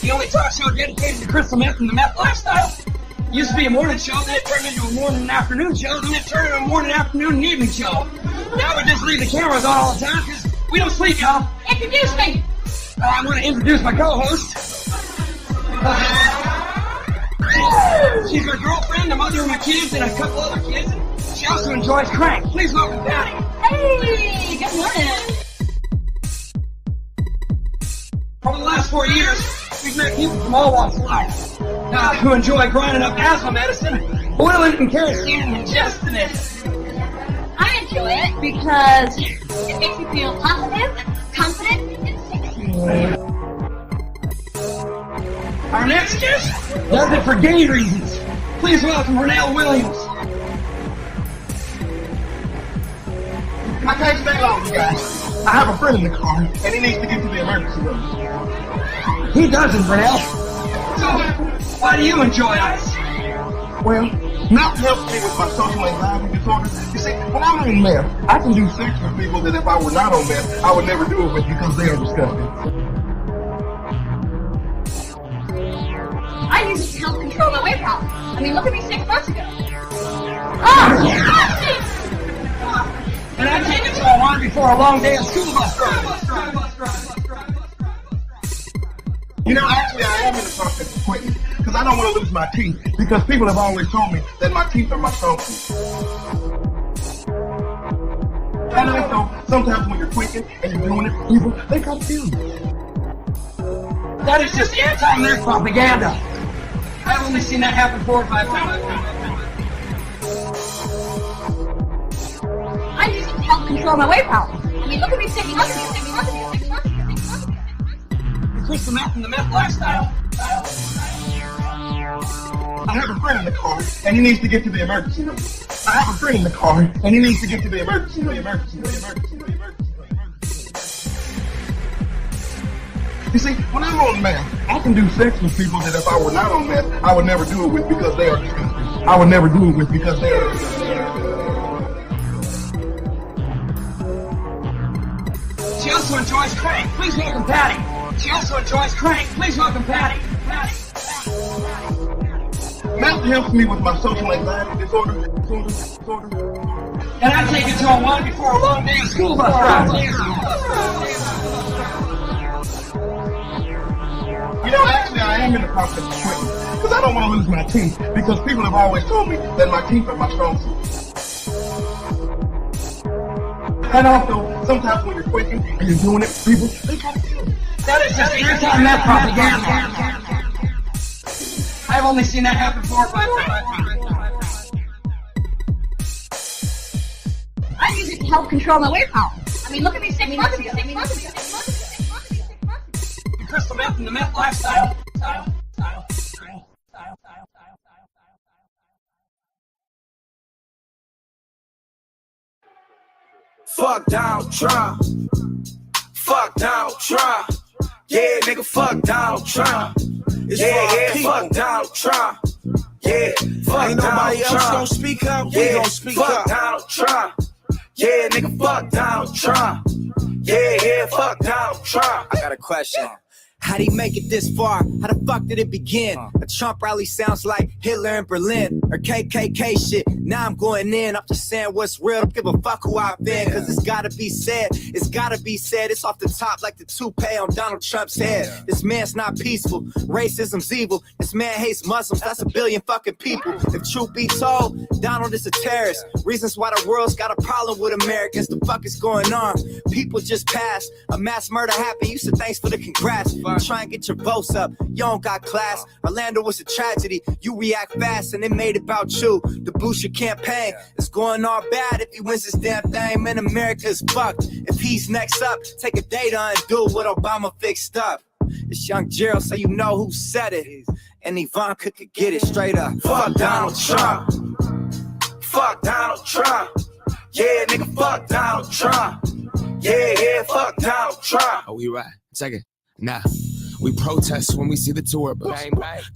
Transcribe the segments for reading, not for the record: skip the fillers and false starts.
the only talk show dedicated to crystal meth and the meth lifestyle. Used to be a morning show, then it turned into a morning and afternoon show, then it turned into a morning, afternoon, and evening show. Now we just leave the cameras on all the time because we don't sleep, y'all. Introduce me. I'm going to introduce my co-host. She's my girlfriend, the mother of my kids, and a couple other kids. She also enjoys crank. Please welcome Patty. Hey, good morning. Over the last 4 years, we've met people from all walks of life who enjoy grinding up asthma medicine, boiling it in kerosene, and ingesting it. I enjoy it because it makes me feel positive, confident, and sexy. Our next guest does it for gay reasons. Please welcome Renelle Williams. I can't stay long, you guys. I have a friend in the car, and he needs to get to the emergency room. He doesn't, Renelle. So, why do you enjoy ice? Well, meth helps me with my social anxiety disorder. You see, when I'm on meth, I can do sex with people that if I were not on meth, I would never do it with because they are disgusting. I use it to help control my weight problem. I mean, look at me 6 months ago. And I take it so I want before a long day of school bus drive. You know, actually, I am in the process of quitting because I don't want to lose my teeth because people have always told me that my teeth are my strong suit. And also, sometimes when you're quitting and you're doing it for people, they confuse you. That is just anti-nerd propaganda. I've only seen that happen 4 or 5 times. I use it to help control my weight problem. I mean, look at me 6 months ago. Crystal meth and the meth lifestyle. I have a friend in the car, and he needs to get to the emergency room. I have a friend in the car, and he needs to get to the emergency room. You see, when I'm on meth, I can do sex with people that if I were not on meth, I would never do it with because they are disgusting. I would never do it with because they are disgusting. She also enjoys crank. Please welcome Patty. She also enjoys crank. Please welcome Patty. Meth helps me with my social anxiety disorder. And I take it to a one before a long day of school bus drive. You know, actually, I am in the process of quitting because I don't want to lose my teeth because people have always told me that my teeth are my strong suit. And also, sometimes when you're quitting and you're doing it for people, they confuse you. That is just anti-meth propaganda. I've only seen that happen 4 or 5 times. I use it to help control my weight problem. I mean, look at me 6 months ago. The crystal meth and the meth lifestyle. Fuck Donald Trump. Fuck Donald Trump. Yeah, nigga, fuck Donald Trump. Yeah, fuck Donald Trump. Yeah, fuck Ain't nobody Donald else Trump. gonna speak up, we gonna speak fuck up. Donald Trump. Yeah, nigga, fuck Donald Trump. Yeah, fuck Donald Trump. I got a question. How'd he make it this far? How the fuck did it begin? A Trump rally sounds like Hitler in Berlin or KKK shit. Now I'm going in. I'm just saying what's real. Don't give a fuck who I've been. Cause it's gotta be said. It's gotta be said. It's off the top like the toupee on Donald Trump's head. This man's not peaceful. Racism's evil. This man hates Muslims. That's a billion fucking people. If truth be told, Donald is a terrorist. Reasons why the world's got a problem with Americans. The fuck is going on? People just passed. A mass murder happened. You said thanks for the congrats. Try and get your votes up. You don't got class. Orlando was a tragedy. You react fast and it made it about you. To boost your campaign. It's going all bad if he wins this damn thing. Man, America is fucked. If he's next up, take a day to undo what Obama fixed up. It's young Gerald, so you know who said it. And Ivanka could get it straight up. Fuck Donald Trump. Fuck Donald Trump. Yeah, nigga, fuck Donald Trump. Yeah, fuck Donald Trump. Oh, we right. Check it. Nah. We protest when we see the tour bus.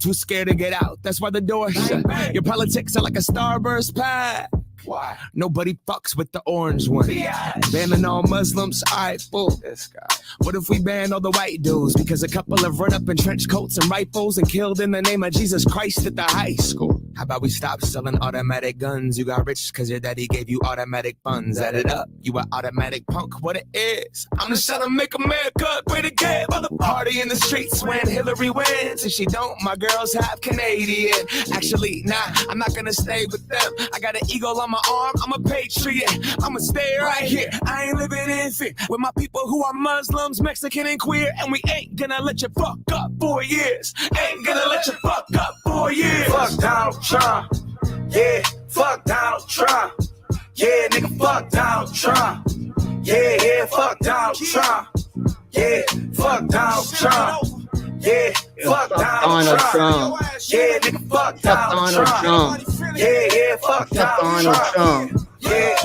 Too scared to get out, that's why the door shut. Your politics are like a starburst pie. Why? Nobody fucks with the orange one. Banning all Muslims, alright, fool. This guy. What if we ban all the white dudes? Because a couple have run up in trench coats and rifles and killed in the name of Jesus Christ at the high school. How about we stop selling automatic guns? You got rich because your daddy gave you automatic funds. Add it up, you an automatic punk. What it is? I'm just trying to make America great again. By the party in the streets when Hillary wins. If she don't, my girls have Canadian. Actually, nah, I'm not gonna stay with them. I got an eagle on my arm, I'm a patriot. I'ma stay right here, I ain't living in fear. With my people who are Muslims, Mexican and queer. And we ain't gonna let you fuck up 4 years. Ain't gonna let you fuck up 4 years. Fuck Donald Trump. Yeah, fuck Donald Trump. Yeah, nigga, fuck Donald Trump. Yeah, fuck Donald Trump. Yeah, fuck Donald Trump. Yeah, fuck Donald Trump. Yeah, nigga, fuck Donald Trump. Yeah, fuck Donald Trump. Yeah.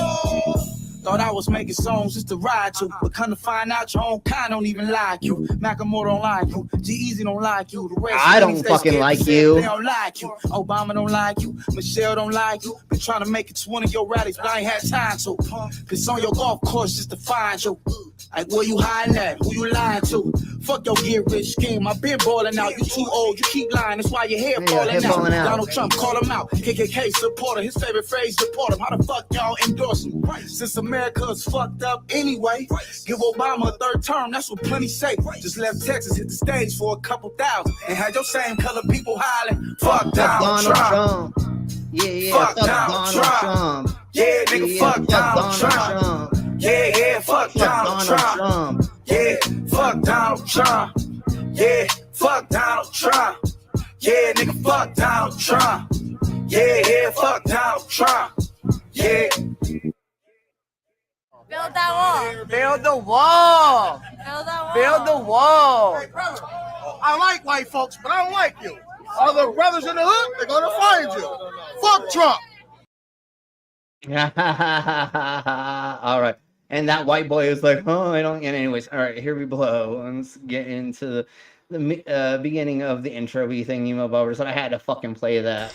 Thought I was making songs just to ride to, but come to find out your own kind don't even like you. Macklemore don't like you. G-Eazy don't like you. The rest I don't fucking like you. They don't like you. Obama don't like you. Michelle don't like you. Been trying to make it to one of your rallies, but I ain't had time to. It's on your golf course just to find you. Like, where you hiding at? Who you lying to? Fuck your get rich scheme. I've been balling out. You too old. You keep lying. That's why your hair falling out. Donald Trump, call him out. KKK supporter. His favorite phrase, support him. How the fuck y'all endorse him? Since America's fucked up anyway. Give Obama a third term. That's what plenty say. Just left Texas, hit the stage for a couple thousand. And had your same color people hollering. Fuck Donald Trump. Yeah, fuck Donald Trump. Yeah, nigga, fuck Donald Trump. Yeah, fuck Donald Trump. Yeah, fuck Donald Trump. Yeah, fuck Donald Trump. Yeah, nigga, fuck Donald Trump. Yeah, fuck Donald Trump. Yeah. Build that wall. Build the wall. Build that wall. Build the wall. Hey, brother, I like white folks, but I don't like you. Other brothers in the hood, they're gonna find you. Fuck Trump. All right. And that white boy was like, oh, I don't. And anyways, all right, here we blow. Let's get into the beginning of the intro thing, emo over. So I had to fucking play that.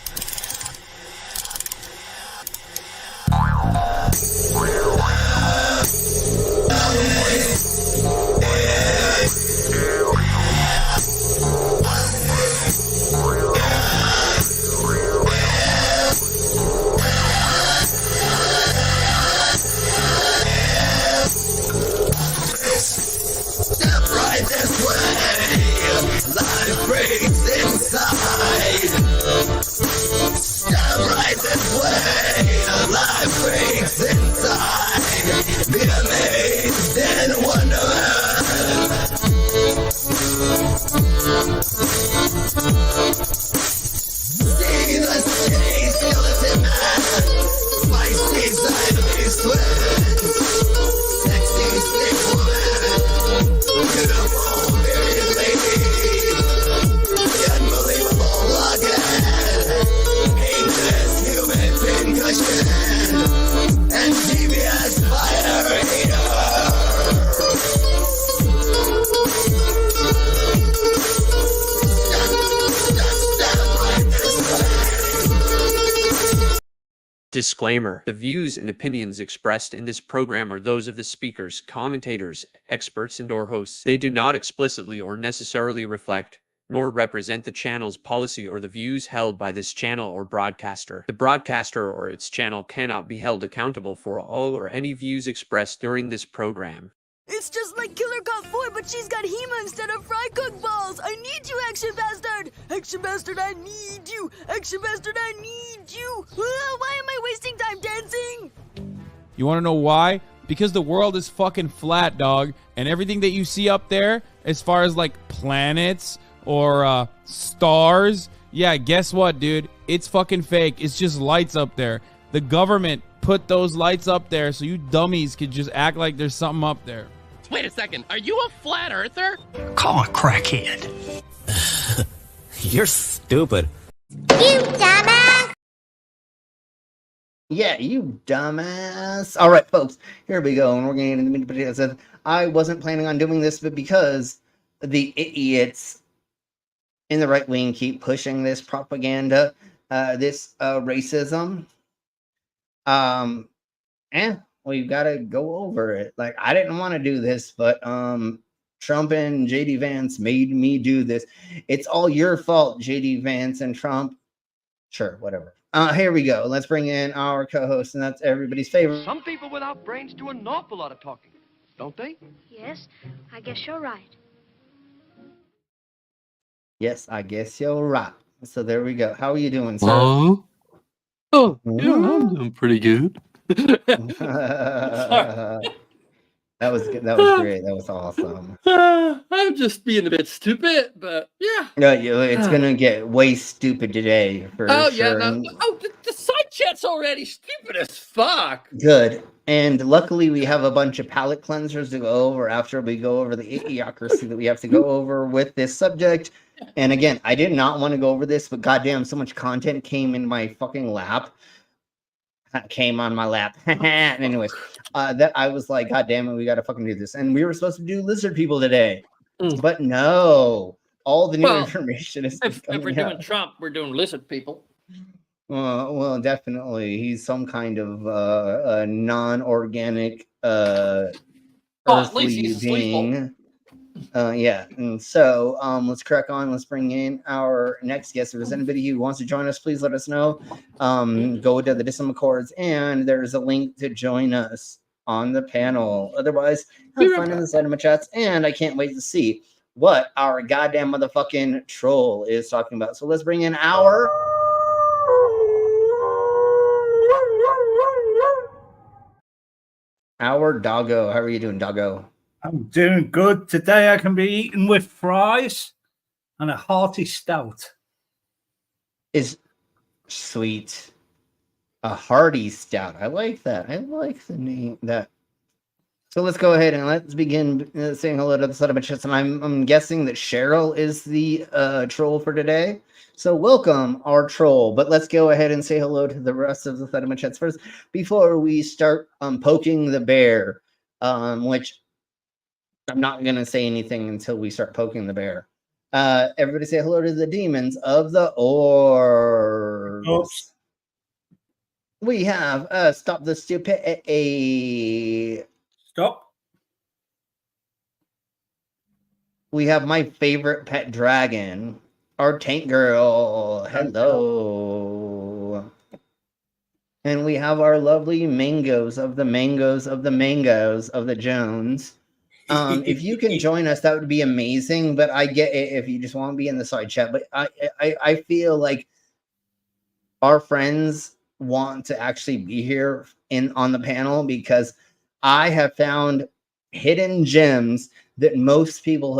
Disclaimer: the views and opinions expressed in this program are those of the speakers, commentators, experts, and/or hosts. They do not explicitly or necessarily reflect nor represent the channel's policy or the views held by this channel or broadcaster. The broadcaster or its channel cannot be held accountable for all or any views expressed during this program. It's just like Killer Cop 4, but she's got Hema instead of fry cook balls. I need you, Action Bastard. Action Bastard, I need you. Action Bastard, I need you. Why am I wasting time dancing? You want to know why? Because the world is fucking flat, dog. And everything that you see up there, as far as like planets or stars, yeah, guess what, dude? It's fucking fake. It's just lights up there. The government put those lights up there so you dummies could just act like there's something up there. Wait a second, are you a flat earther? Call a crackhead. You're stupid. You dumbass! Yeah, you dumbass. All right, folks, here we go. And we're getting into the meat potatoes. I wasn't planning on doing this, but because the idiots in the right wing keep pushing this propaganda, this racism, We've got to go over it. Like, I didn't want to do this, but Trump and JD Vance made me do this. It's all your fault, JD Vance and Trump. Sure, whatever. Here we go. Let's bring in our co-host, and that's everybody's favorite. Some people without brains do an awful lot of talking, don't they? Yes, I guess you're right. Yes, I guess you're right. So there we go. How are you doing, sir? Oh, yeah, I'm doing pretty good. That was good. That was great. That was awesome. I'm just being a bit stupid, but yeah. No, it's gonna get way stupid today for sure. Yeah, the side chat's already stupid as fuck. Good. And luckily, we have a bunch of palate cleansers to go over after we go over the idiocracy that we have to go over with this subject. And again, I did not want to go over this, but goddamn, so much content came in my fucking lap. Came on my lap. Anyways, that I was like, God damn it, we gotta fucking do this. And we were supposed to do lizard people today, but no, all the new information is. If we're doing Trump, we're doing lizard people. Well, definitely, he's some kind of a non-organic earthly being. Yeah, and so let's crack on. Let's bring in our next guest. If there's anybody who wants to join us, please let us know. Go to the Dissident Accords, and there's a link to join us on the panel. Otherwise, have fun in the cinema chats, and I can't wait to see what our goddamn motherfucking troll is talking about. So let's bring in our doggo. How are you doing, doggo? I'm doing good. Today I can be eaten with fries and a hearty stout. Is sweet. A hearty stout. I like that. I like the name that. So let's go ahead and let's begin saying hello to the settlement chats. And I'm guessing that Cheryl is the troll for today. So welcome, our troll. But let's go ahead and say hello to the rest of the settlement chats first before we start poking the bear, which I'm not going to say anything until we start poking the bear. Everybody say hello to the demons of the orbs. Oops. We have Stop the Stupid. Stop. We have my favorite pet dragon, our tank girl. Hello. And we have our lovely mangoes of the mangoes of the mangoes of the Jones. If you can join us, that would be amazing. But I get it if you just want to be in the side chat. But I feel like our friends want to actually be here on the panel because I have found hidden gems that most people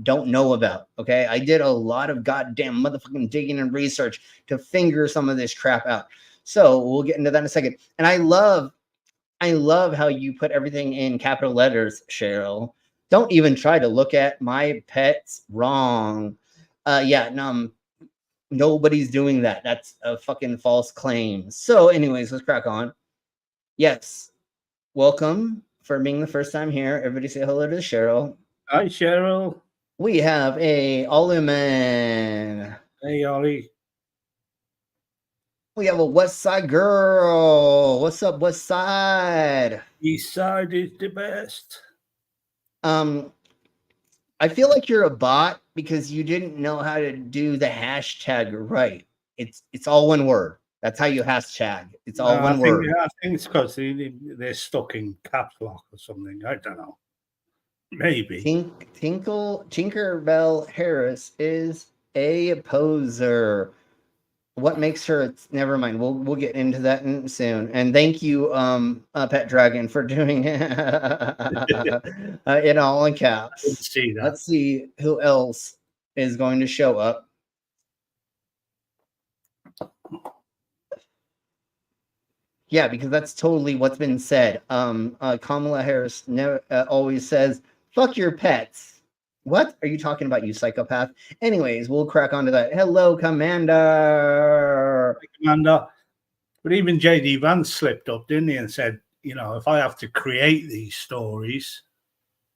don't know about. Okay, I did a lot of goddamn motherfucking digging and research to figure some of this crap out. So we'll get into that in a second. And I love how you put everything in capital letters, Cheryl. Don't even try to look at my pets wrong. Nobody's doing that. That's a fucking false claim. So anyways, let's crack on. Yes. Welcome for being the first time here. Everybody say hello to Cheryl. Hi, Cheryl. We have a Ollie-man. Hey, Ollie. We have a West Side girl. What's up, West Side? East Side is the best. I feel like you're a bot because you didn't know how to do the hashtag right. It's all one word. That's how you hashtag. It's all one word. I think it's because they're stuck in caps lock or something. I don't know. Maybe. Tinkerbell Harris is a poser. What makes her? Never mind. We'll get into that soon. And thank you, Pet Dragon, for doing it in all in caps. See that. Let's see who else is going to show up. Yeah, because that's totally what's been said. Kamala Harris always says, "Fuck your pets." What are you talking about, you psychopath? Anyways, we'll crack onto that. Hello, Commander. Hi, Commander. But even JD Vance slipped up, didn't he, and said, if I have to create these stories,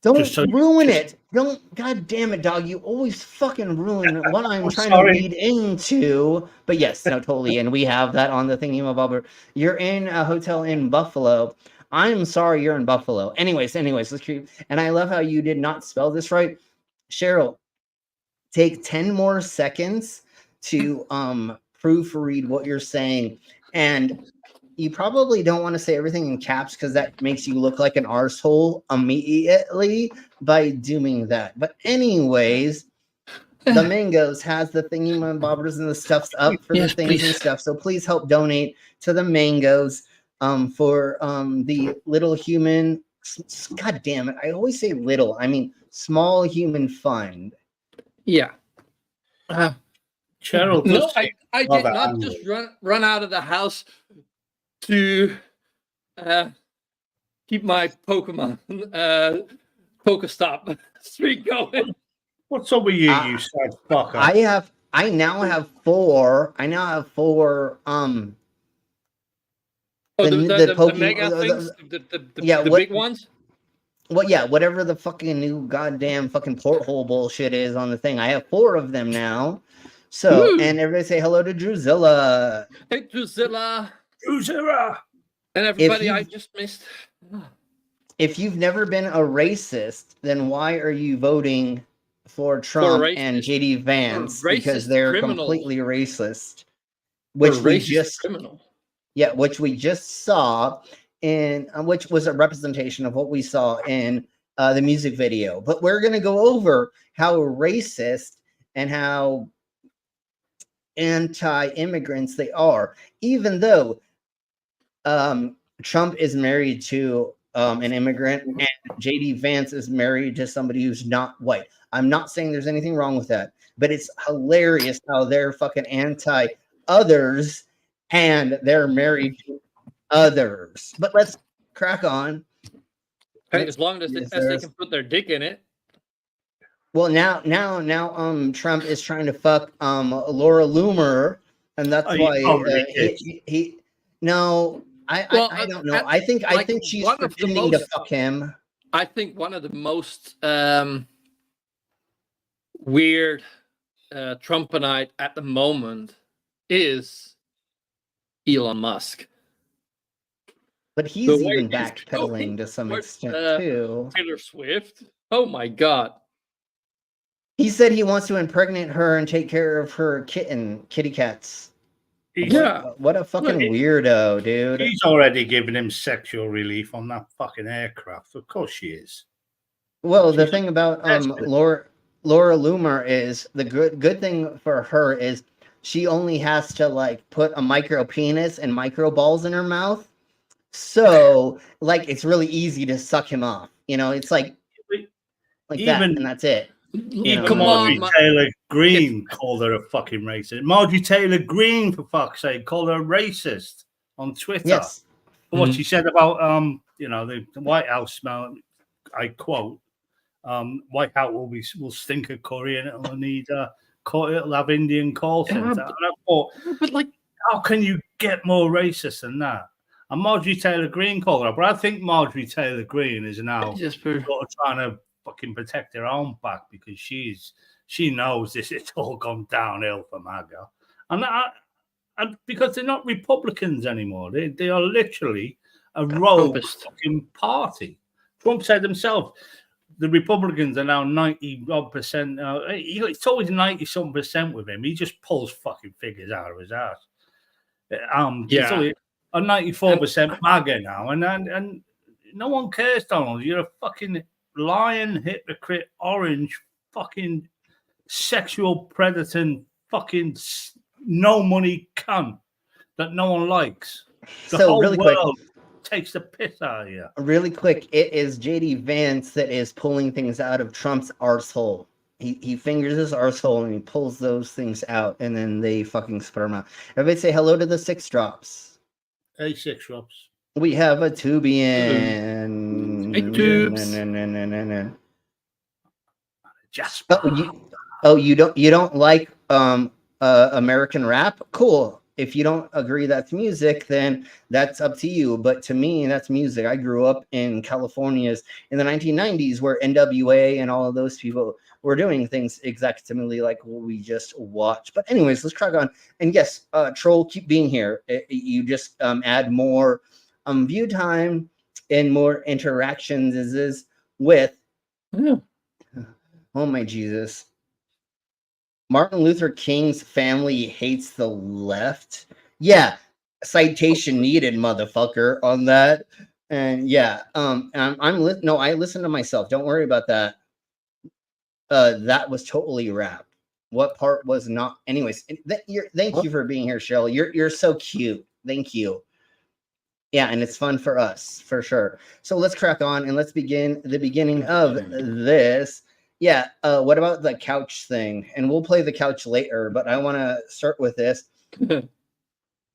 Don't ruin it. Don't. God damn it, dog. You always fucking ruin what I'm trying to read into. But yes, no, totally. And we have that on the thingy bobber. You're in a hotel in Buffalo. I'm sorry you're in Buffalo. Anyways, let's keep. And I love how you did not spell this right. Cheryl, take 10 more seconds to proofread what you're saying. And you probably don't want to say everything in caps because that makes you look like an arsehole immediately by doing that. But anyways, the Mangoes has the thingy bobbers and the stuffs up for the things and stuff. So please help donate to the Mangoes for the little human. God damn it. I always say little. I mean small human fund. Yeah. Cheryl, no, I did not just run out of the house to keep my Pokemon Pokestop streak going. What's up with you, you sad fucker? I now have four. The mega things, the big ones. Well, yeah, whatever the fucking new goddamn fucking porthole bullshit is on the thing. I have 4 of them now. So, and everybody say hello to Druzilla. Hey, Druzilla. Druzilla. And everybody I just missed. If you've never been a racist, then why are you voting for Trump and JD Vance? Because they're completely racist. Which we just saw in which was a representation of what we saw in the music video. But we're going to go over how racist and how anti-immigrants they are, even though Trump is married to an immigrant and JD Vance is married to somebody who's not white. I'm not saying there's anything wrong with that, but it's hilarious how they're fucking anti-others and they're married to others. But let's crack on. Hey, as long as they can put their dick in it. Well, now, Trump is trying to fuck Laura Loomer, and that's why he. No, I don't know. I think she's pretending to fuck him. I think one of the most weird Trumpinite at the moment is Elon Musk. But he's even backpedaling to some extent too. Taylor Swift. Oh my God. He said he wants to impregnate her and take care of her kitty cats. Yeah. What a fucking weirdo, dude. He's already given him sexual relief on that fucking aircraft. Of course she is. Well, the thing about Laura Loomer is the good thing for her is she only has to like put a micro penis and micro balls in her mouth. So like it's really easy to suck him off. You know, it's like that, and that's it. Marjorie Taylor Greene called her a fucking racist. Marjorie Taylor Greene, for fuck's sake, called her a racist on Twitter. Yes. For what she said about the White House smell. I quote, White House will stink of curry and it'll need it'll have Indian call center. And I thought, but like, how can you get more racist than that? And Marjorie Taylor Greene called her, but I think Marjorie Taylor Greene is now sort of trying to fucking protect her own back because she knows it's all gone downhill for MAGA, and because they're not Republicans anymore, they are literally a rogue fucking party. Trump said himself, the Republicans are now 90-odd%. It's always 90-some% with him. He just pulls fucking figures out of his ass. It's only a 94% MAGA now, and no one cares, Donald. You're a fucking lying, hypocrite, orange, fucking sexual predator, fucking no money cunt that no one likes. The whole really world takes the piss out of you. Really quick, it is JD Vance that is pulling things out of Trump's arsehole. He fingers his arsehole and he pulls those things out, and then they fucking spit them out. Everybody say hello to the 6 drops. Hey, 6 drops. We have a Tubian. Hey, Tubes. Jasper. You don't like American rap? Cool. if you don't agree that's music, then that's up to you. But to me, that's music. I grew up in California's in the 1990s where NWA and all of those people were doing things exactly like what we just watched. But anyways, let's crack on. And yes, Troll, keep being here. You just add more view time and more interactions with. Oh my Jesus. Martin Luther King's family hates the left. Yeah, citation needed, motherfucker, on that. And yeah, I listen to myself. Don't worry about that. That was totally rap. What part was not? Anyways, thank you for being here, Cheryl. You're so cute. Thank you. Yeah, and it's fun for us for sure. So let's crack on and let's begin the beginning of this. Yeah, what about the couch thing? And we'll play the couch later, but I want to start with this.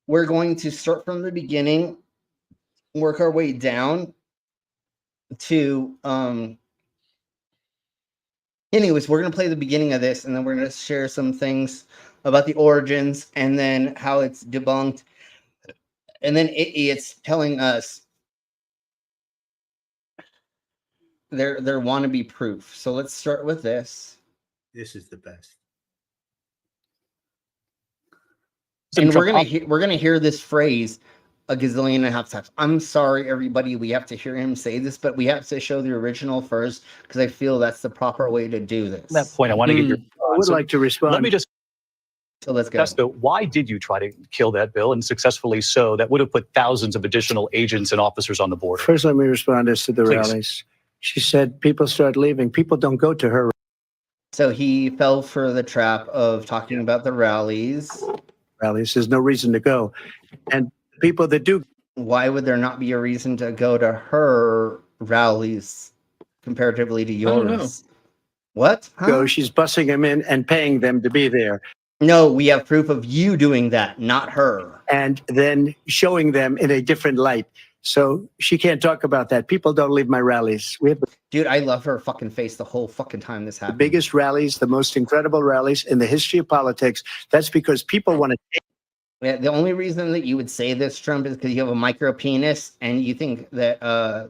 We're going to start from the beginning, work our way down to anyways, we're going to play the beginning of this, and then we're going to share some things about the origins and then how it's debunked. And then it's telling us there wannabe proof. So let's start with this. This is the best. And we're gonna hear this phrase a gazillion and a half times. I'm sorry, everybody. We have to hear him say this, but we have to show the original first because I feel that's the proper way to do this. At that point, I want to get your. I would like to respond. Let me just. So let's go. Why did you try to kill that bill, and successfully so? That would have put thousands of additional agents and officers on the border. First, let me respond as to the Please. rallies. She said people start leaving. People don't go to her. So he fell for the trap of talking about the rallies. There's no reason to go. And people that do. Why would there not be a reason to go to her rallies comparatively to yours? I don't know. What? Huh? Go. She's bussing them in and paying them to be there. No, we have proof of you doing that, not her. And then showing them in a different light. So she can't talk about that. People don't leave my rallies. Dude, I love her fucking face the whole fucking time this happened. The biggest rallies, the most incredible rallies in the history of politics. That's because people want to take. Yeah, the only reason that you would say this, Trump, is because you have a micro penis and you think that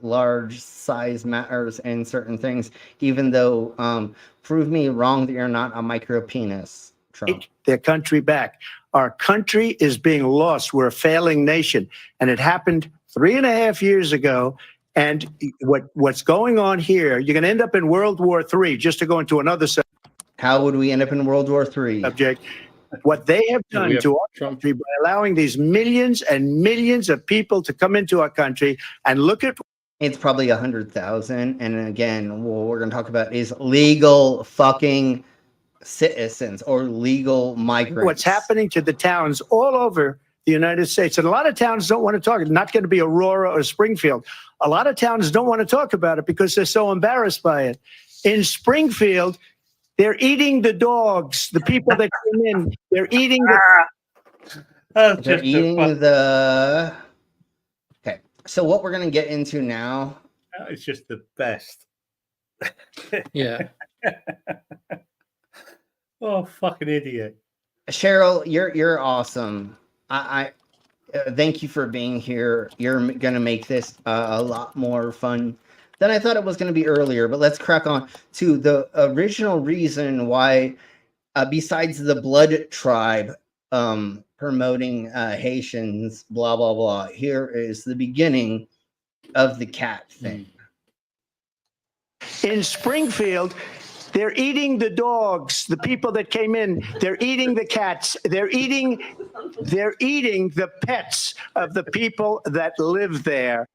large size matters in certain things, even though prove me wrong that you're not a micro penis, Trump. Take their country back. Our country is being lost. We're a failing nation. And it happened 3.5 years ago. And what's going on here, you're going to end up in World War III, just to go into another subject. How would we end up in World War III? Subject. What they have done to our country by allowing these millions and millions of people to come into our country and look at. It's probably 100,000. And again, what we're going to talk about is legal fucking citizens or legal migrants. What's happening to the towns all over the United States. And a lot of towns don't want to talk. It's not going to be Aurora or Springfield. A lot of towns don't want to talk about it because they're so embarrassed by it. In Springfield, they're eating the dogs. The people that came in, they're eating the. Okay, so what we're going to get into now. It's just the best. Yeah. Oh, fucking idiot. Cheryl, you're awesome. I thank you for being here. You're going to make this a lot more fun than I thought it was going to be earlier. But let's crack on to the original reason why, besides the blood tribe promoting Haitians, blah, blah, blah. Here is the beginning of the cat thing. In Springfield, they're eating the dogs. The people that came in, they're eating the cats. They're eating the pets of the people that live there.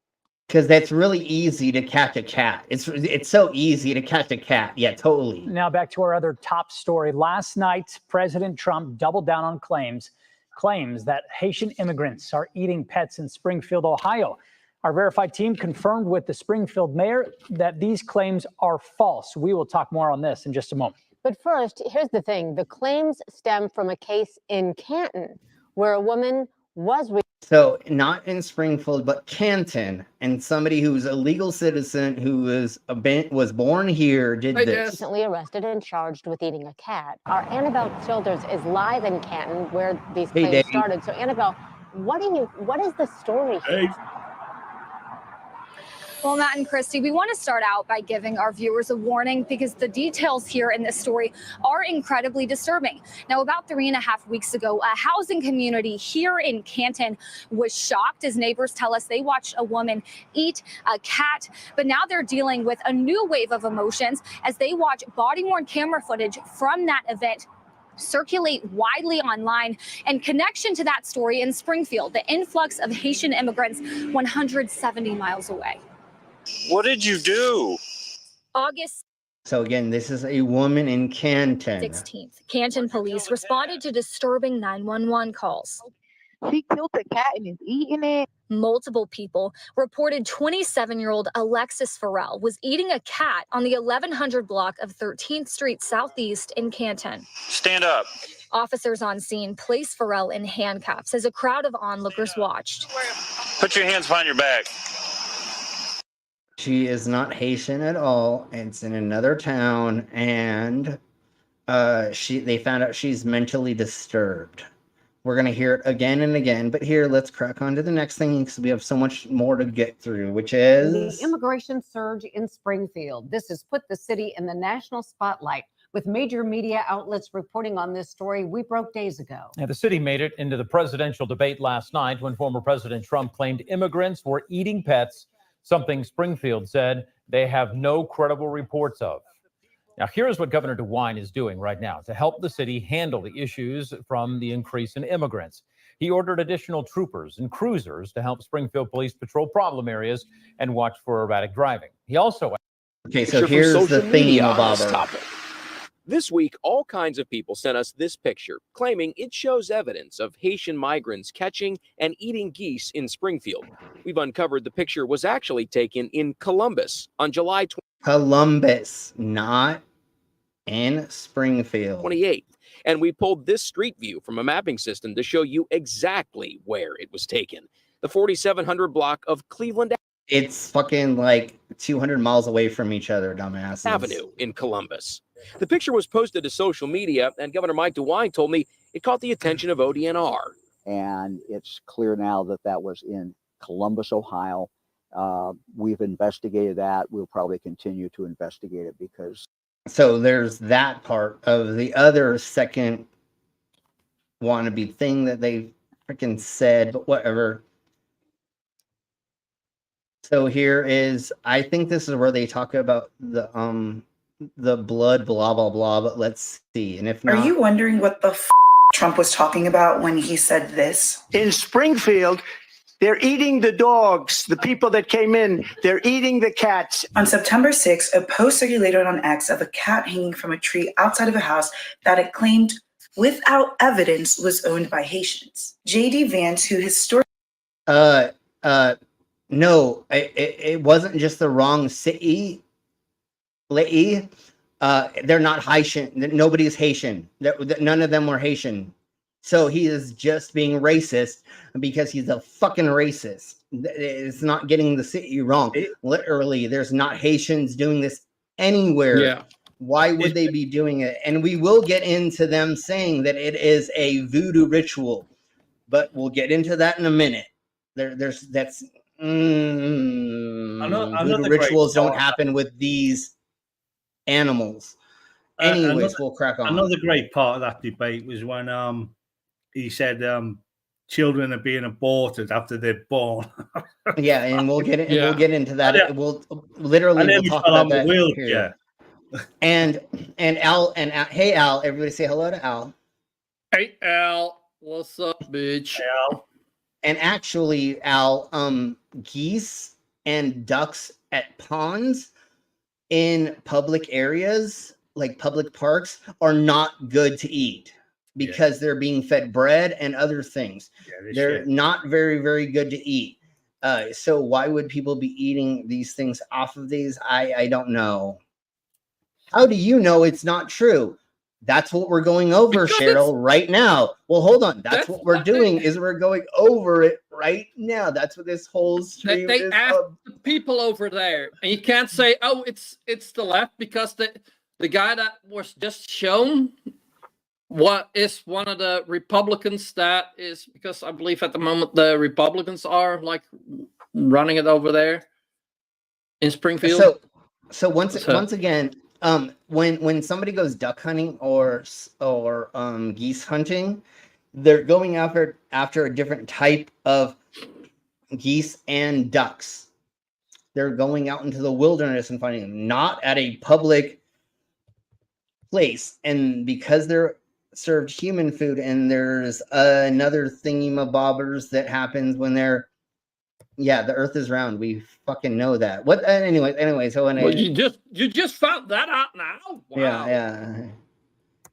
Because that's really easy to catch a cat. It's so easy to catch a cat. Yeah, totally. Now back to our other top story. Last night, President Trump doubled down on claims that Haitian immigrants are eating pets in Springfield, Ohio. Our verified team confirmed with the Springfield mayor that these claims are false. We will talk more on this in just a moment. But first, here's the thing. The claims stem from a case in Canton where a woman was So not in Springfield, but Canton, and somebody who's a legal citizen who was born here did this. recently arrested and charged with eating a cat. Our Annabelle Childers is live in Canton, where these Hey, claims Dave. started. So, Annabelle, what is the story here? Well, Matt and Christy, we want to start out by giving our viewers a warning because the details here in this story are incredibly disturbing. Now, about 3.5 weeks ago, a housing community here in Canton was shocked as neighbors tell us they watched a woman eat a cat. But now they're dealing with a new wave of emotions as they watch body-worn camera footage from that event circulate widely online. And connection to that story in Springfield, the influx of Haitian immigrants 170 miles away. What did you do? August So again, this is a woman in Canton. 16th, Canton police responded to disturbing 911 calls. She killed the cat and is eating it. Multiple people reported 27-year-old Alexis Farrell was eating a cat on the 1100 block of 13th Street Southeast in Canton. Stand up. Officers on scene placed Farrell in handcuffs as a crowd of onlookers watched. Put your hands behind your back. She is not Haitian at all. It's in another town, and they found out she's mentally disturbed. We're gonna hear it again and again, but here, let's crack on to the next thing because we have so much more to get through, which is the immigration surge in Springfield. This has put the city in the national spotlight, with major media outlets reporting on this story we broke days ago. Now, the city made it into the presidential debate last night when former President Trump claimed immigrants were eating pets, something Springfield said they have no credible reports of. Now, here's what Governor DeWine is doing right now to help the city handle the issues from the increase in immigrants. He ordered additional troopers and cruisers to help Springfield police patrol problem areas and watch for erratic driving. He also... Okay, so here's the thing about this topic. This week, all kinds of people sent us this picture, claiming it shows evidence of Haitian migrants catching and eating geese in Springfield. We've uncovered the picture was actually taken in Columbus on July 20th. Columbus, not in Springfield. 28th. And we pulled this street view from a mapping system to show you exactly where it was taken. The 4700 block of Cleveland It's fucking like 200 miles away from each other, dumbasses. Avenue in Columbus. The picture was posted to social media, and Governor Mike DeWine told me it caught the attention of ODNR. And it's clear now that that was in Columbus, Ohio. We've investigated that. We'll probably continue to investigate it because... So there's that part of the other second wannabe thing that they freaking said, but whatever. So here is, I think this is where they talk about the blood, blah, blah, blah, but let's see. And if not... Are you wondering what the Trump was talking about when he said this? In Springfield, they're eating the dogs, the people that came in, they're eating the cats. On September 6th, a post circulated on X of a cat hanging from a tree outside of a house that it claimed, without evidence, was owned by Haitians. J.D. Vance, who historically... No, it wasn't just the wrong city. They're not Haitian. Nobody's Haitian. None of them were Haitian. So he is just being racist because he's a fucking racist. It's not getting the city wrong. Literally, there's not Haitians doing this anywhere. Yeah. Why would they be doing it? And we will get into them saying that it is a voodoo ritual, but we'll get into that in a minute. Voodoo rituals don't happen with these animals. Anyways, we'll crack on. Another great part of that debate was when he said children are being aborted after they're born. Yeah, and we'll get it. We'll get into that. We'll literally we'll talk about that here. And Al and hey Al, everybody say hello to Al. Hey Al, what's up, bitch? Al. And actually, Al, geese and ducks at ponds in public areas, like public parks, are not good to eat because they're being fed bread and other things. They're not very, very good to eat. So why would people be eating these things off of these? I don't know. How do you know it's not true? That's what we're going over, Because Cheryl, right now. Well, hold on. That's That's what we're doing is we're going over it right now. That's what this whole stream they is asked the people over there, and you can't say, "Oh, it's the left," because the guy that was just shown what is one of the Republicans that is, because I believe at the moment the Republicans are like running it over there in Springfield. So once again, when somebody goes duck hunting or geese hunting, they're going after a different type of geese and ducks. They're going out into the wilderness and finding them, not at a public place. And because they're served human food, and there's another thingy-mabobbers that happens when they're, yeah, the earth is round. We fucking know that. What? Anyway. So when Well, you just found that out now. Wow. yeah.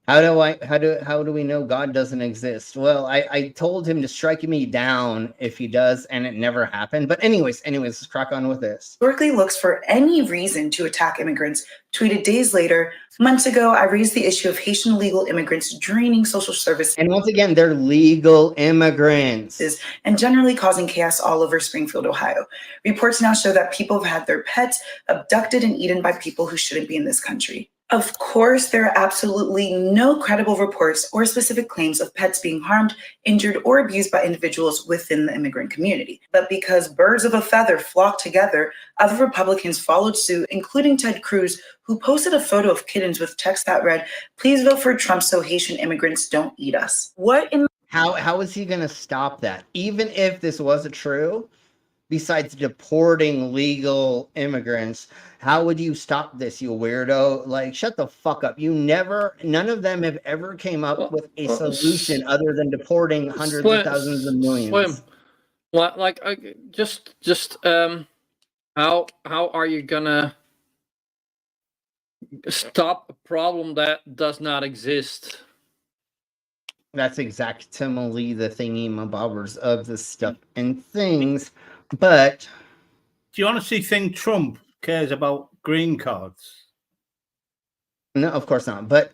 How do we know God doesn't exist? Well, I told him to strike me down if he does, and it never happened. But anyways, let's crack on with this. Historically looks for any reason to attack immigrants, tweeted days later, "Months ago, I raised the issue of Haitian illegal immigrants draining social services." And once again, they're legal immigrants. And generally causing chaos all over Springfield, Ohio. Reports now show that people have had their pets abducted and eaten by people who shouldn't be in this country. Of course, there are absolutely no credible reports or specific claims of pets being harmed, injured, or abused by individuals within the immigrant community. But because birds of a feather flock together, other Republicans followed suit, including Ted Cruz, who posted a photo of kittens with text that read, "Please vote for Trump so Haitian immigrants don't eat us." What in How is he going to stop that? Even if this wasn't true, besides deporting legal immigrants, how would you stop this, you weirdo? Like, shut the fuck up. None of them have ever came up with a solution other than deporting hundreds of thousands of millions. How are you gonna stop a problem that does not exist? That's exactly the thingy-mabobbers of this stuff and things. But do you honestly think Trump cares about green cards? No, of course not. But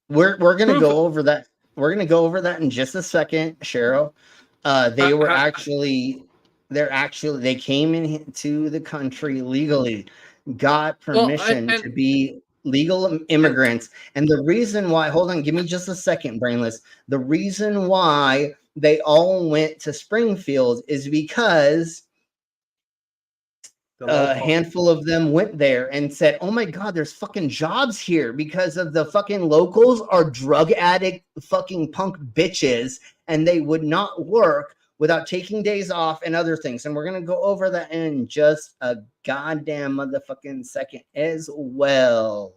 we're gonna go over that. We're gonna go over that in just a second, Cheryl. They came into the country legally, got permission to be legal immigrants, and the reason why, hold on, give me just a second, Brainless. The reason why they all went to Springfield is because a handful of them went there and said, "Oh my God, there's fucking jobs here," because of the fucking locals are drug addict fucking punk bitches, and they would not work without taking days off and other things. And we're going to go over that in just a goddamn motherfucking second as well.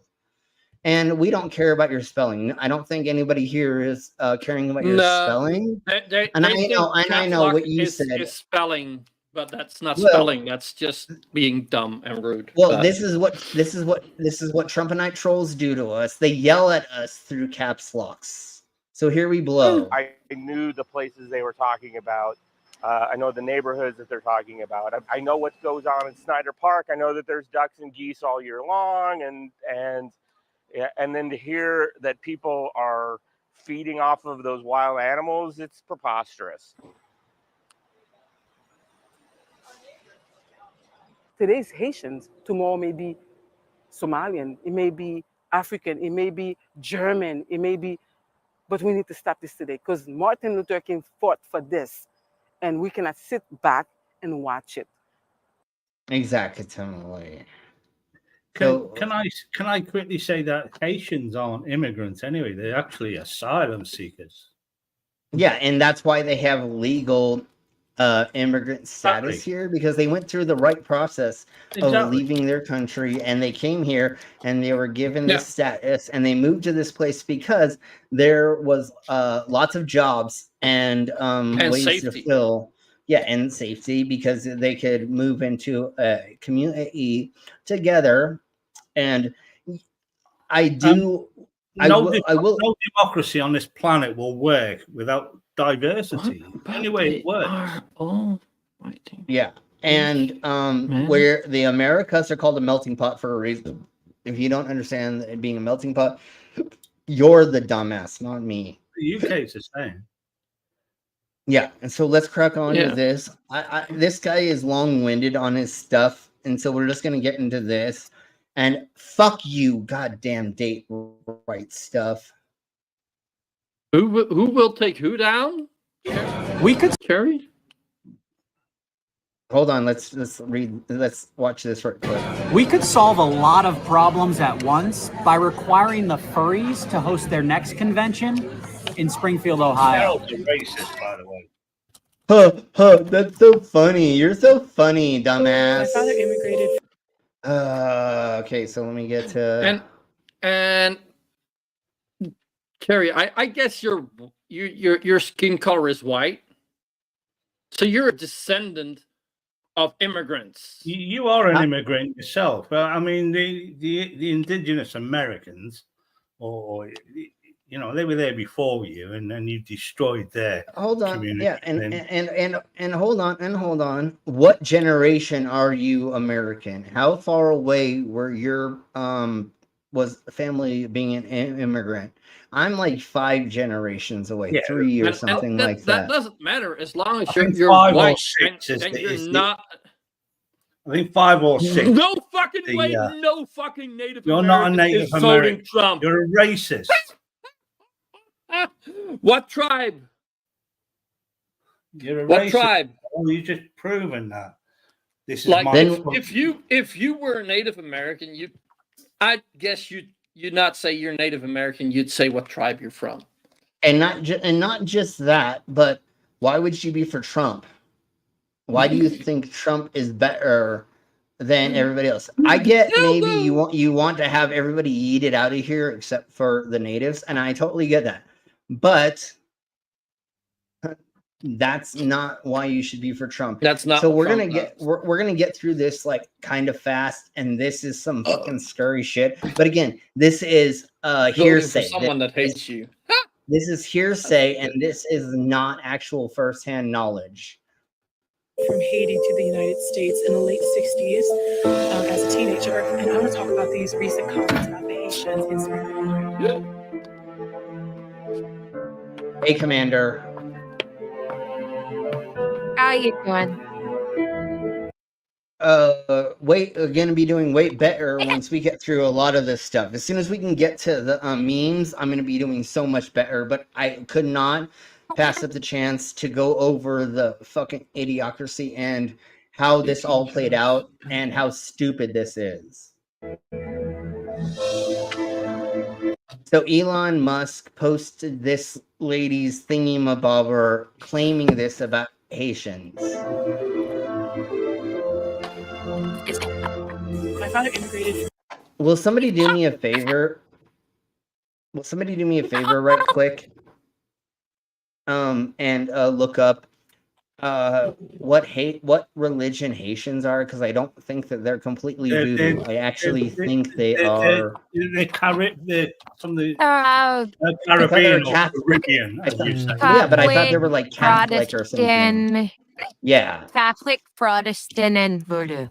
And we don't care about your spelling. I don't think anybody here is caring about your spelling. I know what you said. Is spelling, but that's not spelling. That's just being dumb and rude. Well, this is what Trumpinite trolls do to us. They yell at us through caps locks. So here we blow. I knew the places they were talking about. I know the neighborhoods that they're talking about. I know what goes on in Snyder Park. I know that there's ducks and geese all year long, and then to hear that people are feeding off of those wild animals, it's preposterous. Today's Haitians, tomorrow may be Somalian, it may be African, it may be German, it may be, but we need to stop this today because Martin Luther King fought for this, and we cannot sit back and watch it. Exactly. Can I quickly say that Haitians aren't immigrants anyway? They're actually asylum seekers. Yeah, and that's why they have legal immigrant status here, because they went through the right process of leaving their country, and they came here and they were given this status, and they moved to this place because there was lots of jobs and ways safety. to fill. Yeah, and safety, because they could move into a community together. And no democracy on this planet will work without diversity. Anyway, it works. Yeah, and where the Americas are called a melting pot for a reason if you don't understand it being a melting pot, you're the dumbass, not me. The UK's the same. Yeah, and so let's crack on Yeah. to this. This guy is long-winded on his stuff, and so we're just gonna get into this. And fuck you, goddamn date right stuff. Who will take who down? We could carry. Hold on, let's watch this right quick. We could solve a lot of problems at once by requiring the furries to host their next convention in Springfield, Ohio. They're racist, by the way. That's so funny. You're so funny, dumbass. My father immigrated. Okay, so let me get to and Carrie, I guess your skin color is white, so you're a descendant of immigrants. You are an immigrant yourself. I mean, the indigenous Americans, or they were there before you, and then you destroyed their community. Yeah, and hold on. What generation are you American? How far away were your was family being an immigrant? I'm like 5 generations away, 3 or something like that. That doesn't matter as long as I think you're 5 or white 6 and you're not. I think 5 or 6. No fucking way! No fucking Native You're American not a Native is voting American. Trump. You're a racist. What tribe? You're a What racist. tribe? Oh, you just proven that. This is Like my if you were a Native American, I guess you'd not say you're Native American. You'd say what tribe you're from. And not just that, but why would you be for Trump? Why do you think Trump is better than everybody else? I get maybe you want to have everybody yeeted out of here except for the natives, and I totally get that. But that's not why you should be for Trump. That's not. So we're gonna get through this like kind of fast, and this is some fucking scurry shit. But again, this is hearsay. For someone that hates you. This is hearsay, and this is not actual firsthand knowledge. From Haiti to the United States in the late 60s as a teenager. And I want to talk about these recent comments about the Haitians in Springfield. Hey, Commander. How you doing? Gonna be doing way better once we get through a lot of this stuff. As soon as we can get to the memes, I'm gonna be doing so much better. But I could not pass up the chance to go over the fucking idiocracy and how this all played out and how stupid this is. So Elon Musk posted this lady's thingy-mabobber claiming this about Haitians. My father immigrated. Will somebody do me a favor? Will somebody do me a favor right quick? And look up what religion Haitians are, because I don't think that they're completely voodoo. I actually think they are. They're Caribbean Catholic. or Caribbean, as you say. Yeah, but I thought they were like Catholic or something. Protestant, Yeah. Catholic, Protestant, and voodoo.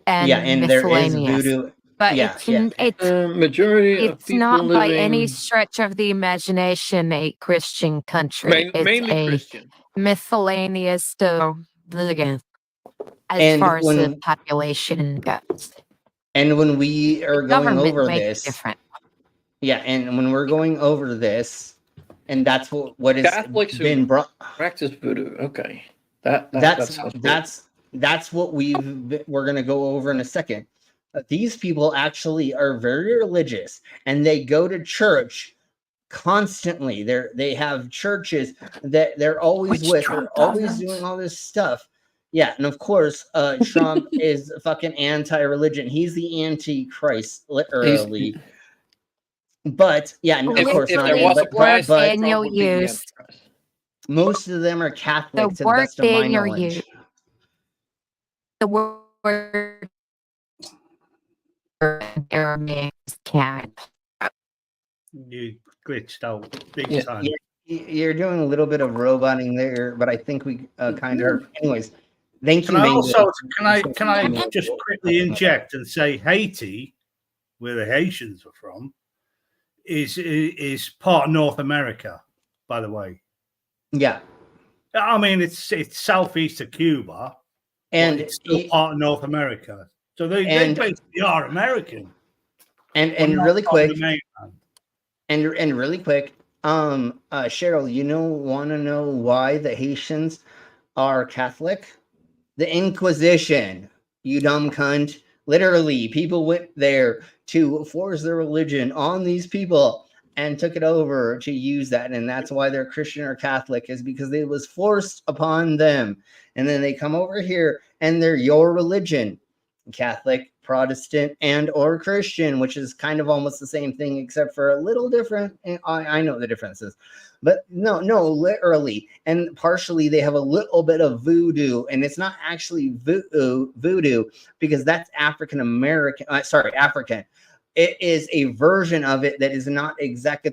And Yeah, and there is miscellaneous. voodoo. But Yeah, it's majority of it's people not by living- any stretch of the imagination a Christian country. It's mainly a Christian. miscellaneous as And far as the when- population goes. And when we are going Government over makes this, different. yeah, and when we're going over this, and that's what has Catholics been who brought. practice voodoo. Okay, that's what we're gonna go over in a second. These people actually are very religious, and they go to church constantly. They have churches that they're always Which with. Trump They're always doesn't. doing all this stuff. Yeah, and of course, Trump is fucking anti-religion. He's the antichrist, literally. But yeah, and of course, not Literally, but, the word but Daniel used. most of them are Catholic The to the word best of my Daniel knowledge. used. The word Aramaic is cat. You glitched out big Yeah, time. you're doing a little bit of roboting there, but I think we kind of. Anyways, thank you. Can I Mango. also can I just quickly inject and say Haiti where the Haitians are from, is part of North America, by the way. Yeah. I mean, it's southeast of Cuba, and it's still part of North America. So they basically are American. And really quick, and really quick, Cheryl, want to know why the Haitians are Catholic? The Inquisition, you dumb cunt. Literally, people went there to force their religion on these people and took it over to use that. And that's why they're Christian or Catholic, is because it was forced upon them. And then they come over here and they're your religion. Catholic, Protestant, and or Christian, which is kind of almost the same thing, except for a little different. I know the differences, but no, literally, and partially they have a little bit of voodoo, and it's not actually voodoo because that's African American. African. It is a version of it that is not exactly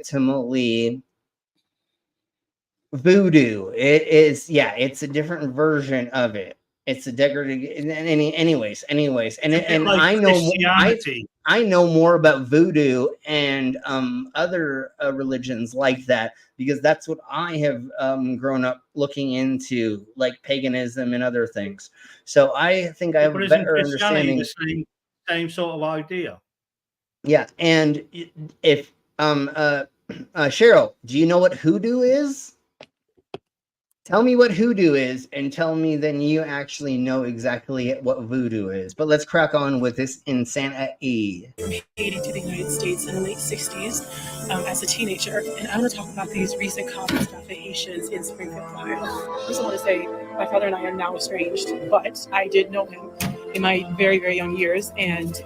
voodoo. It is, it's a different version of it. It's a degraded. Anyways, and like I know Christianity. I know more about voodoo and other religions like that, because that's what I have grown up looking into, like paganism and other things. So I think I have a better understanding. The same sort of idea. Yeah, and if Cheryl, do you know what hoodoo is? Tell me what hoodoo is, and tell me then you actually know exactly what voodoo is. But let's crack on with this insanity. From Haiti to the United States in the late 60s as a teenager. And I want to talk about these recent comments about the Haitians in Springfield, Ohio. First, I want to say my father and I are now estranged, but I did know him in my very, very young years. And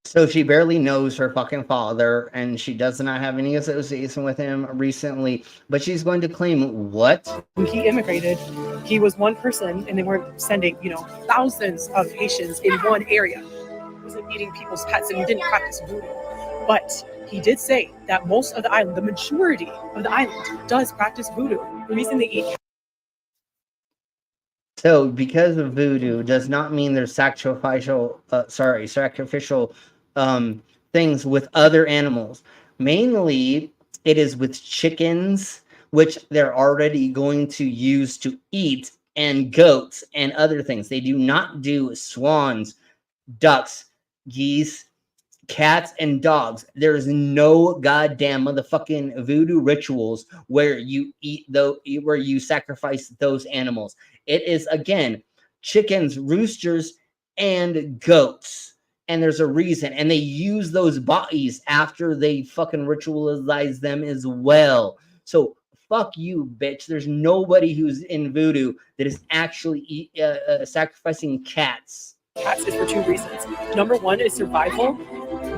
so she barely knows her fucking father, and she does not have any association with him recently, but she's going to claim what? When he immigrated, he was one person, and they weren't sending, thousands of Haitians in one area. He wasn't eating people's pets, and he didn't practice voodoo. But he did say that most of the island, the majority of the island, does practice voodoo. The reason they eat. So, because of voodoo does not mean there's sacrificial things with other animals. Mainly, it is with chickens, which they're already going to use to eat, and goats and other things. They do not do swans, ducks, geese, cats, and dogs. There is no goddamn motherfucking voodoo rituals where you where you sacrifice those animals. It is, again, chickens, roosters, and goats. And there's a reason. And they use those bodies after they fucking ritualize them as well. So fuck you, bitch. There's nobody who's in voodoo that is actually sacrificing cats. Cats is for two reasons. Number one is survival.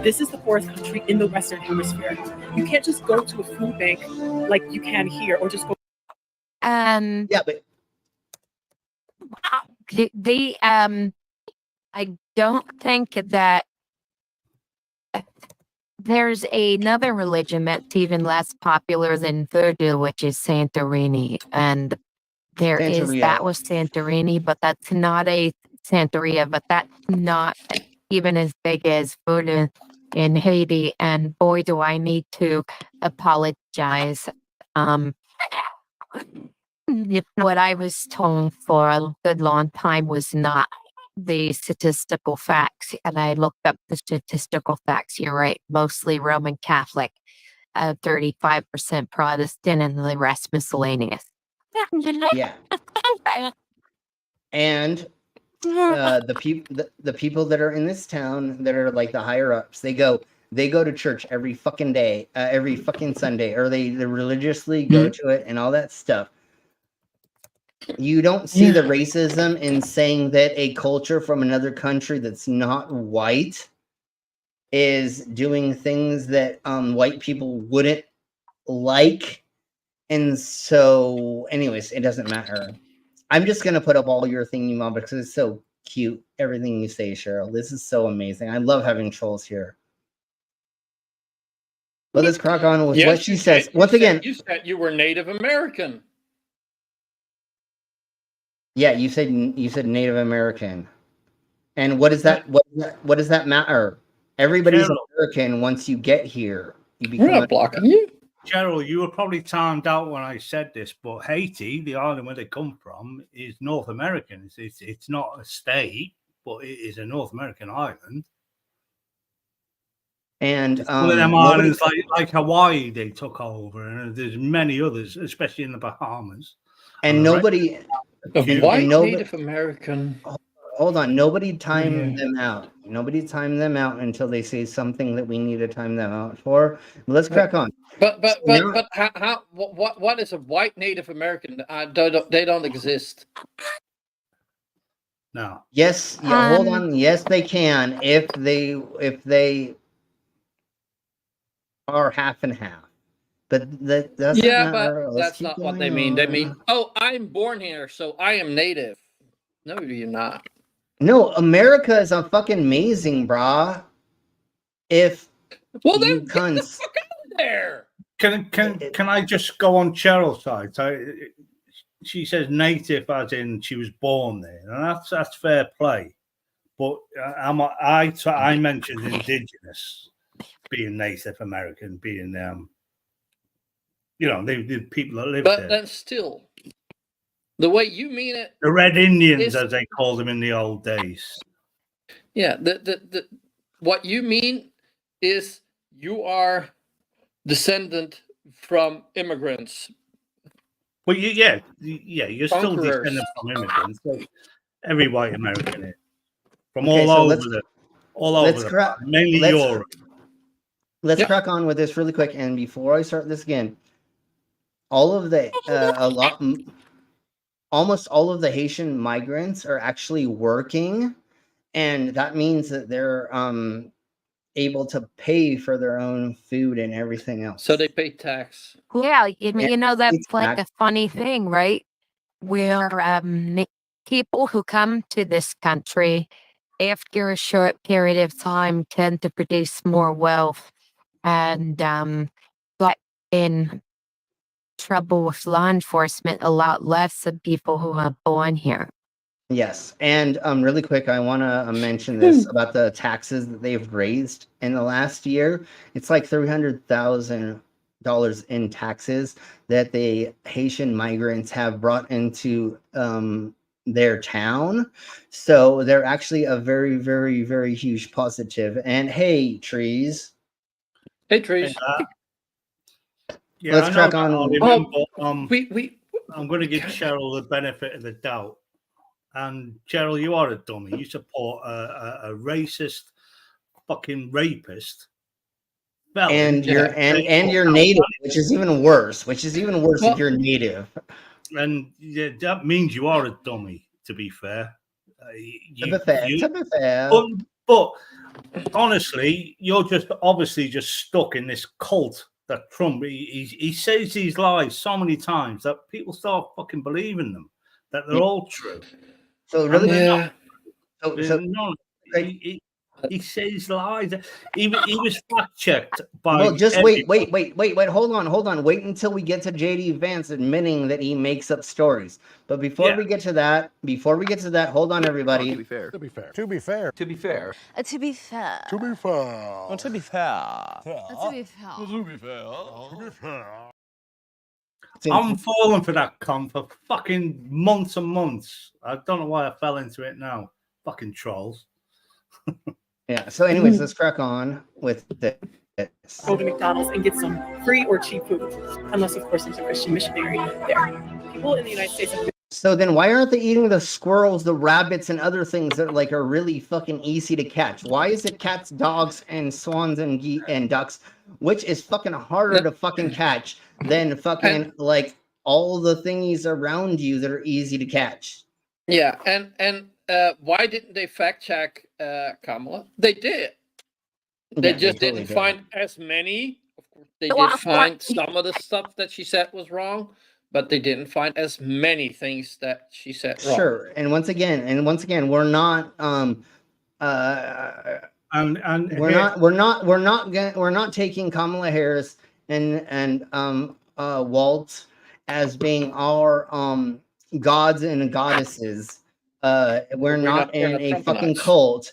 This is the poorest country in the Western Hemisphere. You can't just go to a food bank like you can here, or just go. Yeah, but I don't think that there's another religion that's even less popular than voodoo, which is Santorini, and that was Santorini, but that's not a Santeria, but that's not even as big as voodoo in Haiti. And boy, do I need to apologize. What I was told for a good long time was not the statistical facts, and I looked up the statistical facts. You're right, mostly Roman Catholic, 35% Protestant, and the rest miscellaneous. Yeah. And the people that are in this town that are like the higher ups, they go to church every fucking day, every fucking Sunday, or they religiously go to it and all that stuff. You don't see the racism in saying that a culture from another country that's not white is doing things that white people wouldn't like. And so, anyways, it doesn't matter. I'm just going to put up all your thingy mom because it's so cute. Everything you say, Cheryl. This is so amazing. I love having trolls here. But let's crack on with what she says. Once again, you said you were Native American. Yeah, you said Native American. And what does that what does that matter? Everybody's Gerald. American once you get here. You We're become not blocking you. Gerald, you were probably timed out when I said this, but Haiti, the island where they come from, is North American. It's not a state, but it is a North American island. And It's one of them islands like Hawaii they took over, and there's many others, especially in the Bahamas. And nobody, White Native American. Hold on, nobody timed them out. Nobody timed them out until they say something that we need to time them out for. Let's crack on. But how what is a white Native American? They don't exist. No. Yes. Yeah, hold on. Yes, they can if they are half and half. But that doesn't matter. But that's not what they mean. They mean, oh, I'm born here, so I am native. No, you're not. No, America is a fucking amazing, brah. If well, you then cunts get the fuck out of there. Can I just go on Cheryl's side? She says native, as in she was born there, and that's fair play. But I mentioned indigenous, being Native American, being the people that live there. But then still, the way you mean it, the Red Indians, as they called them in the old days. Yeah, the what you mean is you are descendant from immigrants. Well, you're still descendant from immigrants. Every white American is from all over, mainly Europe. Let's crack on with this really quick. And before I start this again, almost all of the Haitian migrants are actually working, and that means that they're able to pay for their own food and everything else. So they pay tax. Yeah, that's like a funny thing, right? Where people who come to this country after a short period of time tend to produce more wealth and get in trouble with law enforcement a lot less than people who are born here. Yes, and really quick, I want to mention this about the taxes that they've raised in the last year. It's like $300,000 in taxes that the Haitian migrants have brought into their town. So they're actually a very, very, very huge positive. And hey, trees. Hey, trees. Let's crack on. I'm going to give Cheryl the benefit of the doubt. And Cheryl, you are a dummy. You support a racist, fucking rapist. And you're native, which is even worse. If you're native. And that means you are a dummy. To be fair. To be fair. But honestly, you're just obviously just stuck in this cult that Trump. He says these lies so many times that people start fucking believing them. That they're all true. So really, he says lies. He was fact checked by. Well, just wait. Hold on. Wait until we get to JD Vance admitting that he makes up stories. But before we get to that, hold on, everybody. To be fair. I'm falling for that con for fucking months and months. I don't know why I fell into it now. Fucking trolls. Yeah. So, anyways, let's crack on with this. Go to McDonald's and get some free or cheap food, unless, of course, there's a Christian missionary there. People in the United States have. So then, why aren't they eating the squirrels, the rabbits, and other things that are really fucking easy to catch? Why is it cats, dogs, and swans and ducks, which is fucking harder to fucking catch than fucking all the thingies around you that are easy to catch? Yeah, and why didn't they fact check Kamala? They did. They just didn't find as many. Of course, they did find some of the stuff that she said was wrong, but they didn't find as many things that she said wrong. Sure, and once again, we're not we're not taking Kamala Harris and Walt as being our gods and goddesses. We're not in a fucking cult.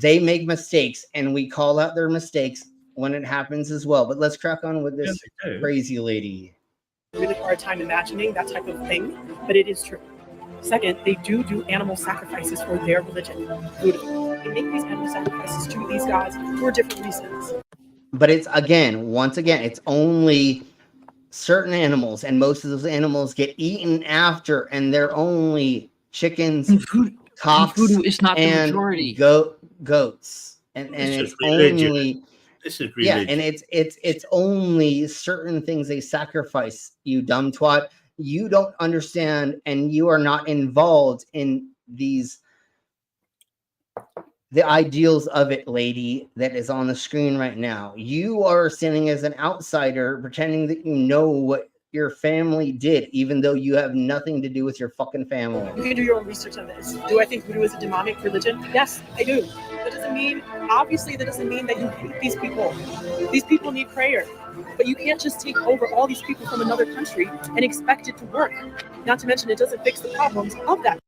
they make mistakes, and we call out their mistakes when it happens as well. But let's crack on with this crazy lady. Really hard time imagining that type of thing, but it is true. Second, they do animal sacrifices for their religion. They make these animal sacrifices to these gods for different reasons. But it's once again, it's only certain animals, and most of those animals get eaten after, and they're only chickens, cocks, is not the and majority. Goats, and it's only this is and it's only certain things they sacrifice. You dumb twat, you don't understand, and you are not involved in the ideals of it, lady, that is on the screen right now. You are sitting as an outsider, pretending that you know what your family did, even though you have nothing to do with your fucking family. You can do your own research on this. Do I think voodoo is a demonic religion? Yes, I do. That doesn't mean that you hate these people. These people need prayer. But you can't just take over all these people from another country and expect it to work. Not to mention, it doesn't fix the problems of that.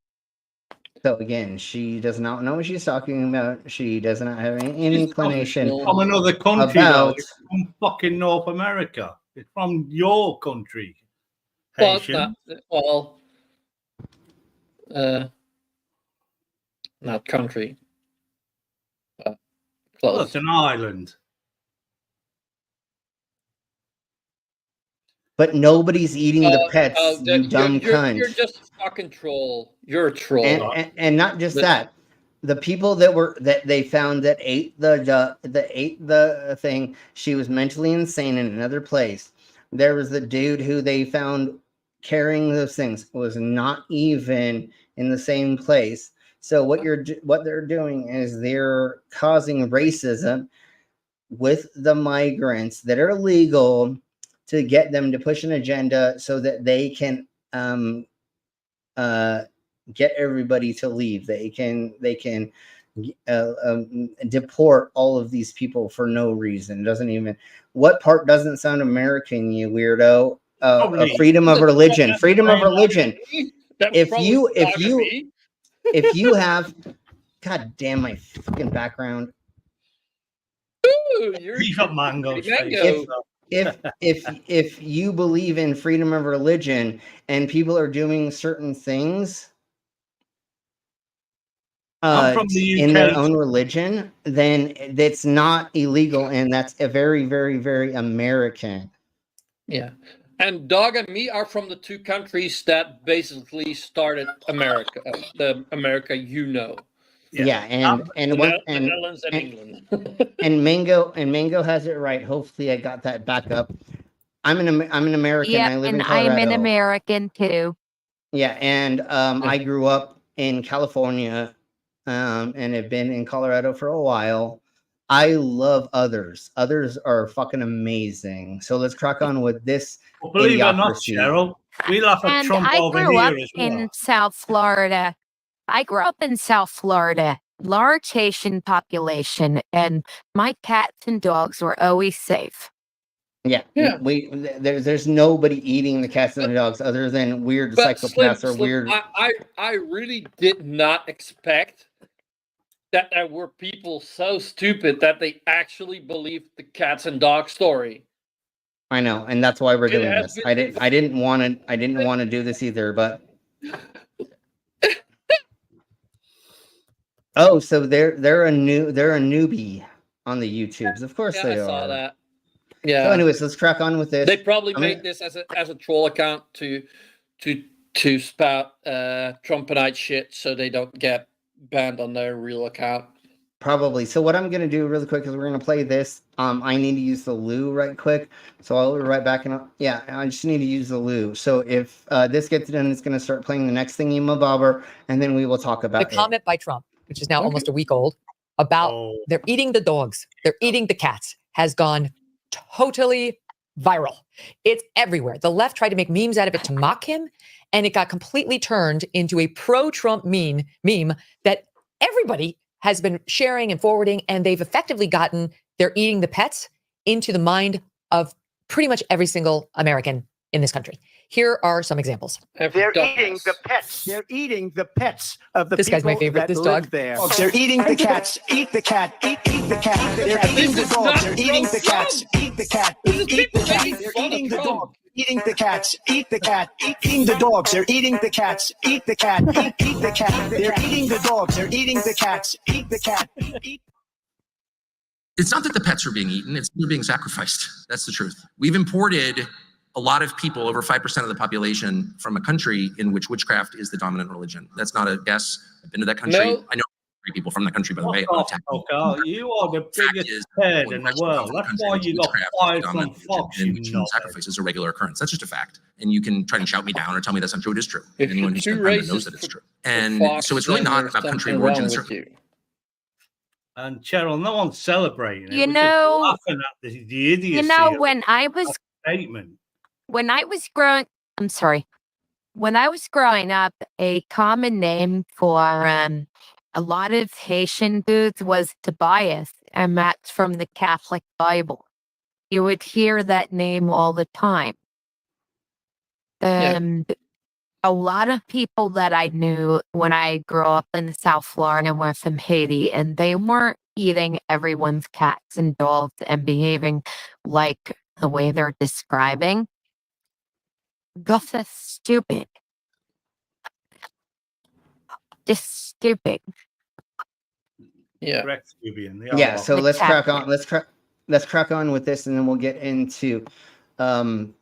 So again, she does not know what she's talking about. She does not have any inclination from another country, about... It's from fucking North America. It's from your country. Not country. Well, it's an island. But nobody's eating the pets, you dumb cunt. You're just a fucking troll. You're a troll. And not just that. The people that they found that ate the thing, she was mentally insane in another place. There was the dude who they found carrying those things was not even in the same place. So what they're doing is they're causing racism with the migrants that are illegal, to get them to push an agenda so that they can get everybody to leave. They can deport all of these people for no reason. Doesn't even, what part doesn't sound American, you weirdo? Freedom of religion. Freedom of religion. If you have, god damn my fucking background. Ooh, you got mango. If you believe in freedom of religion and people are doing certain things in their own religion, then that's not illegal, and that's a very, very, very American. Yeah. And Dog and me are from the two countries that basically started America, the America you know. Yeah, and Netherlands and England. and Mango has it right. Hopefully, I got that back up. I'm an American. Yeah, I live in and Colorado. I'm an American too. Yeah, and I grew up in California, and have been in Colorado for a while. I love others. Others are fucking amazing. So let's crack on with this. Well, believe it or not, Cheryl, we laugh at Trump over here as well. In South Florida. I grew up in South Florida, large Haitian population, and my cats and dogs were always safe. Yeah. There's nobody eating the cats and the dogs other than weird psychopaths or weird. I really did not expect that there were people so stupid that they actually believed the cats and dogs story. I know, and that's why we're doing this. I didn't want to do this either, but. Oh, so they're a newbie on the YouTubes. Of course they are. I saw that. Yeah. So anyways, let's crack on with this. They probably made this as a troll account to spout Trumpinite shit so they don't get banned on their real account. Probably. So what I'm gonna do really quick is we're gonna play this. I need to use the loo right quick. So I'll be right back and I just need to use the loo. So if this gets done, it's gonna start playing the next thingy bobber, and then we will talk about the comment by Trump, which is now almost a week old, about they're eating the dogs, they're eating the cats, has gone totally viral. It's everywhere. The left tried to make memes out of it to mock him, and it got completely turned into a pro-Trump meme that everybody has been sharing and forwarding, and they've effectively gotten they're eating the pets into the mind of pretty much every single American in this country. Here are some examples. They're eating the pets. They're eating the pets of the This people guy's my favorite, that this live dog. there. They're eating the cats. Eat the cat. Eat the cat. They're eating the dog. They're eating the cats. Eat the cat. Eat the cat. They're eating the dog. Eating the cats. Eat the cat. Eating the dogs. They're eating the cats. Eat the cat. Eat the cat. They're eating the dogs. They're eating the cats. Eat the cat. It's not that the pets are being eaten, it's they're being sacrificed. That's the truth. We've imported a lot of people, over 5% of the population, from a country in which witchcraft is the dominant religion. That's not a guess. I've been to that country. No. I know people from that country, by the way. You are the biggest head in the world. That's why you got fired from Fox. In which human sacrifice is a regular occurrence. That's just a fact. And you can try and shout me down or tell me that's not true. It is true. If Anyone you're who's too spent time there racist knows that it's true. for And Fox, so it's really then not there's about country something of origin. wrong It's with you. And Cheryl, no one's celebrating it. You We're just know- laughing at the idiocy. You know, of when I that was statement. when I was growing, I'm sorry, when I was growing up, a common name for a lot of Haitian foods was Tobias, and that's from the Catholic Bible. You would hear that name all the time. A lot of people that I knew when I grew up in South Florida were from Haiti, and they weren't eating everyone's cats and dogs and behaving like the way they're describing. This is stupid. Just stupid. Yeah. Correct, Vivian. They Yeah, are. so let's crack Exactly. on. Let's crack on with this, and then we'll get into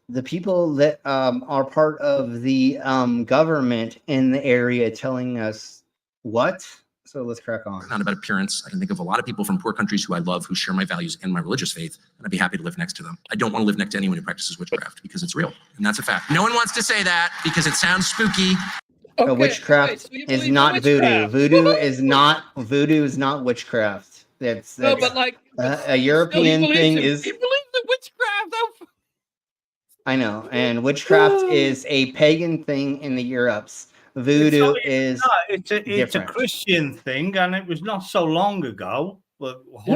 the people that are part of the government in the area telling us what. So let's crack on. Not about appearance. I can think of a lot of people from poor countries who I love, who share my values and my religious faith, and I'd be happy to live next to them. I don't want to live next to anyone who practices witchcraft because it's real, and that's a fact. No one wants to say that because it sounds spooky. Witchcraft so you is believe in not voodoo. witchcraft. Voodoo is not witchcraft. That's No, but like a European thing is. He believes in witchcraft. I know, and witchcraft is a pagan thing in the Europes. Voodoo is It's a different. Christian thing, and it was not so long ago. But what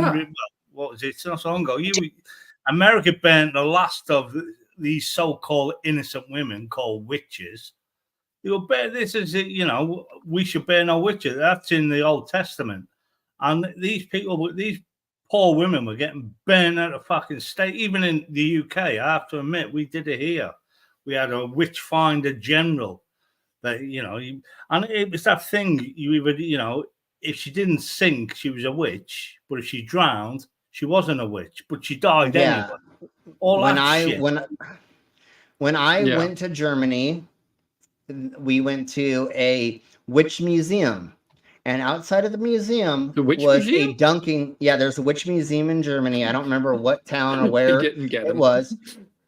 was it? It's not so long ago. America burned the last of these so-called innocent women called witches. You will bear this as we should bear no witches. That's in the Old Testament, and these people, these poor women, were getting burned out of fucking state. Even in the UK, I have to admit, we did it here. We had a witch finder general. That and it was that thing. You either if she didn't sink, she was a witch, but if she drowned, she wasn't a witch, but she died anyway. When I went to Germany, we went to a witch museum, and outside of the museum was a dunking. Yeah, there's a witch museum in Germany. I don't remember what town or where it was,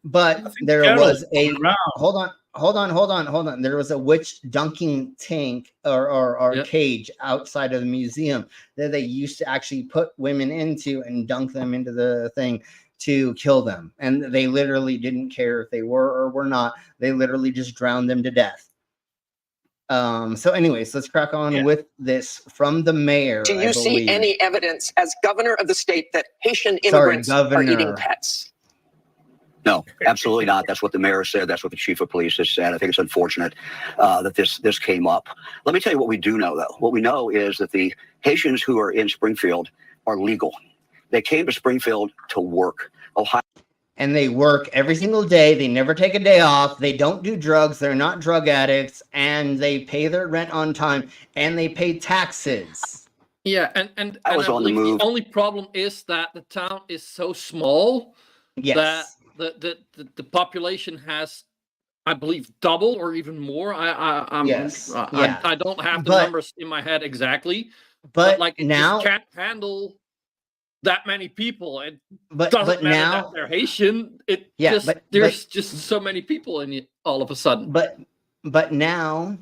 but there was a hold on. There was a witch dunking tank or cage outside of the museum that they used to actually put women into and dunk them into the thing to kill them. And they literally didn't care if they were or were not. They literally just drowned them to death. So anyways, let's crack on with this from the mayor. Do you see any evidence as governor of the state that Haitian immigrants are eating pets? No, absolutely not. That's what the mayor said. That's what the chief of police has said. I think it's unfortunate that this came up. Let me tell you what we do know, though. What we know is that the Haitians who are in Springfield are legal. They came to Springfield to work. Ohio. And they work every single day. They never take a day off. They don't do drugs. They're not drug addicts. And they pay their rent on time. And they pay taxes. Yeah, and I was I on the believe move. the only problem is that the town is so small that the population has, I believe, double or even more. I don't have the numbers in my head exactly, but like it now just can't handle that many people. It but doesn't matter now that they're Haitian. There's just so many people in it all of a sudden. But now,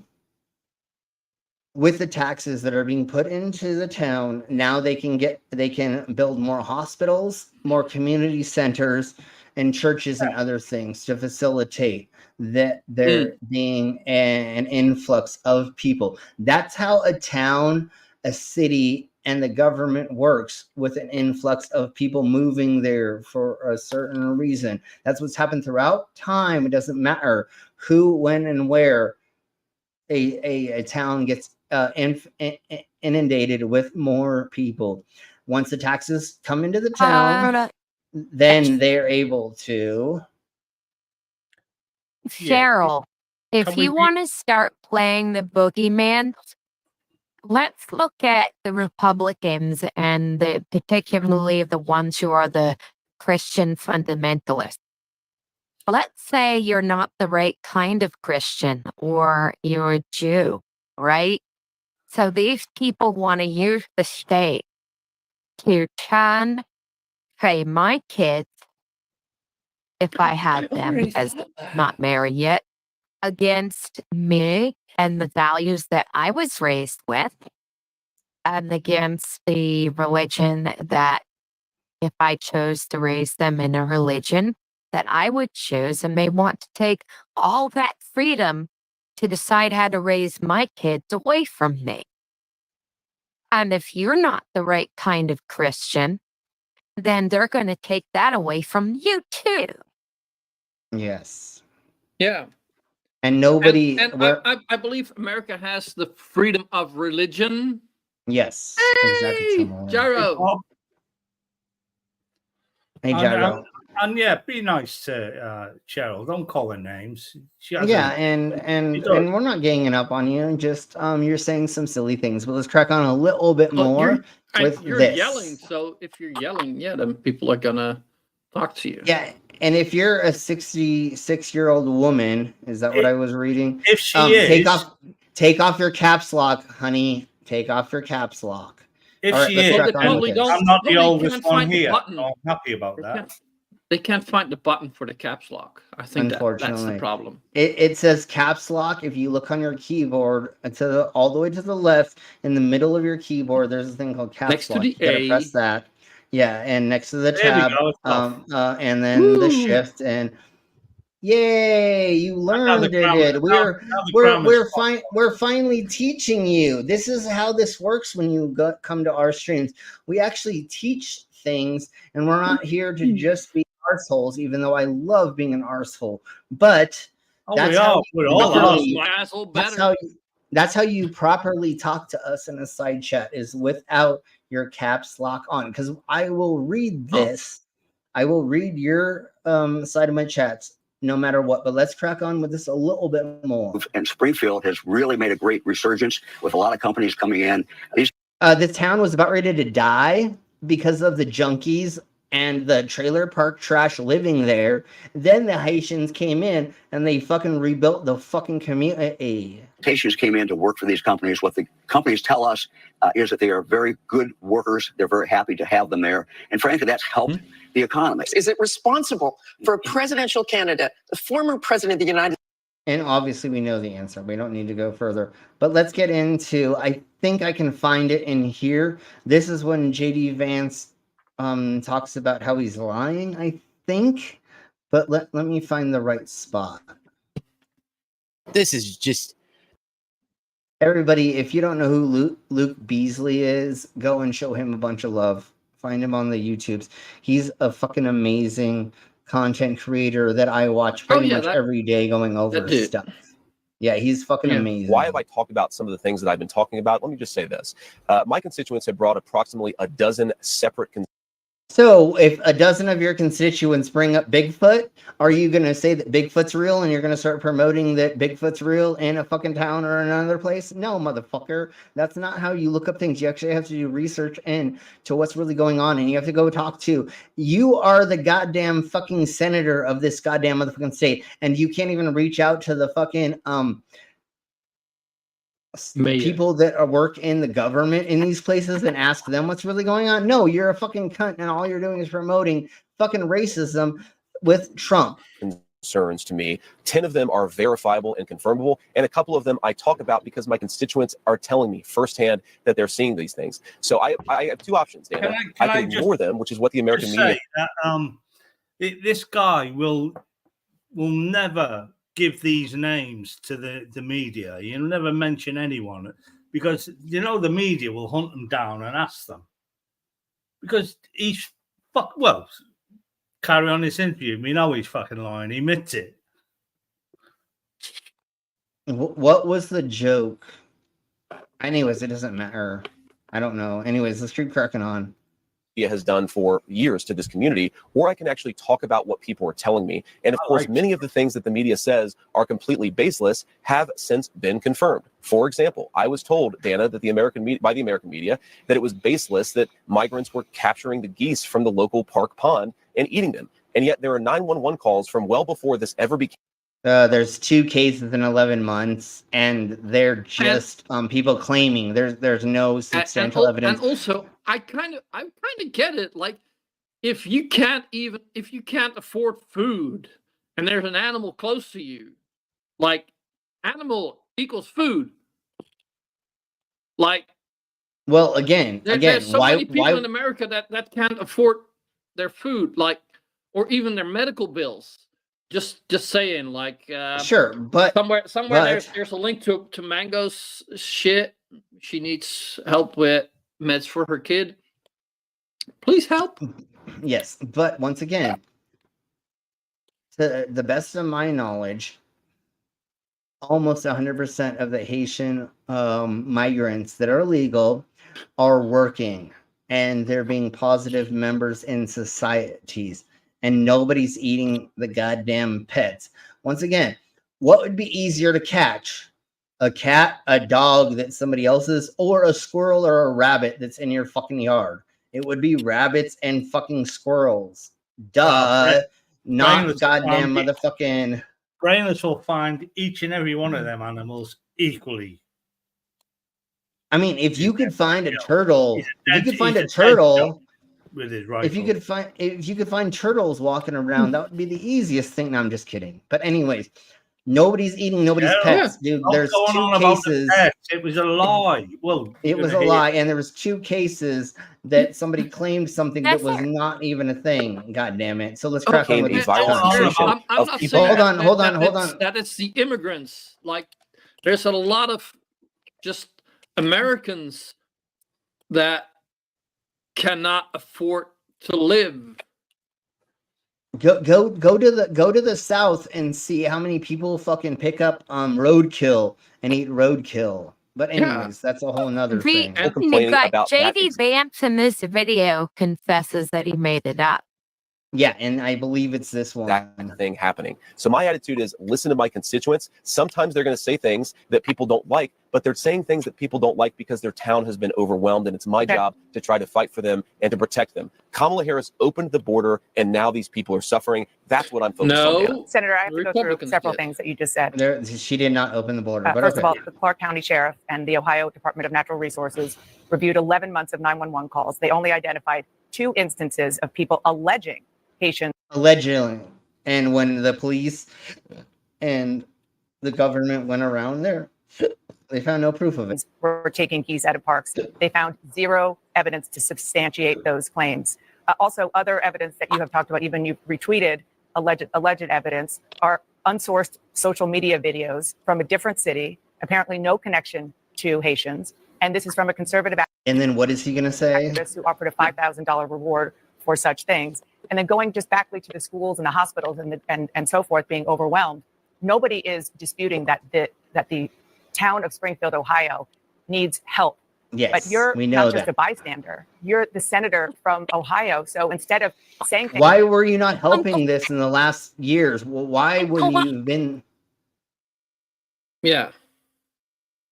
with the taxes that are being put into the town, now they can build more hospitals, more community centers, and churches and other things to facilitate that there being an influx of people. That's how a town, a city and the government works with an influx of people moving there for a certain reason. That's what's happened throughout time. It doesn't matter who, when, and where a town gets inundated with more people. Once the taxes come into the town, then they're able to. Cheryl, if you want to start playing the boogeyman, let's look at the Republicans and particularly the ones who are the Christian fundamentalists. Let's say you're not the right kind of Christian or you're a Jew, right? So these people want to use the state to turn, hey, my kids, if I had them as not married yet, against me and the values that I was raised with, and against the religion that if I chose to raise them in a religion that I would choose, and they want to take all that freedom to decide how to raise my kids away from me. And if you're not the right kind of Christian, then they're going to take that away from you too. Yes. Yeah. And nobody. I believe America has the freedom of religion. Yes. Hey, Gyro. Hey, Gyro. And yeah, be nice to Cheryl. Don't call her names. Yeah, and we're not ganging up on you. Just you're saying some silly things. But let's crack on a little bit more with you're this. yelling. So if you're yelling, yeah, then people are gonna talk to you. Yeah, and if you're a 66-year-old woman, is that what I was reading? If she is, take off your caps lock, honey. Take off your caps lock. If All right, she let's is, crack on with this. I'm not the oldest one here. So I'm happy about that. They can't find the button for the caps lock. I think that's the problem. It says caps lock. If you look on your keyboard, all the way to the left, in the middle of your keyboard, there's a thing called caps next lock. To the you gotta A. press that. Yeah, and next to the There we tab, go, and then the shift, and yay, you learned it. We're finally teaching you. This is how this works when you come to our streams. We actually teach things, and we're not here to just be arseholes, even though I love being an arsehole. But that's how you properly talk to us in a side chat, is without your caps lock on. Because I will read this. I will read your side of my chats no matter what. But let's crack on with this a little bit more. And Springfield has really made a great resurgence with a lot of companies coming in. The town was about ready to die because of the junkies and the trailer park trash living there. Then the Haitians came in and they fucking rebuilt the fucking community. Haitians came in to work for these companies. What the companies tell us is that they are very good workers. They're very happy to have them there. And frankly, that's helped the economy. Is it responsible for a presidential candidate, the former president of the United States? And obviously we know the answer. We don't need to go further. But let's get into, I think I can find it in here. This is when JD Vance talks about how he's lying, I think. But let me find the right spot. This is just... Everybody, if you don't know who Luke Beasley is, go and show him a bunch of love. Find him on the YouTubes. He's a fucking amazing content creator that I watch pretty much every day going over stuff. Yeah, he's fucking amazing. Why have I talked about some of the things that I've been talking about? Let me just say this. My constituents have brought approximately a dozen separate... So if a dozen of your constituents bring up Bigfoot, are you going to say that Bigfoot's real and you're going to start promoting that Bigfoot's real in a fucking town or another place? No, motherfucker. That's not how you look up things. You actually have to do research into what's really going on, and you have to go talk to. You are the goddamn fucking senator of this goddamn motherfucking state, and you can't even reach out to the fucking people that work in the government in these places and ask them what's really going on. No, you're a fucking cunt, and all you're doing is promoting fucking racism with Trump. Concerns to me. 10 of them are verifiable and confirmable, and a couple of them I talk about because my constituents are telling me firsthand that they're seeing these things. So I have two options, Dan. I can ignore them, which is what the American media... This guy will never give these names to the media. He'll never mention anyone. because the media will hunt them down and ask them. Because carry on this interview. We know he's fucking lying. He admits it. What was the joke? Anyways, it doesn't matter. I don't know. Anyways, let's keep cracking on. Has done for years to this community, or I can actually talk about what people are telling me. And of course, many of the things that the media says are completely baseless have since been confirmed. For example, I was told, Dana, that by the American media, that it was baseless that migrants were capturing the geese from the local park pond and eating them. And yet there are 911 calls from well before this ever became. There's 2 cases in 11 months, and they're just people claiming there's no substantial evidence. And also, I kind of get it. Like, if you can't afford food, and there's an animal close to you, like, animal equals food. Like, well, again, there's so many people in America that can't afford their food, like, or even their medical bills. Just saying, like, sure, but somewhere there's a link to Mango's shit. She needs help with meds for her kid. Please help. Yes, but once again, to the best of my knowledge, almost 100% of the Haitian migrants that are legal are working, and they're being positive members in societies. And nobody's eating the goddamn pets. Once again, what would be easier to catch? A cat, a dog that's somebody else's, or a squirrel or a rabbit that's in your fucking yard? It would be rabbits and fucking squirrels. Duh. Not goddamn motherfucking. Brainless will find each and every one of them animals equally. I mean, if you could find a turtle, with his rifle. If you could find turtles walking around, that would be the easiest thing. No, I'm just kidding. But anyways, nobody's eating nobody's pets, dude. There's 2 cases. It was a lie. Well, it was a lie, and there was 2 cases that somebody claimed something that was not even a thing. God damn it! So let's crack on with this. I'm not saying hold on. That it's the immigrants. Like, there's a lot of just Americans that cannot afford to live. Go to the South and see how many people fucking pick up roadkill and eat roadkill. But anyways, that's a whole nother thing. JD Vance in this video confesses that he made it up. Yeah, and I believe it's this one. That thing happening. So my attitude is listen to my constituents. Sometimes they're going to say things that people don't like, but they're saying things that people don't like because their town has been overwhelmed, and it's my job to try to fight for them and to protect them. Kamala Harris opened the border, and now these people are suffering. That's what I'm focused on. Senator, I have to go through several things that you just said. She did not open the border. But first of all, the Clark County Sheriff and the Ohio Department of Natural Resources reviewed 11 months of 911 calls. They only identified 2 instances of people alleging Haitians. Allegedly. And when the police and the government went around there, they found no proof of it. We're taking geese out of parks. They found 0 evidence to substantiate those claims. Also, other evidence that you have talked about, even you've retweeted alleged evidence, are unsourced social media videos from a different city, apparently no connection to Haitians. And this is from a conservative And then what is he going to say? Activist who offered a $5,000 reward for such things. And then going just back to the schools and the hospitals and so forth being overwhelmed. Nobody is disputing that the town of Springfield, Ohio needs help. Yes, but you're we know not just a bystander. You're the senator from Ohio. So instead of saying things, why were you not helping this in the last years? Why were you been? Yeah.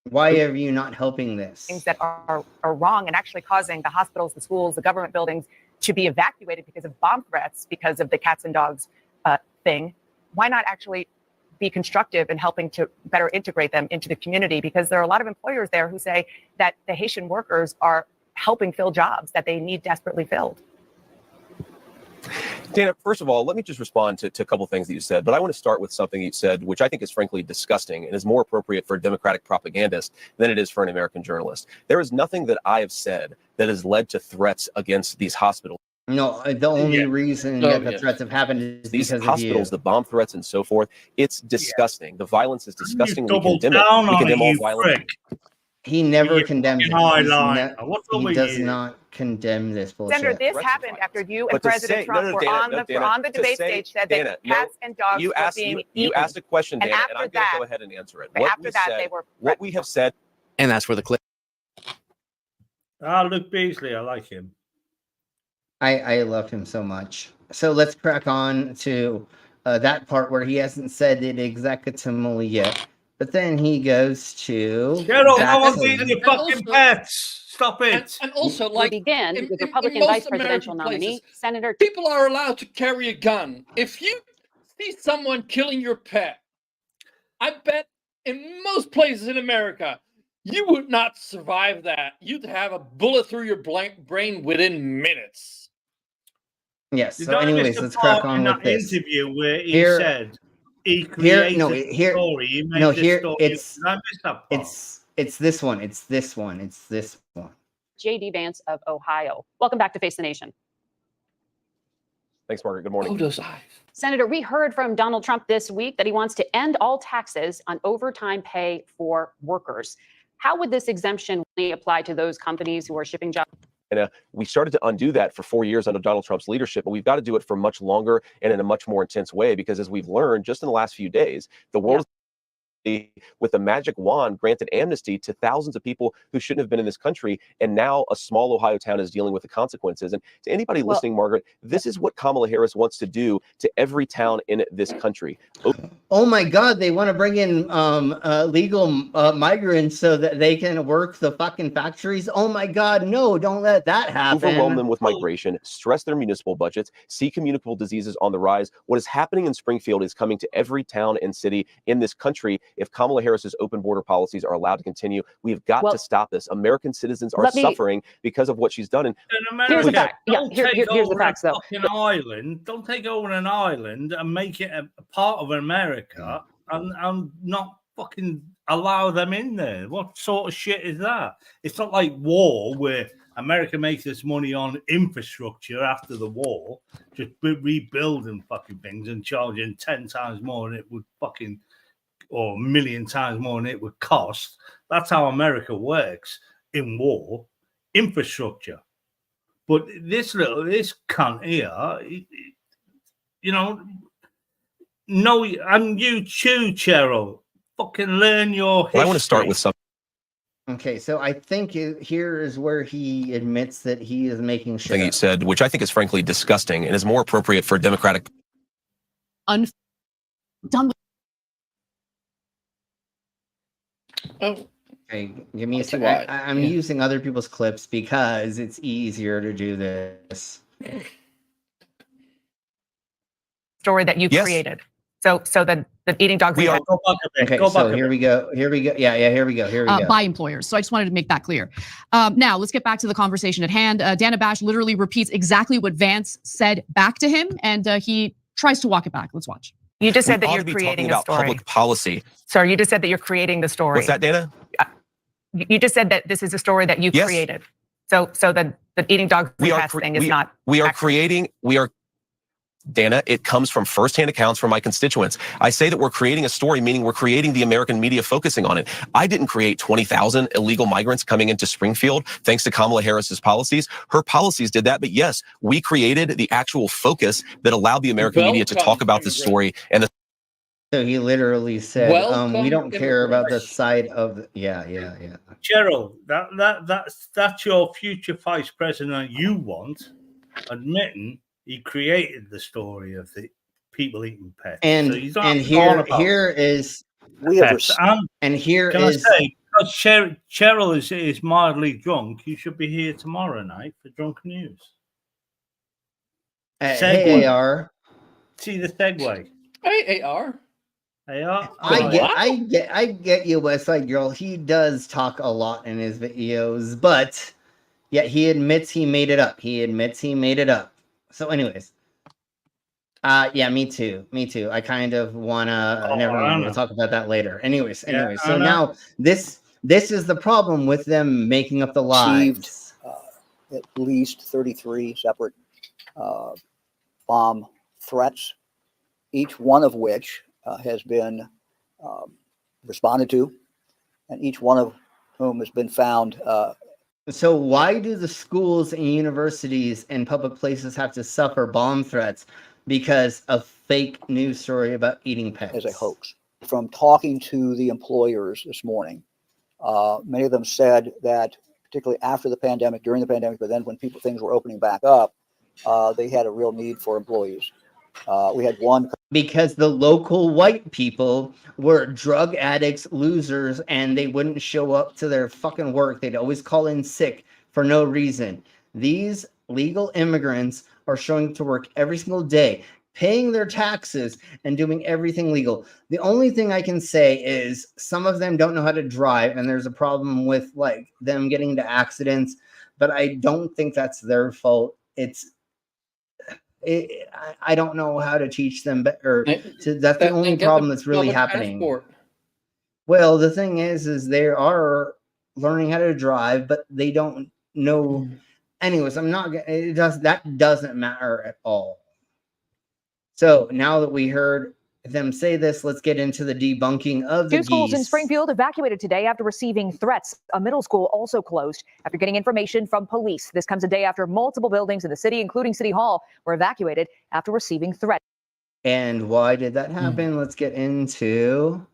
Why are you not helping this? Things that are wrong and actually causing the hospitals, the schools, the government buildings to be evacuated because of bomb threats, because of the cats and dogs thing. Why not actually be constructive in helping to better integrate them into the community? Because there are a lot of employers there who say that the Haitian workers are helping fill jobs that they need desperately filled. Dana, first of all, let me just respond to a couple of things that you said, but I want to start with something you said, which I think is frankly disgusting and is more appropriate for a Democratic propagandist than it is for an American journalist. There is nothing that I have said that has led to threats against these hospitals. No, the only reason that the threats have happened is these because hospitals, of you. the bomb threats and so forth. It's disgusting. The violence is disgusting. We condemn it. We condemn all violence. He never You condemns it. fucking eyeliner. What's up He with does you? not condemn this Senator, bullshit. this happened after you and But to President say- Trump no, were Dana, on the to debate say- stage, said Dana, that cats and dogs you were asked, being you eaten. asked a question, And Dana, after and I'm going that- to go ahead and answer it. but What after we that, said, they were what we have said. And that's where the clip. Luke Beasley, I like him. I love him so much. So let's crack on to that part where he hasn't said it executively yet. But then he goes to Gerald, no back one's to- eating your fucking pets. Stop it. And also, like, begin in, with in- Republican in most vice presidential American nominee, places, Senator. people are allowed to carry a gun. If you see someone killing your pet, I bet in most places in America, you would not survive that. You'd have a bullet through your brain within minutes. Yes. Did So, I miss anyways, the let's part crack in on that with this. interview where he Here- said he created the story? He made no, the here story. it's Did I miss that part? it's this one. It's this one. It's this one. J.D. Vance of Ohio. Welcome back to Face the Nation. Thanks, Margaret. Good morning. Oh, those eyes. Senator, we heard from Donald Trump this week that he wants to end all taxes on overtime pay for workers. How would this exemption really apply to those companies who are shipping jobs? And we started to undo that for 4 years under Donald Trump's leadership, but we've got to do it for much longer and in a much more intense way, because as we've learned just in the last few days, the world with a magic wand granted amnesty to thousands of people who shouldn't have been in this country, and now a small Ohio town is dealing with the consequences. And to anybody listening, Margaret, this is what Kamala Harris wants to do to every town in this country. Oh my God, they want to bring in legal migrants so that they can work the fucking factories. Oh my God, no, don't let that happen. Overwhelm them with migration, stress their municipal budgets, see communicable diseases on the rise. What is happening in Springfield is coming to every town and city in this country. If Kamala Harris's open border policies are allowed to continue, we've got to stop this. American citizens are suffering because of what she's done. And Here's the fact. Yeah, here's the facts, though. Fucking island. Don't take over an island and make it a part of America and not fucking allow them in there. What sort of shit is that? It's not like war where America makes its money on infrastructure after the war, just rebuilding fucking things and charging 10 times more than it would fucking, or a million times more than it would cost. That's how America works in war, infrastructure. But this cunt here, you know, no, and you too, Cheryl, fucking learn your history. I want to start with something. Okay, so I think here is where he admits that he is making sure. Thing he said, which I think is frankly disgusting and is more appropriate for a Democratic. Done. Oh. Okay, give me a second. I'm using other people's clips because it's easier to do this. Story that you created. So the eating dogs. Okay, so here we go. Here we go. Yeah, here we go. Here we go. By employers. So I just wanted to make that clear. Now let's get back to the conversation at hand. Dana Bash literally repeats exactly what Vance said back to him, and he tries to walk it back. Let's watch. You just said that We ought you're to be creating talking a about story. public policy. Sir, you just said that you're creating the story. What's that, Dana? You just said that this is a story that you created. So the eating dogs and cats thing is not. We are creating. Dana, it comes from firsthand accounts from my constituents. I say that we're creating a story, meaning we're creating the American media focusing on it. I didn't create 20,000 illegal migrants coming into Springfield thanks to Kamala Harris's policies. Her policies did that, but yes, we created the actual focus that allowed the American media to talk about the story. And So he literally said, "We don't care about the side of." Yeah. Cheryl, that's your future vice president you want, admitting he created the story of the people eating pets. And so you don't and have to go on about here is pets. and here can is I say, because Cheryl is mildly drunk, you should be here tomorrow night for Drunken News. hey AR. See the segue. Hey AR. I get you, West Side Girl. He does talk a lot in his videos, but yet he admits he made it up. So, anyways, yeah, me too. I kind of wanna. Never mind. We'll talk about that later. Anyways. So now this is the problem with them making up the lies. At least 33 separate bomb threats, each one of which has been responded to, and each one of whom has been found. So why do the schools and universities and public places have to suffer bomb threats because of fake news story about eating pets? As a hoax. From talking to the employers this morning, many of them said that, particularly after the pandemic, during the pandemic, but then when things were opening back up, they had a real need for employees. We had one. Because the local white people were drug addicts, losers, and they wouldn't show up to their fucking work. They'd always call in sick for no reason. These legal immigrants are showing up to work every single day, paying their taxes and doing everything legal. The only thing I can say is some of them don't know how to drive, and there's a problem with like them getting into accidents, but I don't think that's their fault. I don't know how to teach them better. That's the only problem that's really happening. Well, the thing is they are learning how to drive, but they don't know. Anyways, that doesn't matter at all. So now that we heard them say this, let's get into the debunking of the Two schools in Springfield evacuated today after receiving threats. A middle school also closed after getting information from police. This comes a day after multiple buildings in the city, including City Hall, were evacuated after receiving threats. And why did that happen? Let's get into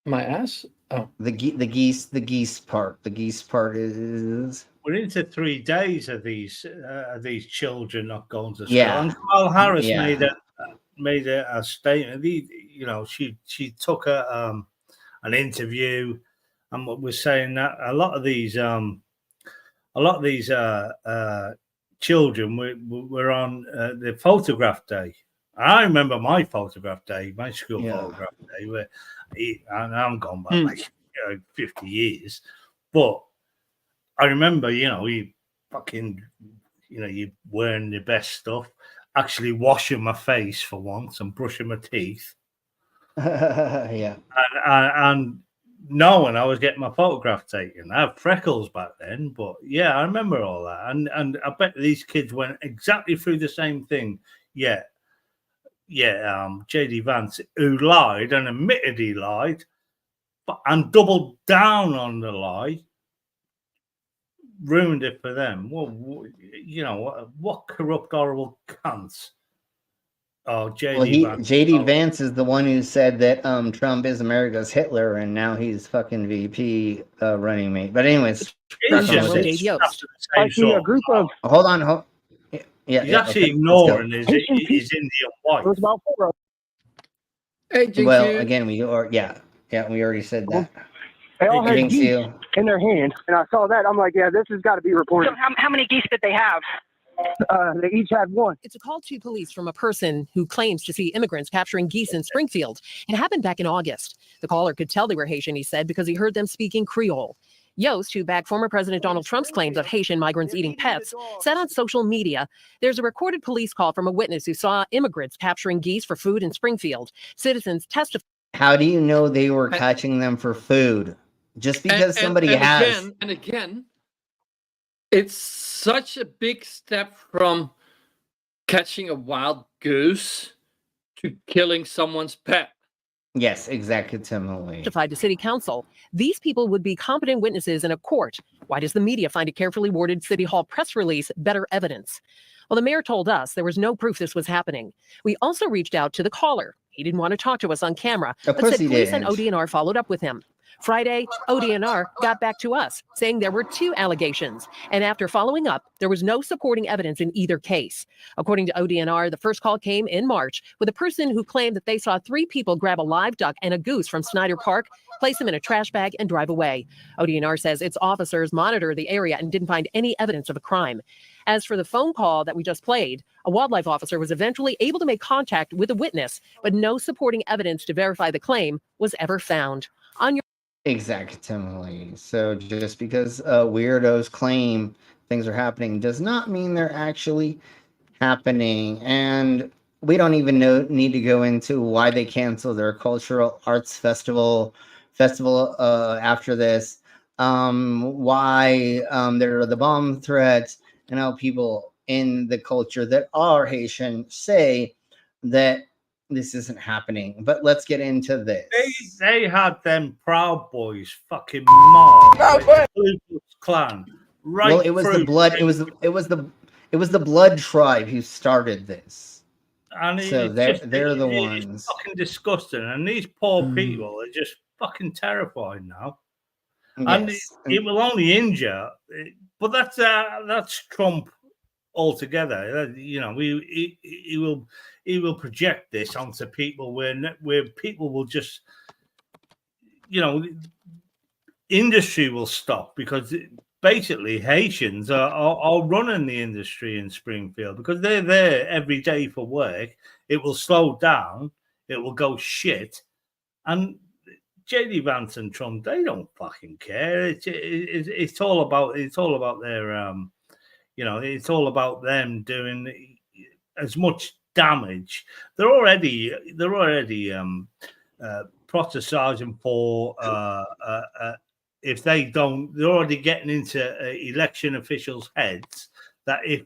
my ass. Oh, the geese part. The geese part is we're into 3 days of these children not going to school. Yeah. And Kamala Harris made a statement. She took an interview and was saying that a lot of these children were on the photograph day. I remember my photograph day, my school photograph day, where I'm gone back like 50 years, but I remember, you wearing the best stuff, actually washing my face for once and brushing my teeth. Yeah. And knowing I was getting my photograph taken. I had freckles back then, but yeah, I remember all that. And I bet these kids went exactly through the same thing. JD Vance, who lied and admitted he lied, and doubled down on the lie, ruined it for them. Well, what corrupt, horrible cunts. Oh, JD Vance is the one who said that Trump is America's Hitler, and now he's fucking VP running mate. But anyways, actually a group of. Hold on. Yeah, he's actually ignoring his Indian wife. It was about 4 of them. Well, again, we already said that. They all had geese in their hand, and I saw that. I'm like, yeah, this has got to be reported. So how many geese did they have? They each had one. It's a call to police from a person who claims to see immigrants capturing geese in Springfield. It happened back in August. The caller could tell they were Haitian, he said, because he heard them speaking Creole. Yost, who backed former President Donald Trump's claims of Haitian migrants eating pets, said on social media, there's a recorded police call from a witness who saw immigrants capturing geese for food in Springfield. Citizens testified. How do you know they were catching them for food? Just because somebody has. And again, it's such a big step from catching a wild goose to killing someone's pet. Yes, exactly. Testified to city council. These people would be competent witnesses in a court. Why does the media find a carefully worded City Hall press release better evidence? Well, the mayor told us there was no proof this was happening. We also reached out to the caller. He didn't want to talk to us on camera, but said police and ODNR followed up with him. Friday, ODNR got back to us saying there were 2 allegations. And after following up, there was no supporting evidence in either case. According to ODNR, the first call came in March with a person who claimed that they saw 3 people grab a live duck and a goose from Snyder Park, place them in a trash bag, and drive away. ODNR says its officers monitored the area and didn't find any evidence of a crime. As for the phone call that we just played, a wildlife officer was eventually able to make contact with a witness, but no supporting evidence to verify the claim was ever found. On your Exactly. So just because weirdos claim things are happening does not mean they're actually happening. And we don't even need to go into why they canceled their cultural arts festival after this, why there are the bomb threats, and how people in the culture that are Haitian say that this isn't happening. But let's get into this. They had them Proud Boys fucking mob, like Ku Klux Klan, right? Well, it was the blood. It was the blood tribe who started this. And So they're the ones. It's fucking disgusting. And these poor people are just fucking terrified now. And Yes. it will only injure, but that's Trump altogether. You know, he will project this onto people where people will just, you know, industry will stop because basically Haitians are running the industry in Springfield because they're there every day for work. It will slow down. It will go shit. And JD Vance and Trump, they don't fucking care. It's all about their you know, it's all about them doing as much damage. They're already prophesizing for if they don't, they're already getting into election officials' heads that if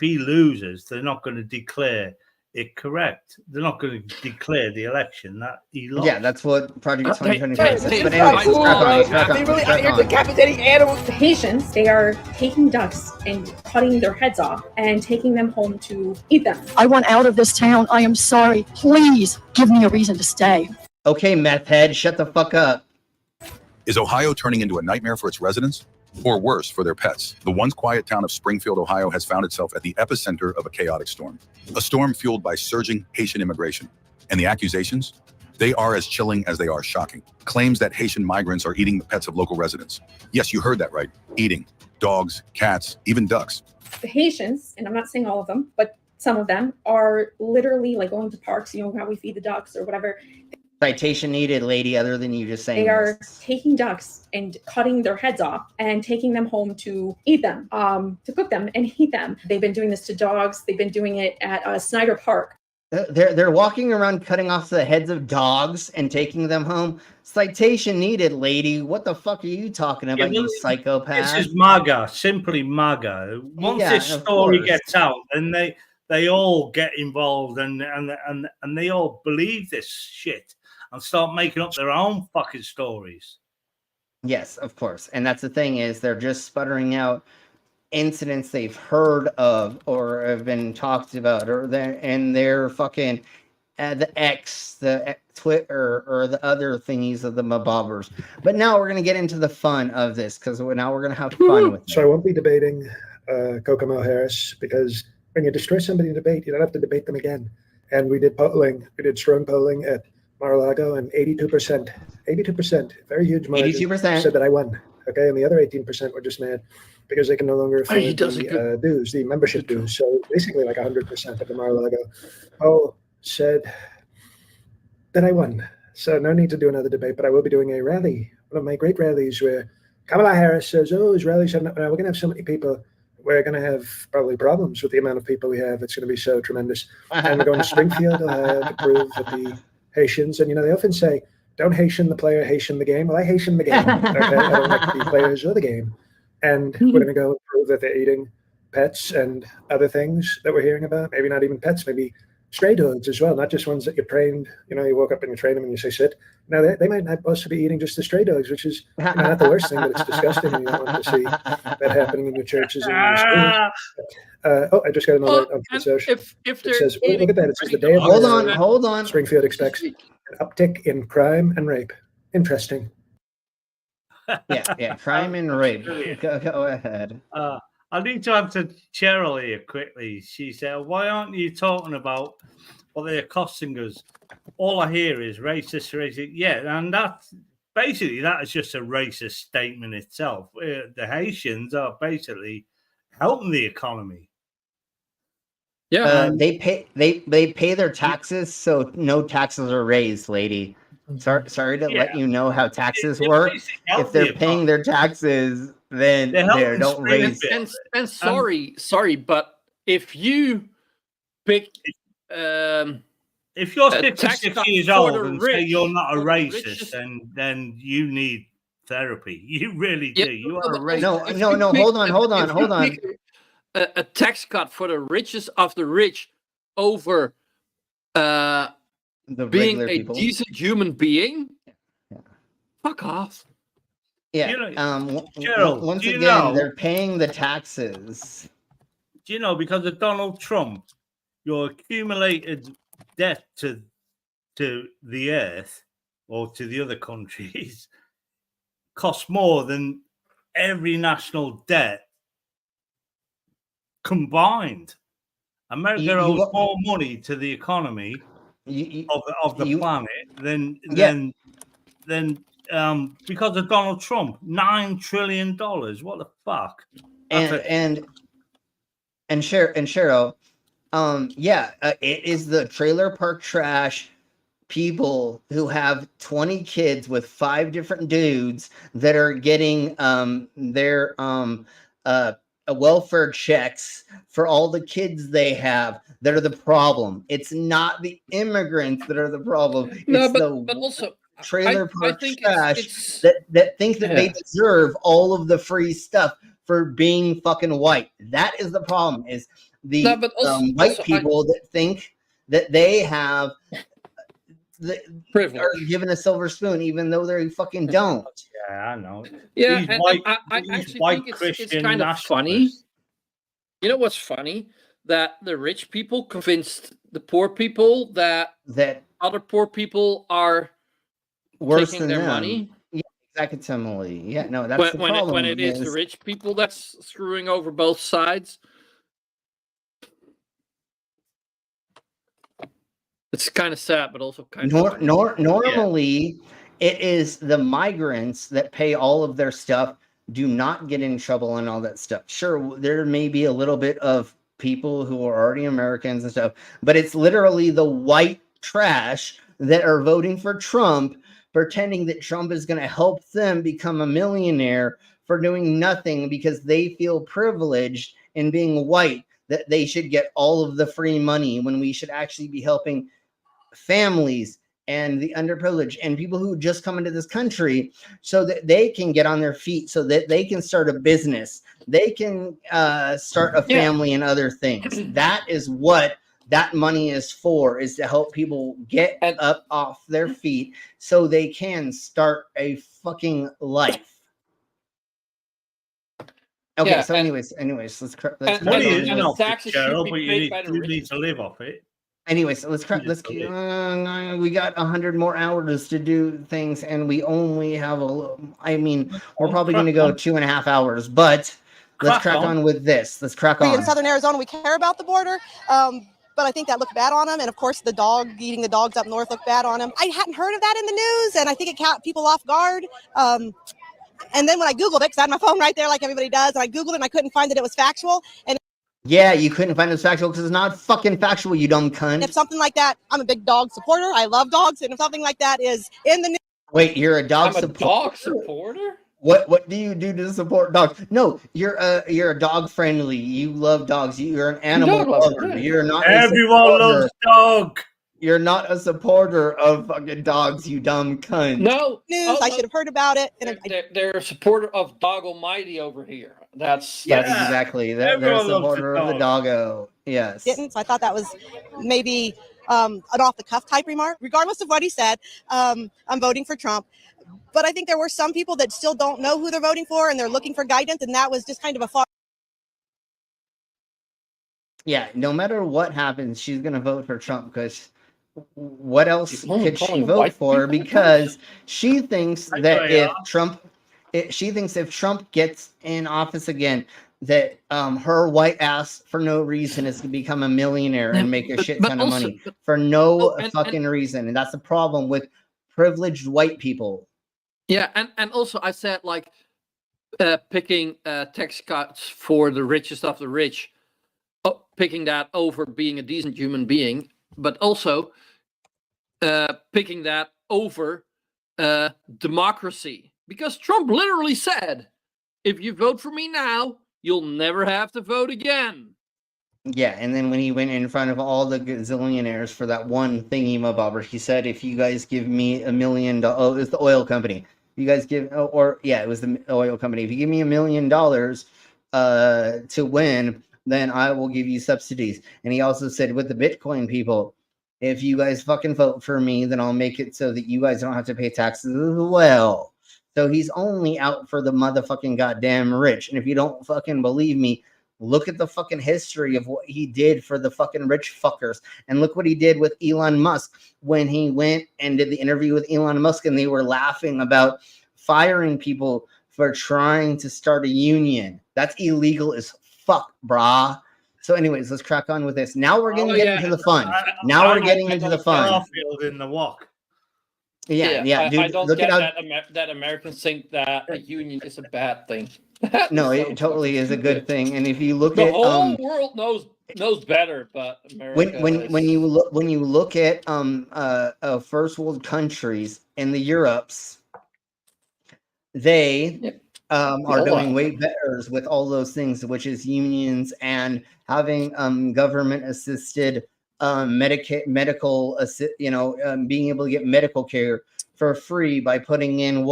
he loses, they're not going to declare it correct. They're not going to declare the election that he lost. Yeah, that's what Project 2025 says. But They really out here decapitating animals. The Haitians, they are taking ducks and cutting their heads off and taking them home to eat them. I want out of this town. I am sorry. Please give me a reason to stay. Okay, meth head, shut the fuck up. Is Ohio turning into a nightmare for its residents? Or worse, for their pets? The once quiet town of Springfield, Ohio has found itself at the epicenter of a chaotic storm. A storm fueled by surging Haitian immigration. And the accusations? They are as chilling as they are shocking. Claims that Haitian migrants are eating the pets of local residents. Yes, you heard that right. Eating. Dogs, cats, even ducks. The Haitians, and I'm not saying all of them, but some of them are literally like going to parks, you know, how we feed the ducks or whatever. Citation needed, lady, other than you just saying They are this. taking ducks and cutting their heads off and taking them home to eat them, to cook them and eat them. They've been doing this to dogs. They've been doing it at Snyder Park. They're walking around cutting off the heads of dogs and taking them home. Citation needed, lady. What the fuck are you talking about, you psychopath? This is MAGA, simply MAGA. Once Yeah, this of story course. gets out, then they all get involved and they all believe this shit and start making up their own fucking stories. Yes, of course. And that's the thing is they're just sputtering out incidents they've heard of or have been talked about or they're fucking the X, the Twitter, or the other thingies of the mabobbers. But now we're going to get into the fun of this because now we're going to have fun with it. So I won't be debating Kokomo Harris because when you destroy somebody in debate, you don't have to debate them again. And we did polling, we did strong polling at Mar-a-Lago, and 82%, very huge margin, 82% said that I won. Okay, and the other 18% were just mad because they can no longer afford the dues, the membership dues. So basically, like 100% of the Mar-a-Lago poll said that I won. So no need to do another debate, but I will be doing a rally, one of my great rallies, where Kamala Harris says, "Oh, Israelis have we're going to have so many people. We're going to have probably problems with the amount of people we have. It's going to be so tremendous." And we're going to Springfield to prove that the Haitians, and they often say, "Don't Haitian the player, Haitian the game." Well, I Haitian the game. Okay? I don't like the players or the game. And we're going to go and prove that they're eating pets and other things that we're hearing about. Maybe not even pets, maybe stray dogs as well, not just ones that you trained. You walk up and you train them and you say sit. No, they might not also be eating just the stray dogs, which is not the worst thing, but it's disgusting. And you don't want to see that happening in your churches and your schools. I just got another on social. If It says, look at that. It says the day of Hold on. Springfield expects an uptick in crime and rape. Interesting. Yeah, crime and rape. Go ahead. I need to answer Cheryl here quickly. She said, "Why aren't you talking about what they're costing us? All I hear is racist. Yeah, and that is just a racist statement itself. The Haitians are basically helping the economy. Yeah, they pay their taxes, so no taxes are raised, lady. Sorry to let you know how taxes work. If they're paying their taxes, then they don't raise. And sorry, but if you pick, if you're 56 years old and say you're not a racist, then you need therapy. You really do. You are a racist. No. Hold on. A tax cut for the richest of the rich over regular a people. decent human being. Fuck off. Yeah. Gerald, Once do you again, know- they're paying the taxes. Do you know, because of Donald Trump, your accumulated debt to the earth or to the other countries costs more than every national debt combined. America owes more money to the economy of the planet than because of Donald Trump. $9 trillion. What the fuck? And Cheryl, it is the trailer park trash people who have 20 kids with 5 different dudes that are getting their welfare checks for all the kids they have that are the problem. It's not the immigrants that are the problem. It's but also trailer I park think trash that think that they deserve all of the free stuff for being fucking white. That is the problem. Is the white people that think that they have are given a silver spoon, even though they fucking don't. Yeah, I know. Yeah, These and white- I these actually white think it's Christian kind of nationalists. funny. You know what's funny? That the rich people convinced the poor people that other poor people are Worse taking than their them. money. Yeah, exactly. Yeah, no, that's the problem. When it is the rich people that's screwing over both sides. It's kind of sad, but also kind of funny. Normally, it is the migrants that pay all of their stuff, do not get in trouble and all that stuff. Sure, there may be a little bit of people who are already Americans and stuff, but it's literally the white trash that are voting for Trump, pretending that Trump is going to help them become a millionaire for doing nothing because they feel privileged in being white, that they should get all of the free money when we should actually be helping families and the underprivileged and people who just come into this country so that they can get on their feet, so that they can start a business, they can start a family and other things. That is what that money is for, is to help people get up off their feet so they can start a fucking life. Okay, Yeah, so anyways, let's money is and not taxes should Gerald, be but you paid need, by the you rich need to live off it. Anyways, let's keep. We got 100 more hours to do things, and we only have we're probably going to go 2.5 hours, but let's crack on with this. Let's crack on. In southern Arizona, we care about the border, but I think that looked bad on them. And of course, eating the dogs up north looked bad on them. I hadn't heard of that in the news, and I think it caught people off guard. And then when I Googled it, because I had my phone right there like everybody does, and I Googled it and I couldn't find that it was factual. And yeah, you couldn't find it was factual because it's not fucking factual, you dumb cunt. if something like that, I'm a big dog supporter. I love dogs. And if something like that is in the news. Wait, you're a dog I'm a dog supporter? What do you do to support dogs? No, you're a dog friendly. You love dogs. You're an animal lover. You're not. Everyone loves dog. You're not a supporter of fucking dogs, you dumb cunt. No news. I should have heard about it. And they're a supporter of Dog Almighty over here. That's exactly. They're a supporter of the doggo. Yes. Didn't. So I thought that was maybe an off the cuff type remark. Regardless of what he said, I'm voting for Trump. But I think there were some people that still don't know who they're voting for, and they're looking for guidance, and that was just kind of a far. Yeah, no matter what happens, she's gonna vote for Trump because what else could she vote for? Because she thinks that if Trump gets in office again, that her white ass for no reason is to become a millionaire and make a shit ton of money for no fucking reason, and that's the problem with privileged white people. Yeah, and also I said picking tax cuts for the richest of the rich, picking that over being a decent human being, but also picking that over democracy. Because Trump literally said, if you vote for me now, you'll never have to vote again. Yeah, and then when he went in front of all the gazillionaires for that one thingy-mabobber, he said, if you guys give me $1 million, oh, it was the oil company. You guys give, it was the oil company. If you give me $1 million to win, then I will give you subsidies. And he also said with the Bitcoin people, if you guys fucking vote for me, then I'll make it so that you guys don't have to pay taxes as well. So he's only out for the motherfucking goddamn rich. And if you don't fucking believe me, look at the fucking history of what he did for the fucking rich fuckers. And look what he did with Elon Musk when he went and did the interview with Elon Musk and they were laughing about firing people for trying to start a union. That's illegal as fuck, brah. So anyways, let's crack on with this. Now we're going to get into the fun. Now we're getting into the fun. In the walk. Yeah, dude. I don't look get at how, that Americans think that a union is a bad thing. no, it totally is a good thing. And if you look The at whole world knows better, but America when you look at first world countries in the Europes, they are doing way better with all those things, which is unions and having government assisted medical being able to get medical care for free by putting in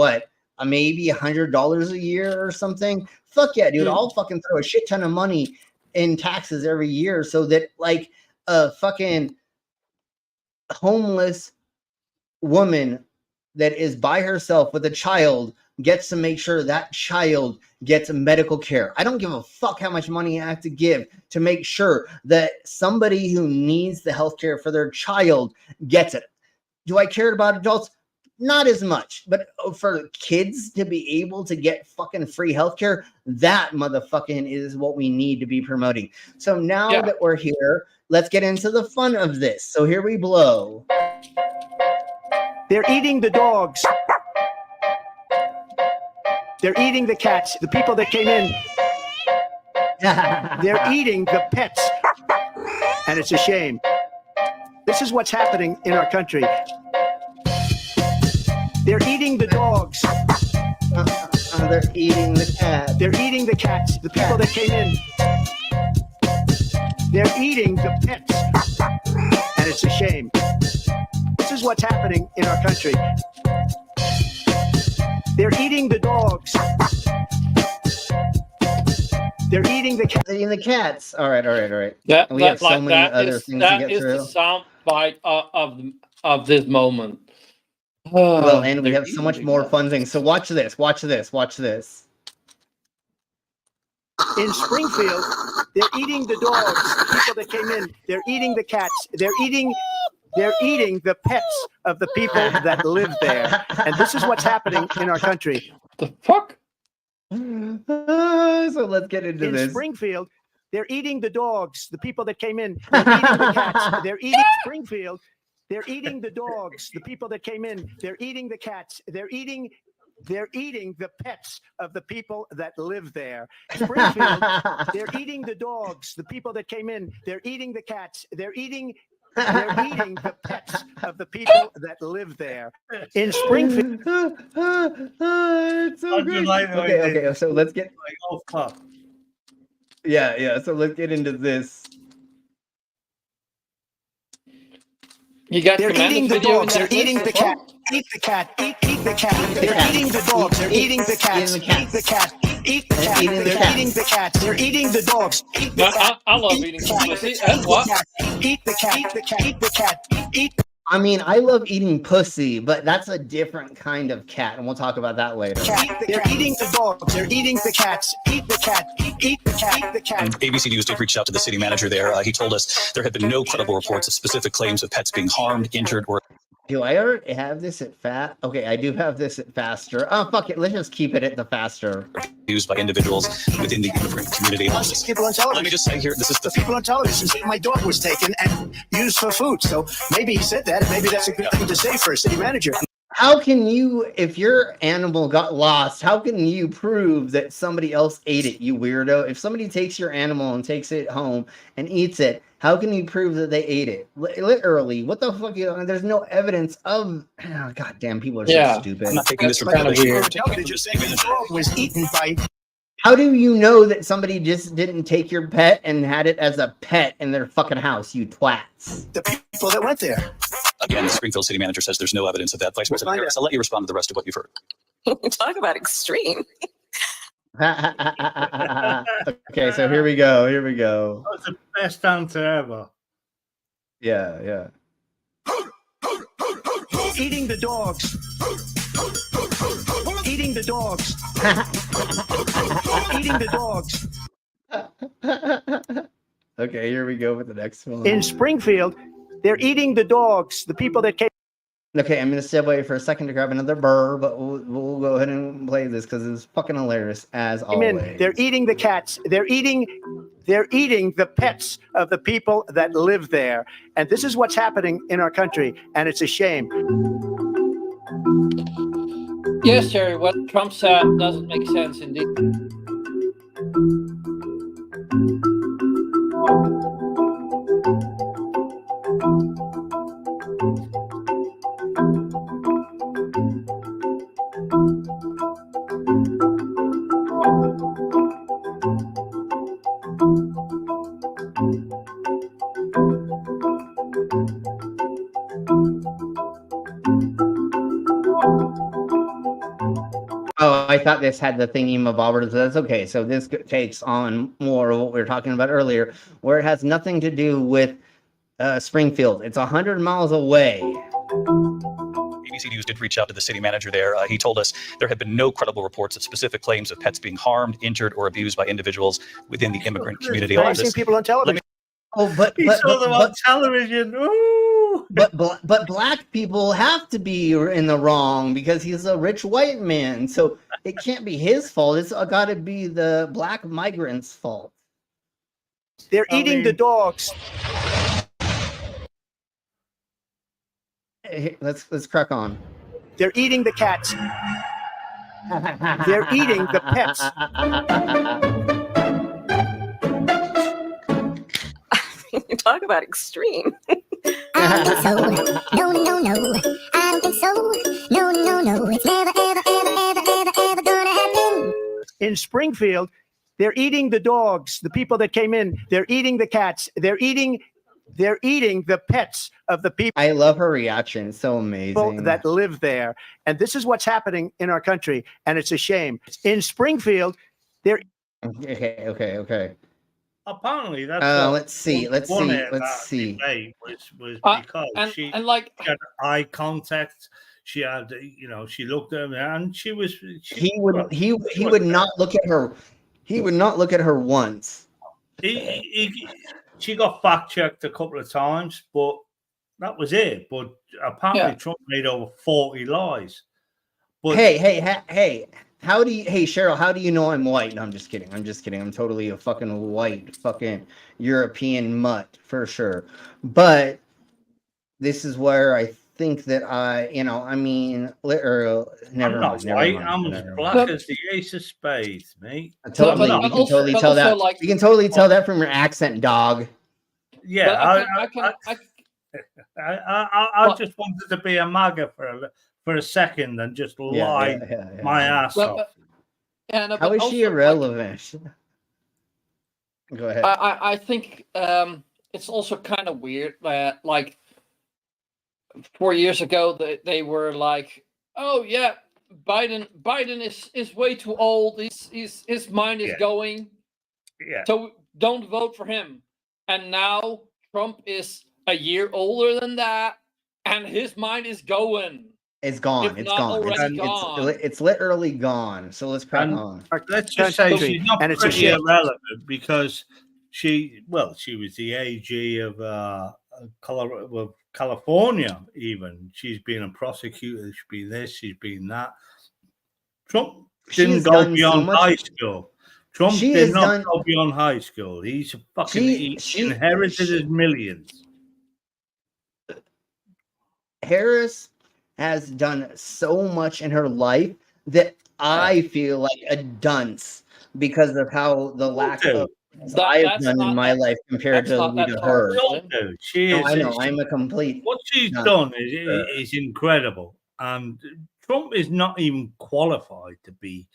maybe $100 a year or something. Fuck yeah, dude! I'll fucking throw a shit ton of money in taxes every year so that like a fucking homeless woman that is by herself with a child gets to make sure that child gets medical care. I don't give a fuck how much money I have to give to make sure that somebody who needs the health care for their child gets it. Do I care about adults? Not as much, but for kids to be able to get fucking free healthcare, that motherfucking is what we need to be promoting. So now that we're here, let's get into the fun of this. So here we blow. They're eating the dogs. They're eating the cats, the people that came in. They're eating the pets. And it's a shame. This is what's happening in our country. They're eating the dogs. They're eating the cats. They're eating the cats, the people that came in. They're eating the pets. And it's a shame. This is what's happening in our country. They're eating the dogs. They're eating the cats. They're eating the cats. All right. Yeah, we have so many other things to get through. That is the sound bite of this moment. Well, and we have so much more fun things. So watch this. In Springfield, they're eating the dogs, the people that came in. They're eating the cats. They're eating the pets of the people that live there. And this is what's happening in our country. The fuck? So let's get into this. In Springfield, they're eating the dogs, the people that came in. They're eating the cats. They're eating Springfield. They're eating the dogs, the people that came in. They're eating the cats. They're eating the pets of the people that live there. Springfield, they're eating the dogs, the people that came in. They're eating the cats. They're eating the pets of the people that live there. In Springfield. It's so good. Okay. So let's get. Yeah. So let's get into this. They're eating the dogs. They're eating the cat. Eat the cat. Eat the cat. They're eating the dogs. They're eating the cats. Eat the cat. Eat the cat. They're eating the cats. They're eating the dogs. Eat the cat. I love eating pussy. And what? Eat the cat. Eat the cat. Eat the cat. Eat. I mean, I love eating pussy, but that's a different kind of cat, and we'll talk about that later. They're eating the dogs. They're eating the cats. Eat the cat. Eat the cat. Eat the cat. ABC News did reach out to the city manager there. He told us there have been no credible reports of specific claims of pets being harmed, injured, or... Do I already have this at fast? Okay, I do have this at faster. Oh, fuck it. Let's just keep it at the faster. Used by individuals within the immigrant community. People on television. Let me just say here, this is the people on television say my dog was taken and used for food. So maybe he said that, and maybe that's a good thing to say for a city manager. How can you, if your animal got lost, how can you prove that somebody else ate it, you weirdo? If somebody takes your animal and takes it home and eats it, how can you prove that they ate it? Literally, what the fuck? There's no evidence of. Oh, God damn, people are so stupid. I'm not taking this from kind of weird. The dog was eaten by. How do you know that somebody just didn't take your pet and had it as a pet in their fucking house, you twats? The people that went there. Again, the Springfield city manager says there's no evidence of that. Vice President Harris, I'll let you respond to the rest of what you've heard. Talk about extreme. Okay, so here we go. That was the best answer ever. Yeah. eating the dogs. Eating the dogs. Eating the dogs. Okay, here we go with the next one. In Springfield, they're eating the dogs. The people that came. Okay, I'm gonna step away for a second to grab another burr, but we'll go ahead and play this because it's fucking hilarious as always. They're eating the cats. They're eating the pets of the people that live there. And this is what's happening in our country, and it's a shame. Yes, Jerry, what Trump said doesn't make sense indeed. Oh, I thought this had the thingy revolver, so that's okay. So this takes on more of what we were talking about earlier, where it has nothing to do with Springfield. It's 100 miles away. ABC News did reach out to the city manager there. He told us there have been no credible reports of specific claims of pets being harmed, injured, or abused by individuals within the immigrant community. I've seen people on television. He saw them on television. Ooh. But black people have to be in the wrong because he's a rich white man. So it can't be his fault. It's got to be the black migrants' fault. They're eating the dogs. Hey, let's crack on. They're eating the cats. They're eating the pets. You talk about extreme. I don't think so. No, no, no. I don't think so. No, no, no. It's never, ever, ever, ever, ever, ever gonna happen. In Springfield, they're eating the dogs. The people that came in, they're eating the cats. They're eating the pets of the people. I love her reaction. It's so amazing. That live there. And this is what's happening in our country. And it's a shame. In Springfield, they're. Okay. Apparently, that's. Let's see. Was because she had eye contact. She had, she looked at him and she was. He would not look at her. He would not look at her once. She got fact checked a couple of times, but that was it. But apparently, Trump made over 40 lies. But Hey, Cheryl, how do you know I'm white? No, I'm just kidding. I'm totally a fucking white, fucking European mutt for sure. But this is where I think that never I'm mind. not white. I'm as black as the ace of spades, mate. Totally, you can totally tell that. You can totally tell that from your accent, dog. Yeah, I just wanted to be a MAGA for a second and just lie my ass off. How is she irrelevant? Go ahead. I think it's also kind of weird that, like, 4 years ago they were like, oh yeah, Biden is way too old. His mind is going. Yeah. So don't vote for him. And now Trump is a year older than that, and his mind is going. It's gone. It's gone. It's literally gone. So let's crack on. Let's just say she's not pretty irrelevant because she was the AG of California. Even she's been a prosecutor. She's been this. She's been that. Trump didn't go beyond high school. Trump did not go beyond high school. He's a fucking he inherited his millions. Harris has done so much in her life that I feel like a dunce because of how the lack of I've done in my life compared to her. I know I'm a complete. What she's done is incredible, and Trump is not even qualified to be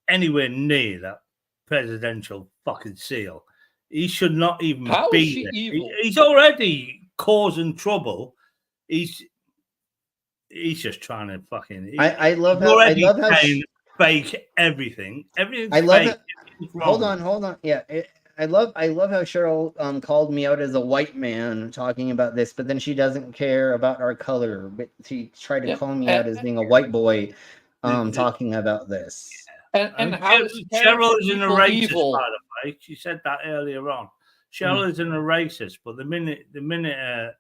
anywhere near that presidential fucking seal. He should not even be there. He's already causing trouble. He's just trying to fucking. I love how fake everything. Everything's I love fake. it. Hold on. Yeah, I love how Cheryl called me out as a white man talking about this, but then she doesn't care about our color. But she tried to call me out as being a white boy talking about this. And how is Cheryl isn't a racist, evil? by the way. She said that earlier on. Cheryl isn't a racist, but the minute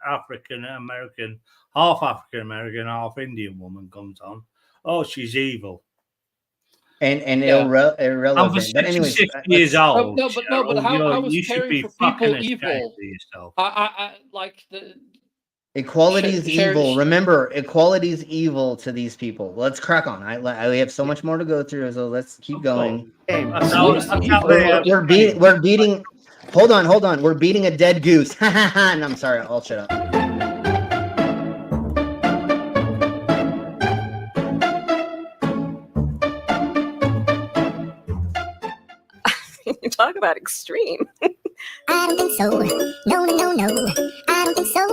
African American, half African American, half Indian woman comes on, oh, she's evil. And irrelevant. I'm But anyways, 66 years old. No, but how you is should caring be for fucking people ashamed evil? of yourself. I like the equality is evil. Remember, equality is evil to these people. Let's crack on. We have so much more to go through, so let's keep going. We're beating. Hold on. We're beating a dead goose. And I'm sorry. I'll shut up. You talk about extreme. I don't think so. No. I don't think so.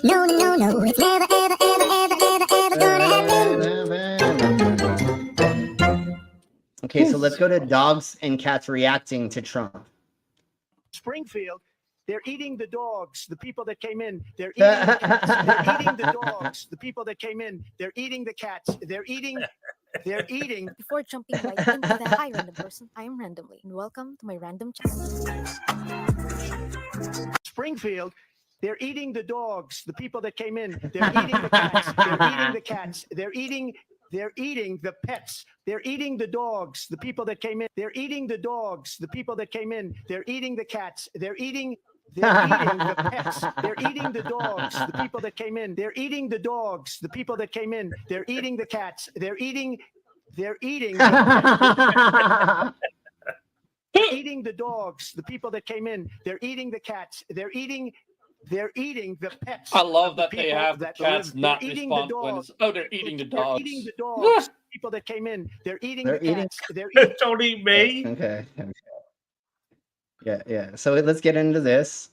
No. It's never, ever happen. Okay, so let's go to dogs and cats reacting to Trump. Springfield, they're eating the dogs. The people that came in, they're eating the cats. They're eating the dogs. The people that came in, they're eating the cats. They're eating. Before jumping right into the high random person, I am randomly, and welcome to my random chat. Springfield, they're eating the dogs. The people that came in, they're eating the cats. They're eating the cats. They're eating the pets. They're eating the dogs. The people that came in, they're eating the dogs. The people that came in, they're eating the cats. They're eating the pets. They're eating the dogs. The people that came in, they're eating the dogs. The people that came in, they're eating the cats. They're eating the eating the dogs. The people that came in, they're eating the cats. They're eating the pets. I love that they have the cats not respond when it's, they're eating the dogs. They're eating the dogs. People that came in, they're eating the cats. They're eating. Don't eat me. Okay. Yeah. So let's get into this.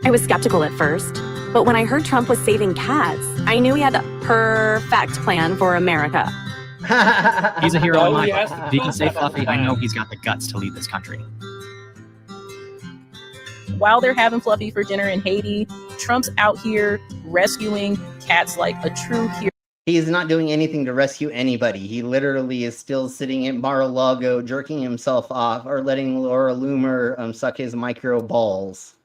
I was skeptical at first, but when I heard Trump was saving cats, I knew he had the perfect plan for America. He's a hero in my book. If he can save Fluffy, I know he's got the guts to lead this country. While they're having Fluffy for dinner in Haiti, Trump's out here rescuing cats like a true hero. He is not doing anything to rescue anybody. He literally is still sitting at Mar-a-Lago, jerking himself off, or letting Laura Loomer suck his micro balls.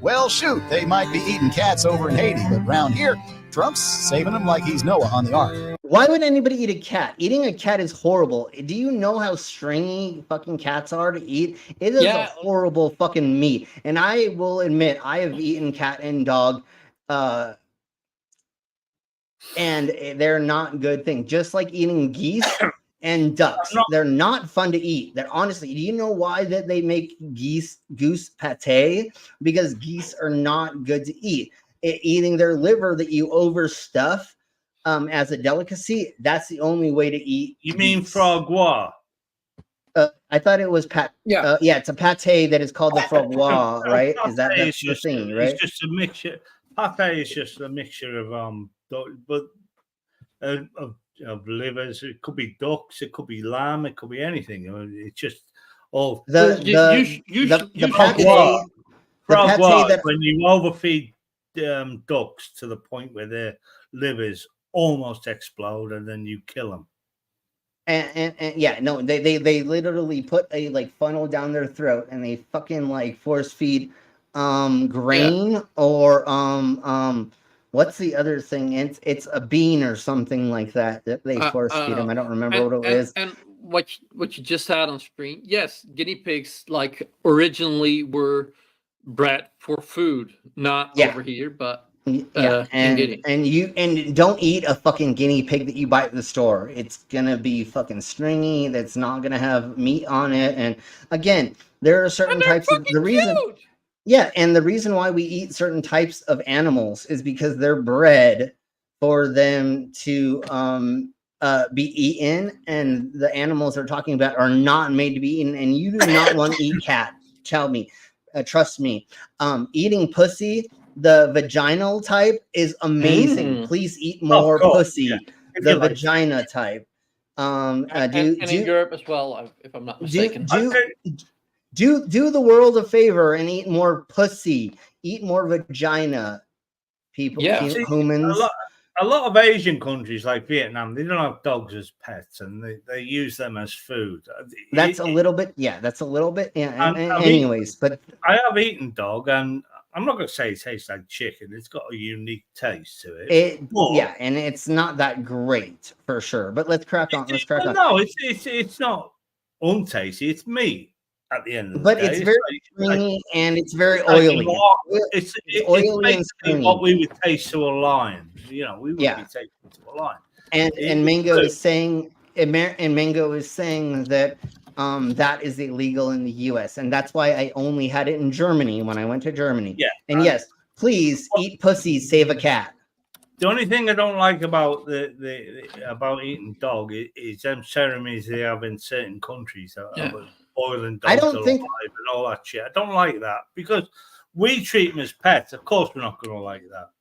Well, shoot, they might be eating cats over in Haiti, but round here, Trump's saving them like he's Noah on the ark. Why would anybody eat a cat? Eating a cat is horrible. Do you know how stringy fucking cats are to eat? It is a horrible fucking meat. And I will admit, I have eaten cat and dog, and they're not good things. Just like eating geese and ducks. They're not fun to eat. They're honestly, do you know why that they make goose pate? Because geese are not good to eat. Eating their liver that you overstuff as a delicacy, that's the only way to eat. You mean frogua? I thought it was yeah, it's a pate that is called the frogua, right? Is that's the thing, right? It's just a mixture. Pate is just a mixture of of livers. It could be ducks, it could be lamb, it could be anything. It's just all the frogua that when you overfeed ducks to the point where their livers almost explode and then you kill them. And yeah, no, they literally put a funnel down their throat and they fucking force feed grain or what's the other thing? It's a bean or something like that they force feed them. I don't remember what it is. And what you just had on screen, yes, guinea pigs originally were bred for food, not over here, but and don't eat a fucking guinea pig that you buy at the store. It's gonna be fucking stringy. That's not gonna have meat on it. And again, there are certain types of the reason. Yeah, and the reason why we eat certain types of animals is because they're bred for them to be eaten, and the animals they're talking about are not made to be eaten. And you do not want to eat cat. Tell me, trust me. Eating pussy, the vaginal type, is amazing. Please eat more pussy. the vagina type. And in Europe as well, if I'm not mistaken. Do the world a favor and eat more pussy, eat more vagina, people, humans. A lot of Asian countries like Vietnam, they don't have dogs as pets, and they use them as food. That's a little bit. Yeah. Anyways, but I have eaten dog, and I'm not going to say it tastes like chicken. It's got a unique taste to it. And it's not that great for sure. But let's crack on. No, it's not untasty. It's meat at the end of the but day. It's very creamy and it's very oily. It's oily and creamy. What we would taste to a lion. We would be tasting to a lion. And Mango is saying that that is illegal in the U.S. and that's why I only had it in Germany when I went to Germany. Yeah. And yes, please eat pussy, save a cat. The only thing I don't like about about eating dog is them ceremonies they have in certain countries. Boiling dogs alive and all that shit. I don't like that because we treat them as pets. Of course, we're not going to like that.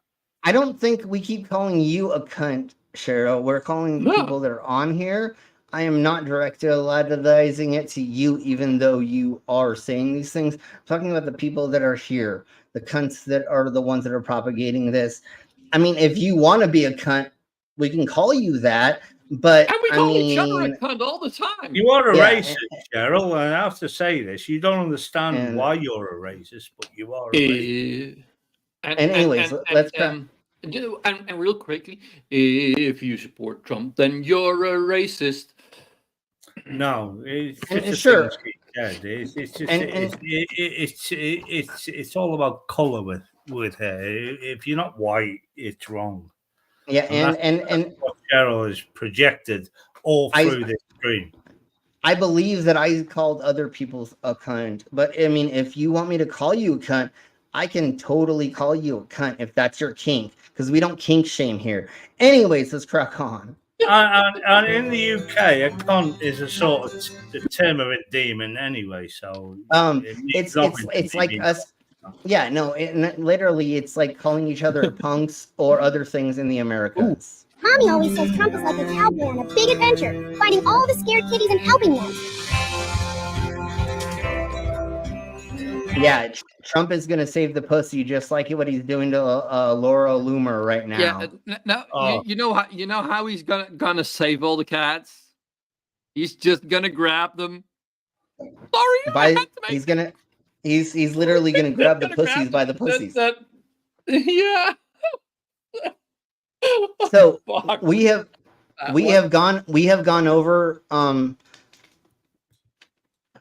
I don't think we keep calling you a cunt, Cheryl. We're calling people that are on here. I am not directly it to you, even though you are saying these things. I'm talking about the people that are here, the cunts that are the ones that are propagating this. I mean, if you want to be a cunt, we can call you that. But and we call each other a cunt all the time. You are a racist, Cheryl. And I have to say this. You don't understand why you're a racist, but you are a racist. Let's and real quickly, if you support Trump, then you're a racist. No, it's it's all about color with her. If you're not white, it's wrong. Yeah, and what Cheryl is projected all through this screen. I believe that I called other people a cunt, but I mean, if you want me to call you a cunt, I can totally call you a cunt if that's your kink, because we don't kink shame here. Anyways, let's crack on. And in the UK, a cunt is a sort of the term of a demon anyway. So it's like us. Yeah, no, literally, it's like calling each other punks or other things in the Americas. Mommy always says Trump is like a cowboy on a big adventure, finding all the scared kitties and helping them. Yeah, Trump is going to save the pussy just like what he's doing to Laura Loomer right now. Yeah, you know how he's gonna save all the cats? He's just gonna grab them. Sorry, He's literally gonna grab the pussies by the pussies. Yeah. So we have gone over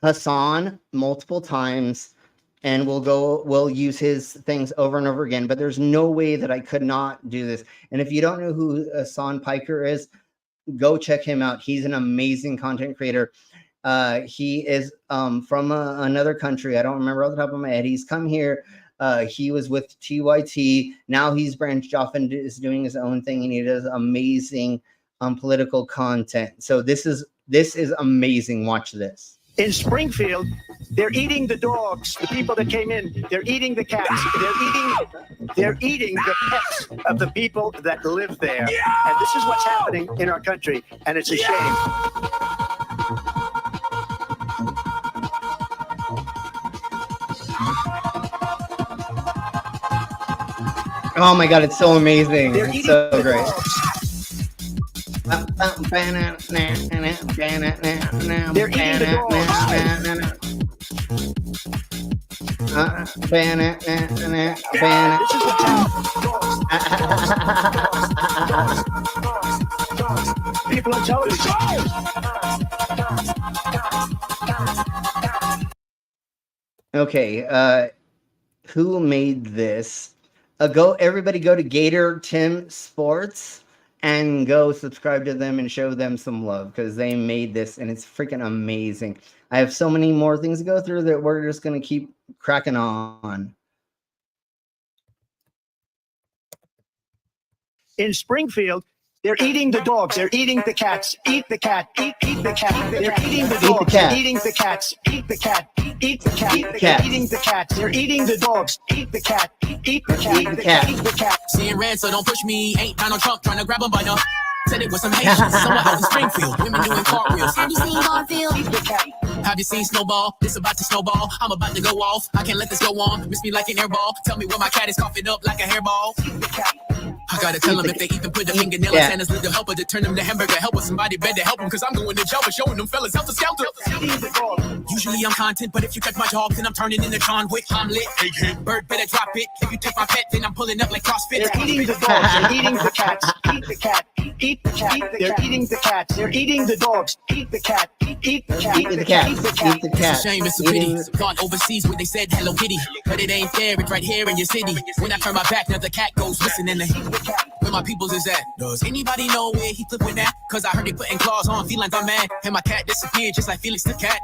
Hassan multiple times, and we'll use his things over and over again. But there's no way that I could not do this. And if you don't know who Hassan Piker is, go check him out. He's an amazing content creator. He is from another country. I don't remember off the top of my head. He's come here. He was with TYT. Now he's branched off and is doing his own thing, and he does amazing political content. So this is amazing. Watch this. In Springfield, they're eating the dogs, the people that came in. They're eating the cats. They're eating the pets of the people that live there. And this is what's happening in our country, and it's a shame. Oh my God, it's so amazing. It's so great. They're eating the dogs. People on television. Okay, who made this? Everybody go to Gator Tim Sports and go subscribe to them and show them some love, because they made this and it's freaking amazing. I have so many more things to go through that we're just going to keep cracking on. In Springfield, they're eating the dogs. They're eating the cats. Eat the cat. Eat the cat. They're eating the dogs. They're eating the cats. Eat the cat. Eat the cat. They're eating the cats. They're eating the dogs. Eat the cat. Eat the cat. Eat the cat. Seeing red, so don't push me. Ain't Donald Trump trying to grab him by the. Said it was some Haitians somewhere out in Springfield. Women doing cartwheels. Have you seen Garfield? Have you seen Snowball? It's about to snowball. I'm about to go off. I can't let this go on. Miss me like an airball. Tell me where my cat is coughing up like a hairball. I gotta tell them if they even put the fingernail antennas, little helper to turn them to hamburger helper. Somebody better help them, cause I'm going to jail for showing them fellas helter skelter. Usually I'm content, but if you touch my dog, then I'm turning into John Wick. I'm lit. Bird better drop it. If you take my pet, then I'm pulling up like CrossFit. They're eating the dogs. They're eating the cats. Eat the cat. Eat the cat. They're eating the cats. They're eating the dogs. Eat the cat. Eat the cat. Eat the cat. Eat the cat. It's a shame, it's a pity. Gone overseas where they said Hello Kitty, but it ain't fair. It's right here in your city. When I turn my back, now the cat goes missing and where my peoples is at. Does anybody know where he flipped with that? Cause I heard they putting claws on felines I'm mad. And my cat disappeared just like Felix the cat.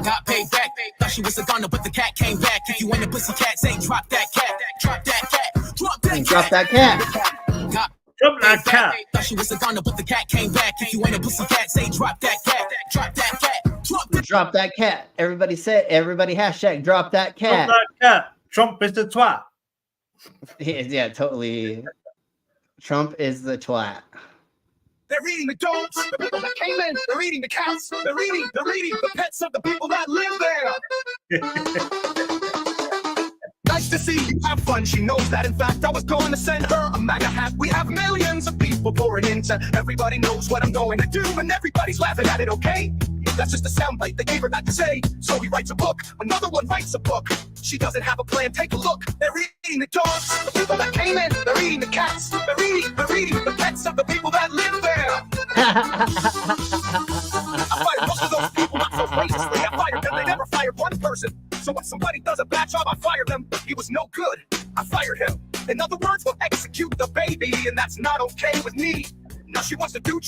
Got paid back. Thought she was a gunner, but the cat came back. If you ain't a pussy cat, say drop that cat. Drop that cat. Drop that cat. Drop that cat. Drop that cat. Thought she was a gunner, but the cat came back. If you ain't a pussy cat, say drop that cat. Drop that cat. Drop that cat. Everybody say, everybody hashtag drop that cat. Drop that cat. Trump is the twat. Yeah, totally. Trump is the twat. They're eating the dogs, the people that came in. They're eating the cats. They're eating the pets of the people that live there. Nice to see you have fun. She knows that. In fact, I was going to send her a MAGA hat. We have millions of people pouring into. Everybody knows what I'm going to do, and everybody's laughing at it. Okay, that's just a soundbite they gave her not to say. So he writes a book. Another one writes a book. She doesn't have a plan. Take a look. They're eating the dogs, the people that came in. They're eating the cats. They're eating the pets of the people that live there. I fired most of those people not so graciously. I fired them. They never fired one person. So when somebody does a bad job, I fire them. He was no good. I fired him. In other words, we'll execute the baby, and that's not okay with me. Now she wants to do.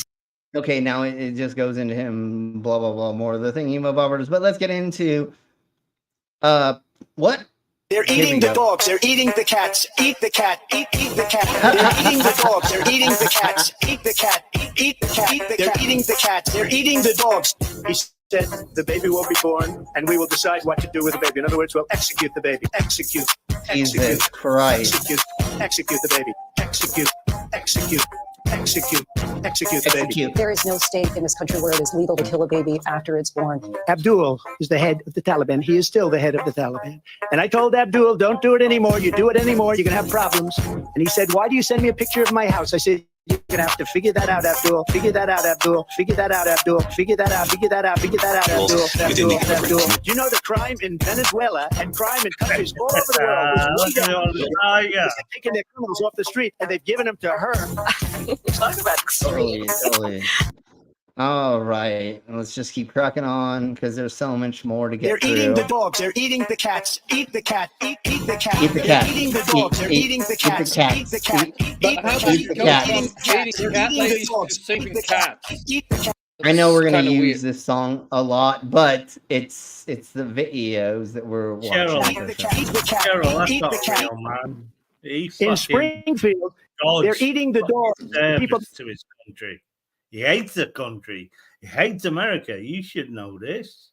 Okay, now it just goes into him, blah, blah, blah, more of the thingy about others. But let's get into, what? They're eating the dogs. They're eating the cats. Eat the cat. Eat the cat. They're eating the dogs. They're eating the cats. Eat the cat. Eat the cat. They're eating the cats. They're eating the dogs. He said the baby will be born, and we will decide what to do with the baby. In other words, we'll execute the baby. Execute. Jesus Christ. Execute the baby. Execute the baby. There is no state in this country where it is legal to kill a baby after it's born. Abdul is the head of the Taliban. He is still the head of the Taliban. And I told Abdul, don't do it anymore. You do it anymore, you're going to have problems. And he said, why do you send me a picture of my house? I said, you're going to have to figure that out, Abdul. Figure that out, Abdul. Figure that out, Abdul. Figure that out. Figure that out. Figure that out, Abdul. Abdul. You know the crime in Venezuela and crime in countries all over the world is they're taking their criminals off the street and they've given them to her. Talk about extreme. Totally. All right, let's just keep cracking on because there's so much more to get through. They're eating the dogs. They're eating the cats. Eat the cat. Eat the cat. Eat the cat. They're eating the dogs. They're eating the cats. Eat the cat. Eat the cat. Eat the cat. I know we're gonna use this song a lot, but it's the videos that we're watching. Cheryl, that's not real, man. In Springfield, they're eating the dogs. People to his country. He hates the country. He hates America. You should know this.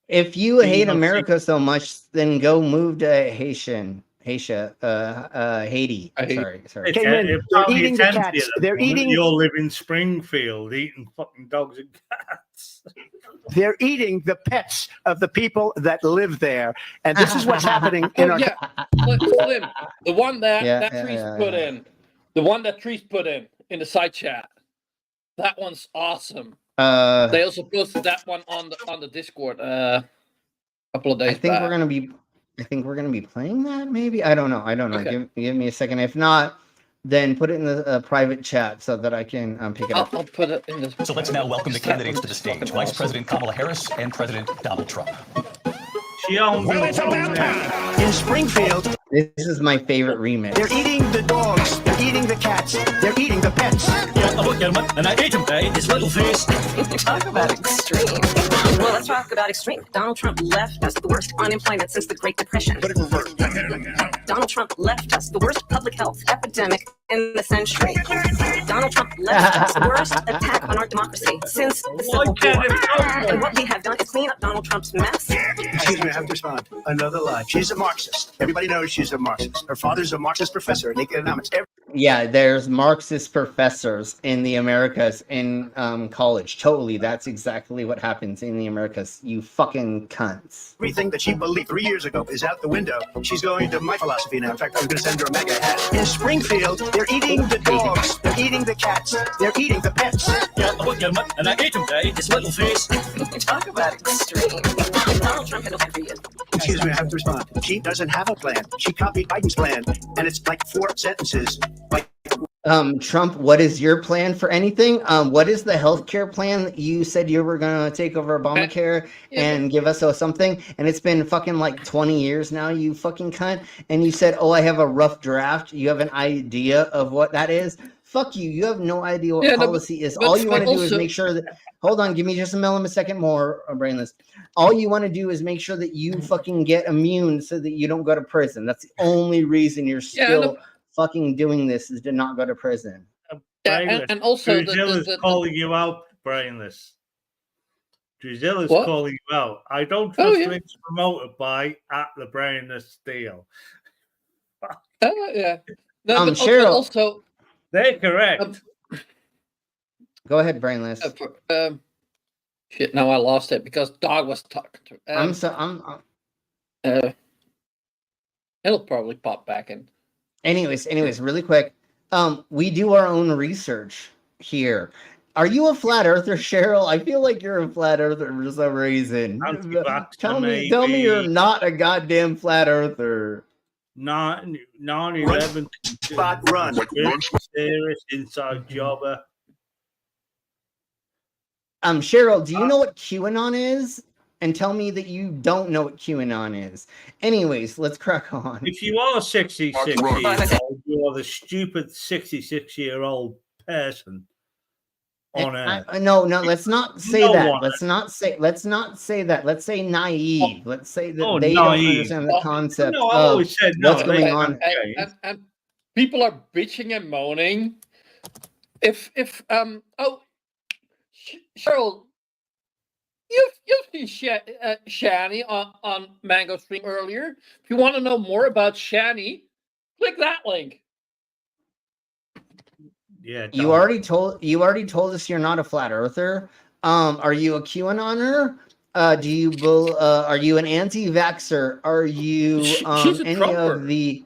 If you hate America so much, then go move to Haiti. Sorry. If they're eating the cats. They're eating. You'll live in Springfield eating fucking dogs and cats. They're eating the pets of the people that live there, and this is what's happening in our. Slim, the one that Trees put in, the one that Trees put in the side chat. That one's awesome. They also posted that one on the Discord a couple of days I think back. we're gonna be playing that. Maybe I don't know. Okay. Give me a second. If not, then put it in the private chat so that I can pick it up. I'll put it in this. So let's now welcome the candidates to the stage: Vice President Kamala Harris and President Donald Trump. In Springfield. This is my favorite remix. They're eating the dogs. They're eating the cats. They're eating the pets. And I ate him, his little face. Talk about extreme. Well, let's talk about extreme. Donald Trump left us the worst unemployment since the Great Depression. Donald Trump left us the worst public health epidemic in the century. Donald Trump left us the worst attack on our democracy since the Civil War. And what we have done is clean up Donald Trump's mess. Excuse me, I have to respond. Another lie. She's a Marxist. Everybody knows she's a Marxist. Her father's a Marxist professor in economics. Yeah, there's Marxist professors in the Americas in college. Totally, that's exactly what happens in the Americas. You fucking cunts. Everything that she believed 3 years ago is out the window. She's going to my philosophy now. In fact, I was going to send her a MAGA hat. In Springfield, they're eating the dogs, they're eating the cats, they're eating the pets. Yeah, I want your mutt and I ate him, Dave. His little face. Talk about extreme. Donald Trump had a plan for you. Excuse me, I have to respond. She doesn't have a plan. She copied Biden's plan, and it's like 4 sentences. Trump, what is your plan for anything? What is the healthcare plan that you said you were gonna take over Obamacare and give us something? And it's been fucking like 20 years now, you fucking cunt. And you said, oh, I have a rough draft. You have an idea of what that is? Fuck you. You have no idea what policy is. All you want to do is make sure that. Hold on, give me just a second more, Brainless. All you want to do is make sure that you fucking get immune so that you don't go to prison. That's the only reason you're still fucking doing this, is to not go to prison. And also Druzilla's calling you out, Brainless. Druzilla's calling you out. I don't trust links promoted by at the Brainless Steel. Yeah. No, but Cheryl. Also, they're correct. Go ahead, Brainless. Shit, now I lost it because Dog was talking to. It'll probably pop back in. Anyways, really quick. We do our own research here. Are you a flat earther, Cheryl? I feel like you're a flat earther for some reason. Tell me you're not a goddamn flat earther. 9/11 spot run. Serious inside jobber. Cheryl, do you know what QAnon is? And tell me that you don't know what QAnon is. Anyways, let's crack on. If you are 66-year-old, you are the stupid 66-year-old person on Earth. No, let's not say that. Let's not say that. Let's say naive. Let's say that they don't understand the concept of what's going on. And people are bitching and moaning. If Cheryl, you've seen Shani on Mango Stream earlier. If you want to know more about Shani, click that link. Yeah, you already told us you're not a flat earther. Are you a QAnoner? Are you an anti-vaxxer? Are you any Trumper. of the?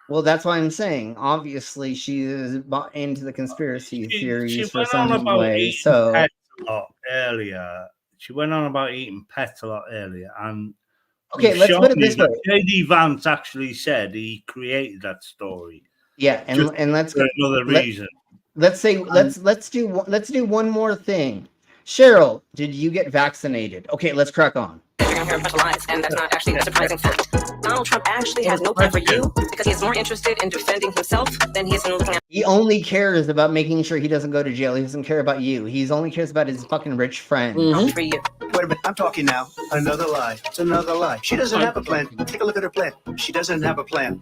Well, that's what I'm saying. Obviously, she is bought into the conspiracy theories for some way. So pets a lot earlier. She went on about eating pets a lot earlier, and okay, let's put it this way. J.D. Vance actually said he created that story. Yeah, and let's for another reason. Let's do one more thing. Cheryl, did you get vaccinated? Okay, let's crack on. You're gonna hear a bunch of lies, and that's not actually a surprising fact. Donald Trump actually has no plan for you because he's more interested in defending himself than he is in looking at. He only cares about making sure he doesn't go to jail. He doesn't care about you. He only cares about his fucking rich friend. For you. Wait a minute, I'm talking now. Another lie. It's another lie. She doesn't have a plan. Take a look at her plan. She doesn't have a plan.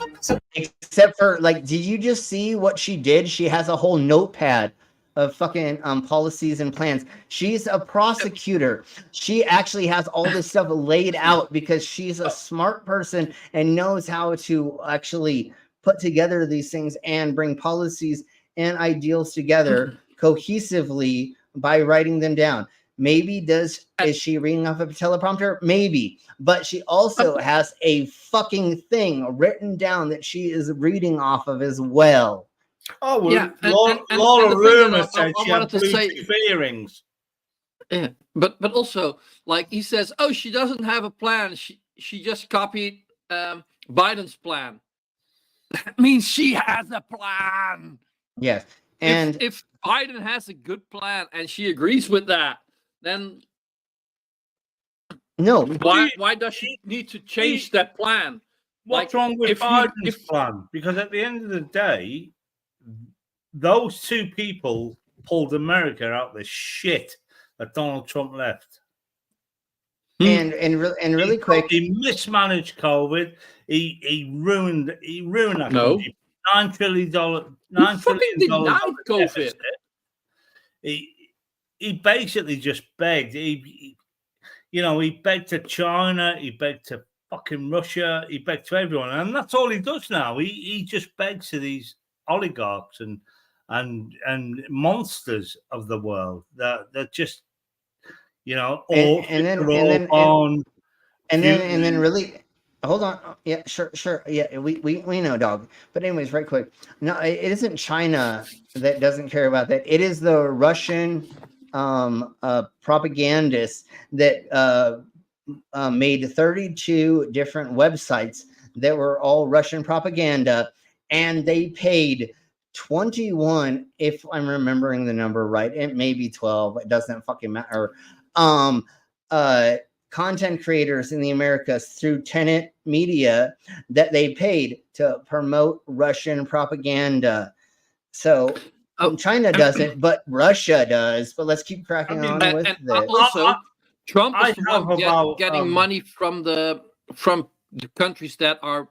Except for, like, did you just see what she did? She has a whole notepad of fucking policies and plans. She's a prosecutor. She actually has all this stuff laid out because she's a smart person and knows how to actually put together these things and bring policies and ideals together cohesively by writing them down. Maybe is she reading off of a teleprompter? Maybe. But she also has a fucking thing written down that she is reading off of as well. Oh, well, yeah, Laura Rumor said she had blue earrings. Yeah, but also, like he says, oh, she doesn't have a plan. She just copied Biden's plan. That means she has a plan. Yes, and if Biden has a good plan and she agrees with that, then no. Why does she need to change that plan? What's wrong with Biden's plan? Because at the end of the day, those two people pulled America out of the shit that Donald Trump left. And really quick, he mismanaged COVID. He ruined that. No. $9 trillion. COVID. He basically just begged. He begged to China. He begged to fucking Russia. He begged to everyone, and that's all he does now. He just begs to these oligarchs and monsters of the world that just, you know, all and then really hold on. Yeah, sure. Yeah, we know, dog. But anyways, right quick. No, it isn't China that doesn't care about that. It is the Russian propagandists that made 32 different websites that were all Russian propaganda, and they paid 21, if I'm remembering the number right, it may be 12, it doesn't fucking matter. Content creators in the Americas through Tenet Media that they paid to promote Russian propaganda. So China doesn't, but Russia does. But let's keep cracking on with and this. also, Trump is the one about, getting money from the countries that are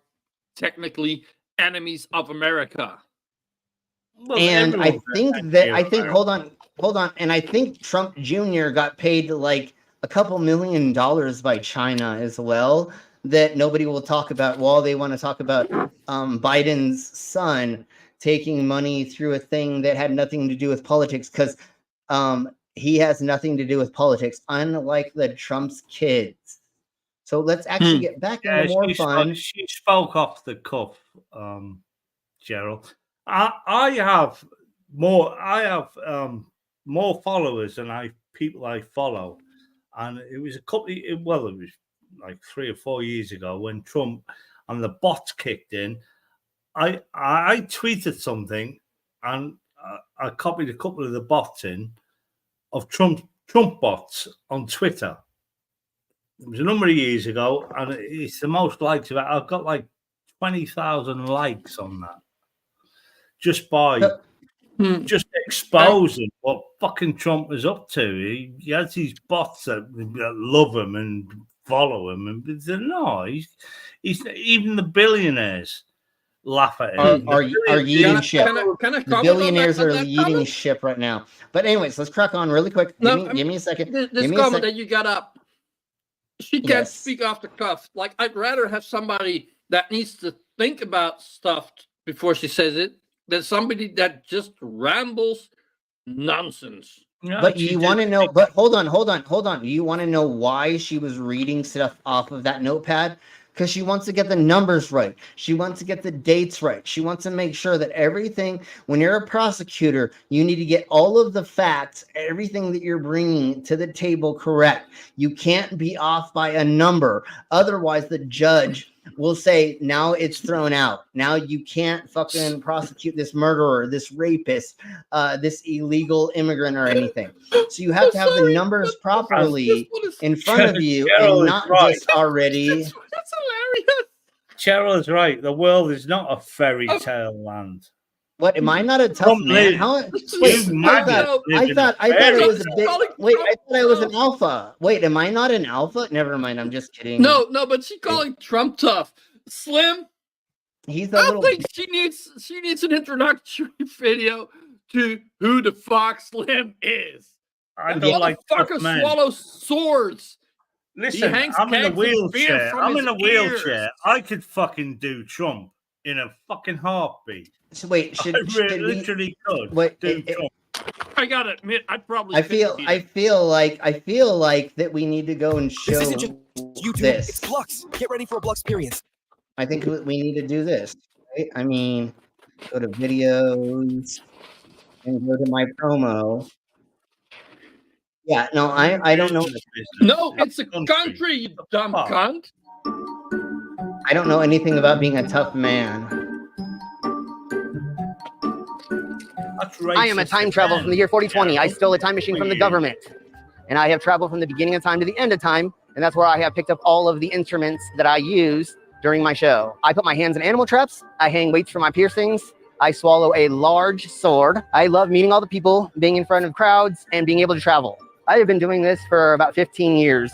technically enemies of America. And I think hold on, and I think Trump Jr. got paid like a couple $1 million by China as well, that nobody will talk about. While they want to talk about Biden's son taking money through a thing that had nothing to do with politics, because he has nothing to do with politics, unlike the Trump's kids. So let's actually get back into more fun. She spoke off the cuff, Gerald. I have more followers than people I follow, and it was it was like 3 or 4 years ago when Trump and the bots kicked in. I tweeted something, and I copied a couple of the bots in of Trump bots on Twitter. It was a number of years ago, and it's the most likes of it. I've got like 20,000 likes on that. Just by just exposing what fucking Trump is up to. He has these bots that love him and follow him, and no, he's even the billionaires laugh at him. Are eating ship. The billionaires are eating ship right now. But anyways, let's crack on really quick. Give me a second. This comment that you got up, she can't speak off the cuff. Like, I'd rather have somebody that needs to think about stuff before she says it than somebody that just rambles nonsense. But you want to know, but hold on. You want to know why she was reading stuff off of that notepad? Because she wants to get the numbers right. She wants to get the dates right. She wants to make sure that everything, when you're a prosecutor, you need to get all of the facts, everything that you're bringing to the table correct. You can't be off by a number. Otherwise, the judge will say, now it's thrown out. Now you can't fucking prosecute this murderer, this rapist, this illegal immigrant or anything. So you have to have the numbers properly in front of you and not just already. That's hilarious. Cheryl is right. The world is not a fairy tale land. What, am I not a tough man? How? Wait, I thought it was a big. Wait, I thought I was an alpha. Wait, am I not an alpha? Never mind. I'm just kidding. No, but she's calling Trump tough. Slim. I think she needs an introductory video to who the fuck Slim is. I don't like tough fucker men. swallows swords. Listen, I'm in a wheelchair. I could fucking do Trump in a fucking heartbeat. So wait, should literally could. Wait, I gotta admit, I'd probably. I feel like that we need to go and show This isn't just YouTube. this. It's Blux. Get ready for a Blux experience. I think we need to do this. Right? I mean, go to videos and go to my promo. Yeah, no, I don't know. No, it's a country, you dumb cunt. I don't know anything about being a tough man. I am a time traveler from the year 4020. I stole a time machine from the government. And I have traveled from the beginning of time to the end of time. And that's where I have picked up all of the instruments that I use during my show. I put my hands in animal traps. I hang weights for my piercings. I swallow a large sword. I love meeting all the people, being in front of crowds, and being able to travel. I have been doing this for about 15 years,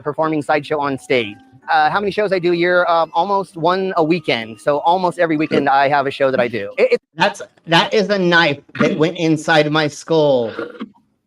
performing sideshow on stage. How many shows I do a year? Almost one a weekend. So almost every weekend I have a show that I do. That is a knife that went inside my skull,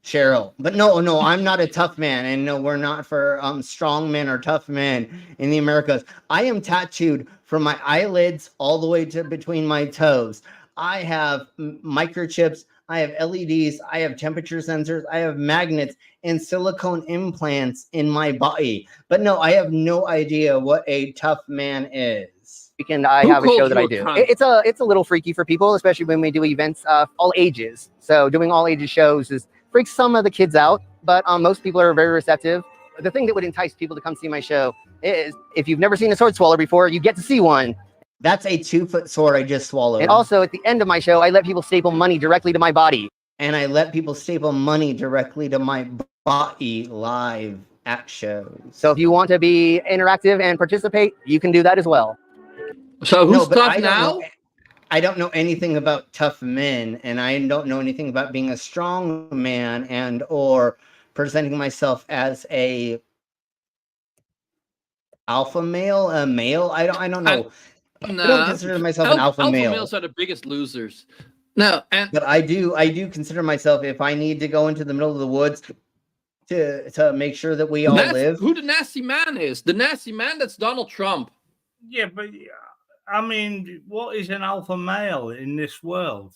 Cheryl. But no, I'm not a tough man, and no, we're not for strong men or tough men in the Americas. I am tattooed from my eyelids all the way to between my toes. I have microchips, I have LEDs, I have temperature sensors, I have magnets and silicone implants in my body. But no, I have no idea what a tough man is. Weekend, I have a show that I do. It's a little freaky for people, especially when we do events all ages. So doing all ages shows freaks some of the kids out, but most people are very receptive. The thing that would entice people to come see my show is if you've never seen a sword swallow before, you get to see one. That's a 2-foot sword I just swallowed. And also at the end of my show, I let people staple money directly to my body. And I let people staple money directly to my body live at shows. So if you want to be interactive and participate, you can do that as well. So who's tough now? I don't know anything about tough men, and I don't know anything about being a strong man and or presenting myself as a alpha male, a male. I don't know. I don't consider myself an alpha male. Alpha males are the biggest losers. No, but I do consider myself, if I need to go into the middle of the woods to make sure that we all live. Who the nasty man is? The nasty man, that's Donald Trump. Yeah, but I mean, what is an alpha male in this world?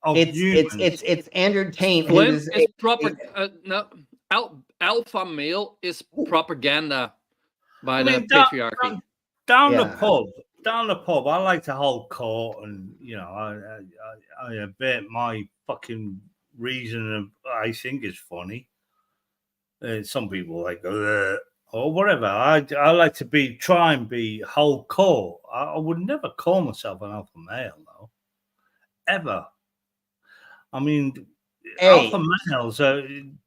It's Andrew Tate. Flynn is proper. Alpha male is propaganda by the patriarchy. Down the pub, I like to hold court, and I bet my fucking reason I think is funny. Some people like or whatever. I like to try and hold court. I would never call myself an alpha male though, ever. I mean, alpha males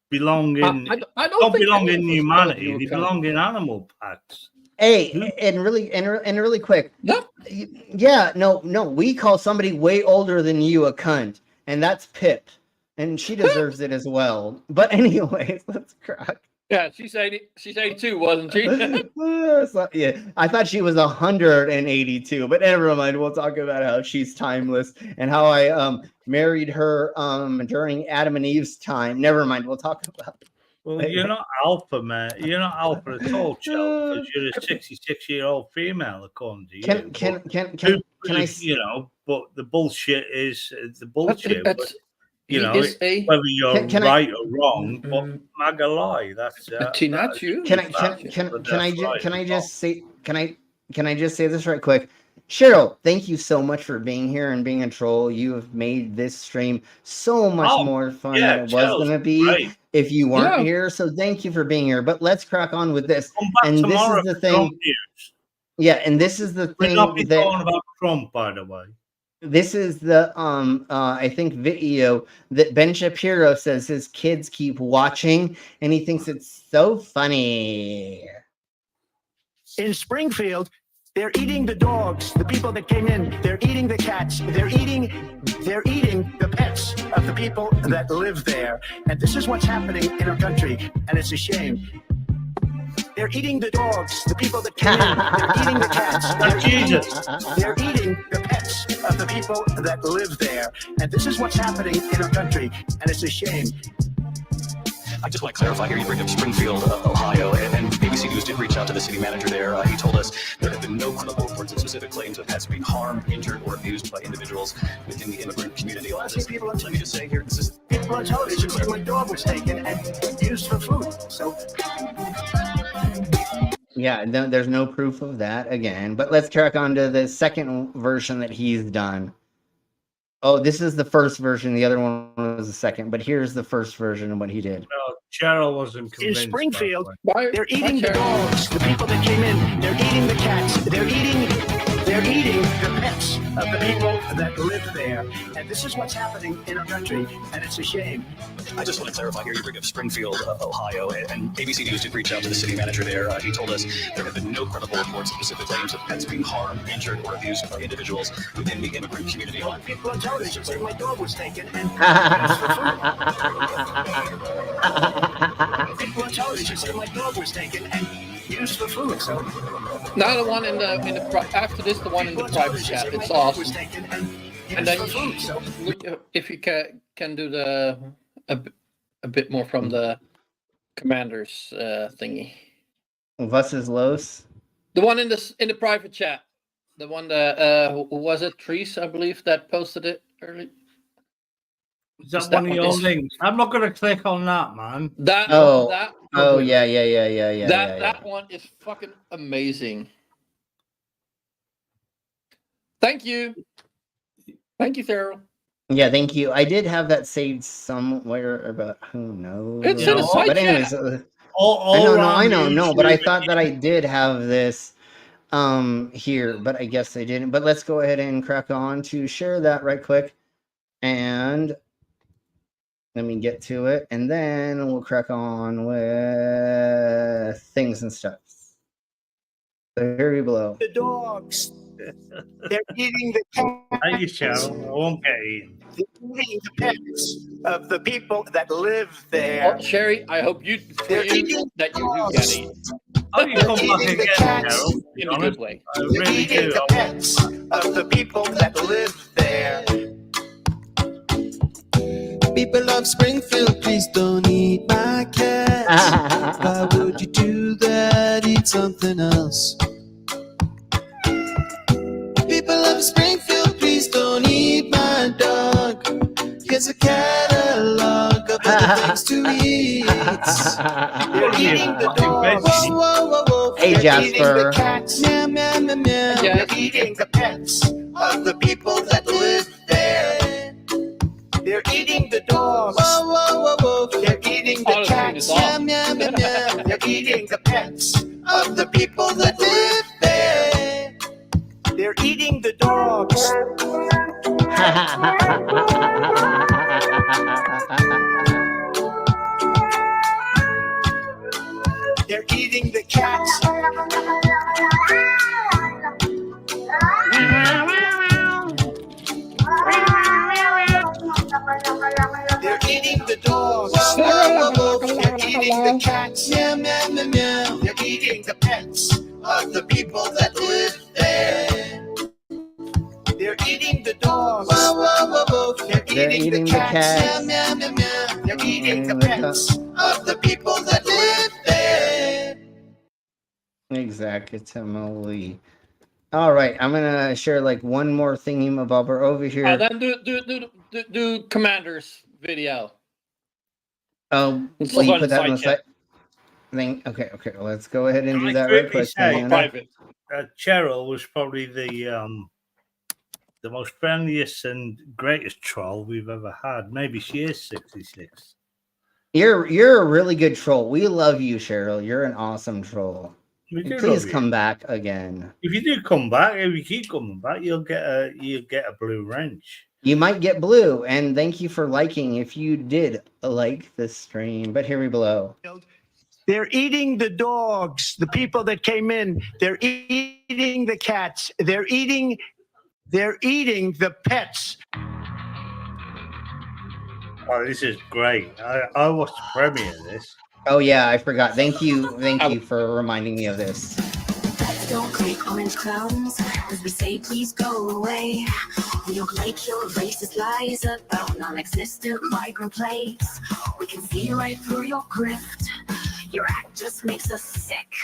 belong in. I don't belong in humanity. They belong in animal packs. Hey, and really quick. Yeah, no, we call somebody way older than you a cunt, and that's Pip, and she deserves it as well. But anyways, let's crack. Yeah, she's 82, wasn't she? Yeah, I thought she was 182, but never mind. We'll talk about how she's timeless and how I married her during Adam and Eve's time. Never mind. We'll talk about it. Well, you're not alpha, man. You're not alpha at all, Chel, because you're a 66-year-old female, according to you. Can I? But the bullshit is the bullshit. That's whether you're right or wrong, but MAGA lie. That's not you. Can I just say this right quick? Cheryl, thank you so much for being here and being a troll. You have made this stream so much more fun than it was going to be if you weren't here. So thank you for being here. But let's crack on with this. And this is the thing. Yeah, and this is the thing. We're not talking about Trump, by the way. This is the I think video that Ben Shapiro says his kids keep watching, and he thinks it's so funny. In Springfield, they're eating the dogs, the people that came in. They're eating the cats. They're eating the pets of the people that live there. And this is what's happening in our country, and it's a shame. They're eating the dogs, the people that came in. They're eating the cats. They're eating the pets of the people that live there. And this is what's happening in our country, and it's a shame. I just want to clarify here. You bring up Springfield, Ohio, and ABC News did reach out to the city manager there. He told us there have been no credible reports of specific claims of pets being harmed, injured, or abused by individuals within the immigrant community. Let me just say here, people on television said my dog was taken and used for food. So. Yeah, there's no proof of that again. But let's crack on to the second version that he's done. Oh, this is the first version. The other one was the second. But here's the first version of what he did. No, Cheryl wasn't convinced. In Springfield, they're eating the dogs, the people that came in. They're eating the cats. They're eating the pets of the people that live there. And this is what's happening in our country, and it's a shame. I just want to clarify here. You bring up Springfield, Ohio, and ABC News did reach out to the city manager there. He told us there have been no credible reports of specific claims of pets being harmed, injured, or abused by individuals within the immigrant community. People on television say my dog was taken and people on television say my dog was taken and used for food. So now the one in the after this, the one in the private chat. It's awesome. And then if you can do a bit more from the commander's thingy. Was is Los? The one in the private chat. The one that was it Trees, I believe, that posted it. early. Is that one of your links? I'm not going to click on that, man. That yeah. That one is fucking amazing. Thank you, Farrell. Yeah, thank you. I did have that saved somewhere, but who knows? It's in a side But anyways, chat. I know. But I thought that I did have this here, but I guess I didn't. But let's go ahead and crack on to share that right quick, and let me get to it, and then we'll crack on with things and stuff. So here we below. The dogs. They're eating the cats. Thank you, Cheryl. I won't get eaten. They're eating the pets of the people that live there. Oh, Sherry, I hope you that you do get eaten. Oh, you come back again, Cheryl. In a good way. I really Eating do. the pets of the people that live there. People of Springfield, please don't eat my cat. Why would you do that? Eat something else. People of Springfield, please don't eat my dog. Here's a catalog of other things to eat. They're eating the dogs. Whoa, whoa, whoa, whoa. Hey, They're eating Jasper. the cats. Meow, meow, meow, meow. They're eating the pets of the people that live there. They're eating the dogs. Whoa, whoa, whoa, whoa. They're eating the cats. Meow, meow, meow, meow. They're eating the pets of the people that live there. They're eating the dogs. They're eating the cats. They're eating the dogs. They're eating the cats. Meow, meow, meow, meow. They're eating the pets of the people that live there. They're eating the dogs. Whoa, whoa, whoa, whoa. They're eating the cats. Meow, meow, meow, meow. They're eating the pets of the people that live there. Exactly. All right, I'm gonna share like one more thingy-mabobber over here. Then do Commander's video. Oh, Let's will you go put that on the side site thing? Okay, let's go ahead and do I that quickly right quick. say Diana. Private. Cheryl was probably the most friendliest and greatest troll we've ever had. Maybe she is 66. You're a really good troll. We love you, Cheryl. You're an awesome troll. We do Please love you. come back again. If you do come back, if you keep coming back, you'll get a blue wrench. You might get blue, and thank you for liking if you did like this stream. But here we below. They're eating the dogs. The people that came in. They're eating the cats. They're eating the pets. Oh, this is great. I watched the premiere of this. Oh yeah, I forgot. Thank you for reminding me of this. Don't click orange clowns, as we say, please go away. We don't like your racist lies about non-existent migrant plagues. We can see right through your grift. Your act just makes us sick.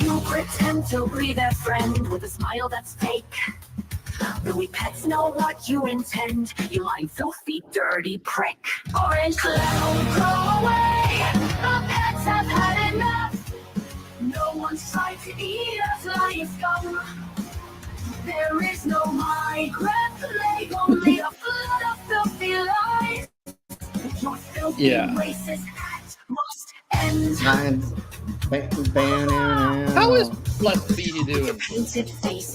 You pretend to be their friend with a smile that's fake. But we pets know what you intend. You lying, filthy, dirty prick. Orange clown, go away. The pets have had enough. No one's tried to eat us like scum. There is no migrant plague, only a flood of filthy lies. Your filthy racist act must end. How is Blood Speedy doing?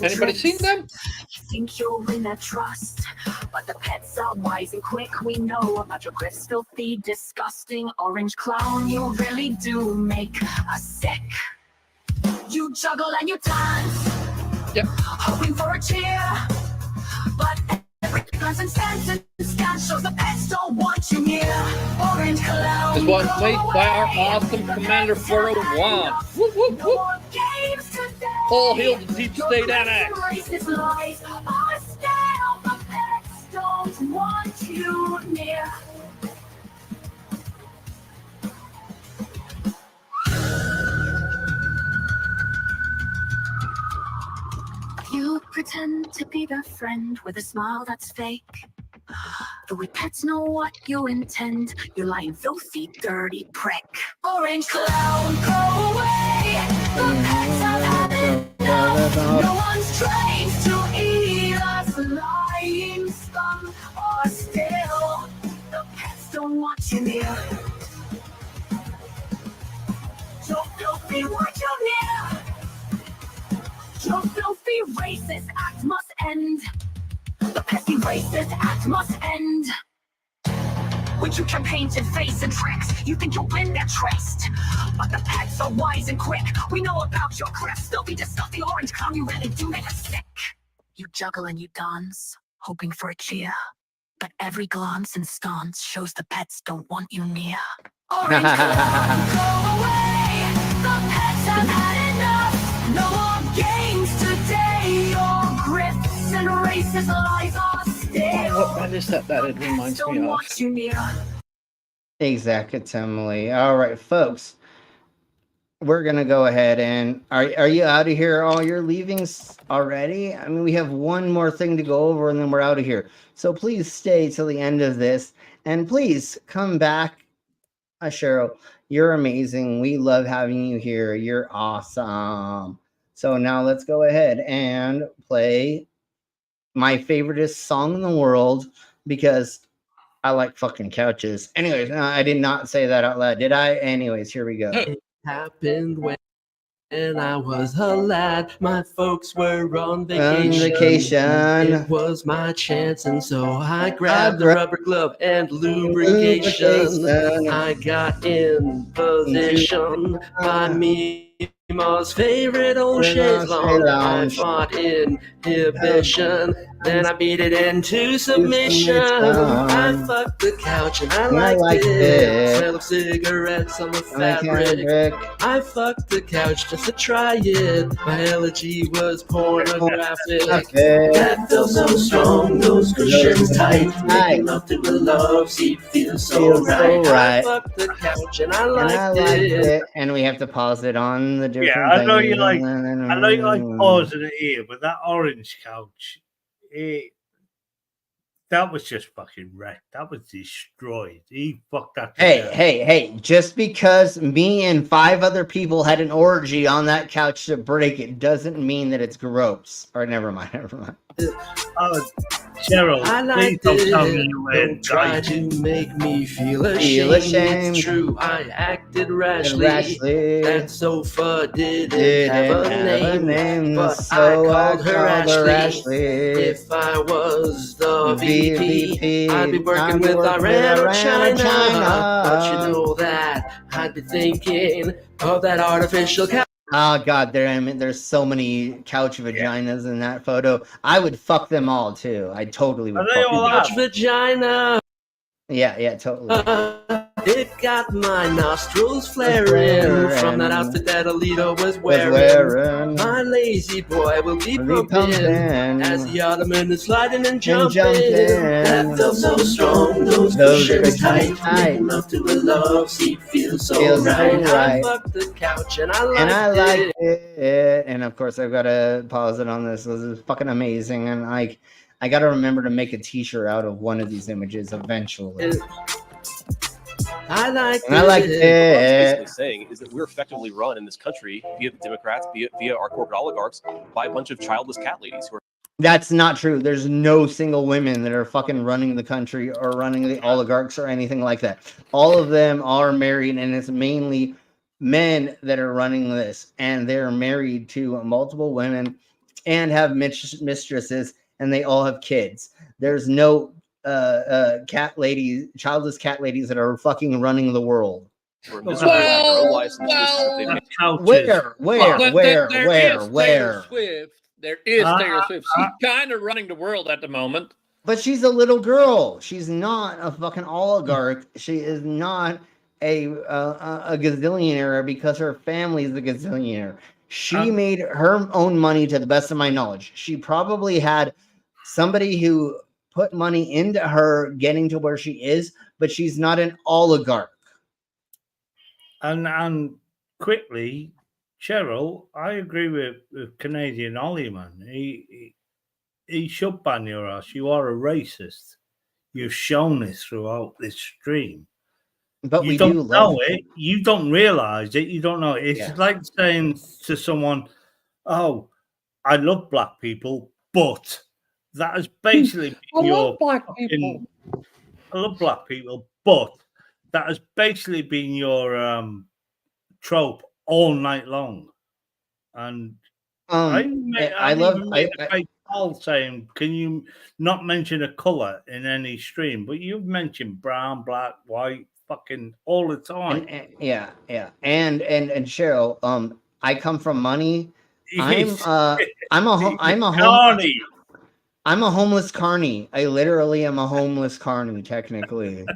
Anybody seen them? You think you'll win their trust, but the pets are wise and quick. We know about your grits, filthy, disgusting orange clown. You really do make us sick. You juggle and you dance, hoping for a cheer, but every glance and stance and scan shows the pets don't want you near. Orange clown, This was made by our awesome Commander 401. Whoop, whoop, whoop. All hail the Deep State Annex. Racist lies are stale, the pets don't want you near. You pretend to be their friend with a smile that's fake. The way pets know what you intend. You're lying filthy, dirty prick. Orange cloud, go away. The pets have had enough. No one's trained to eat us lying scum or still. The pets don't want you near. So filthy, what you near? Your filthy racist act must end. The pesky racist act must end. With your campaigns and face and tricks, you think you'll win, they're traced. But the pets are wise and quick. We know about your crest. They'll be disgusting orange clown, you really do make us sick. You juggle and you dance, hoping for a cheer. But every glance and stance shows the pets don't want you near. Orange clown, go away. The pets have had enough. No more games today. Your grifts and racist lies are still. What band is that it reminds me of? Exactly. All right, folks. We're gonna go ahead and are you out of here? All your leavings already? I mean, we have one more thing to go over and then we're out of here. So please stay till the end of this and please come back. Cheryl, you're amazing. We love having you here. You're awesome. So now let's go ahead and play my favoriteest song in the world because I like fucking couches. Anyways, I did not say that out loud, did I? Anyways, here we go. It happened when I was a lad. My folks were on vacation. It was my chance, and so I grabbed the rubber glove and lubrication. I got in position by Mima's favorite old chaise lounge. I fought inhibition. Then I beat it into submission. I fucked the couch and I liked it. Smell of cigarettes on the fabric. I fucked the couch just to try it. My elegy was pornographic. That felt so strong, those cushions tight. Making up to a love seat feels so right. I fucked the couch and I liked it. And we have to pause it on the different I know things. you like pausing it here, but that orange couch, that was just fucking wrecked. That was destroyed. He fucked that. Hey, just because me and 5 other people had an orgy on that couch to break it doesn't mean that it's gross. Or never mind. Oh, Cheryl, please don't tell me you Don't try to make me feel ashamed. It's true, I acted rashly. That sofa didn't have a name, but so I called her Ashley. If I was the VP, I'd be working with Iran or China. But you know that I'd be thinking of that artificial couch. Oh god, there's so many couch vaginas in that photo. I would fuck them all too. I totally would. Couch vagina. Yeah, totally. It got my nostrils flaring from that outfit that Alito was wearing. My lazy boy will be pumping as the ottoman is sliding and jumping. That felt so strong, those cushions tight. Enough to a love seat feels so right. I fucked the couch and I liked it. And of course, I've got to pause it on this. This is fucking amazing. And I got to remember to make a t-shirt out of one of these images eventually. I like it. What it's basically saying is that we're effectively run in this country via the Democrats, via our corporate oligarchs, by a bunch of childless cat ladies who are. That's not true. There's no single women that are fucking running the country or running the oligarchs or anything like that. All of them are married, and it's mainly men that are running this, and they're married to multiple women and have mistresses, and they all have kids. There's no cat ladies, childless cat ladies that are fucking running the world. Where? There is Taylor Swift. She's kind of running the world at the moment. But she's a little girl. She's not a fucking oligarch. She is not a gazillionaire because her family is a gazillionaire. She made her own money to the best of my knowledge. She probably had somebody who put money into her getting to where she is, but she's not an oligarch. And quickly, Cheryl, I agree with Canadian Ollie, man. He should ban your ass. You are a racist. you've shown this throughout this stream. But you we don't do know love it. You don't realize it. You don't know it. It's Yeah. like saying to someone, "Oh, I love black people," but that has basically been I your love black fucking- people. I love black people, but that has basically been your trope all night long. And I even made a fake call saying, "Can you not mention a color in any stream?" But you've mentioned brown, black, white, fucking all the time. And Cheryl, I come from money. I'm a homeless carny. I literally am a homeless carny, technically.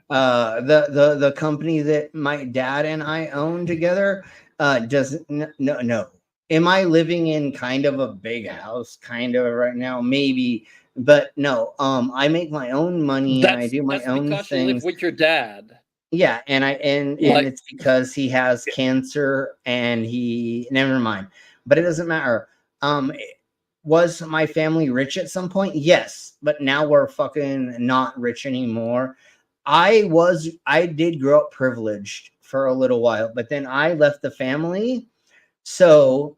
The company that my dad and I own together doesn't no. Am I living in kind of a big house kind of right now? Maybe, but no. I make my own money and I do my own because you live things. with your dad. Yeah, and it's because he has cancer and he never mind. But it doesn't matter. Was my family rich at some point? Yes, but now we're fucking not rich anymore. I did grow up privileged for a little while, but then I left the family. So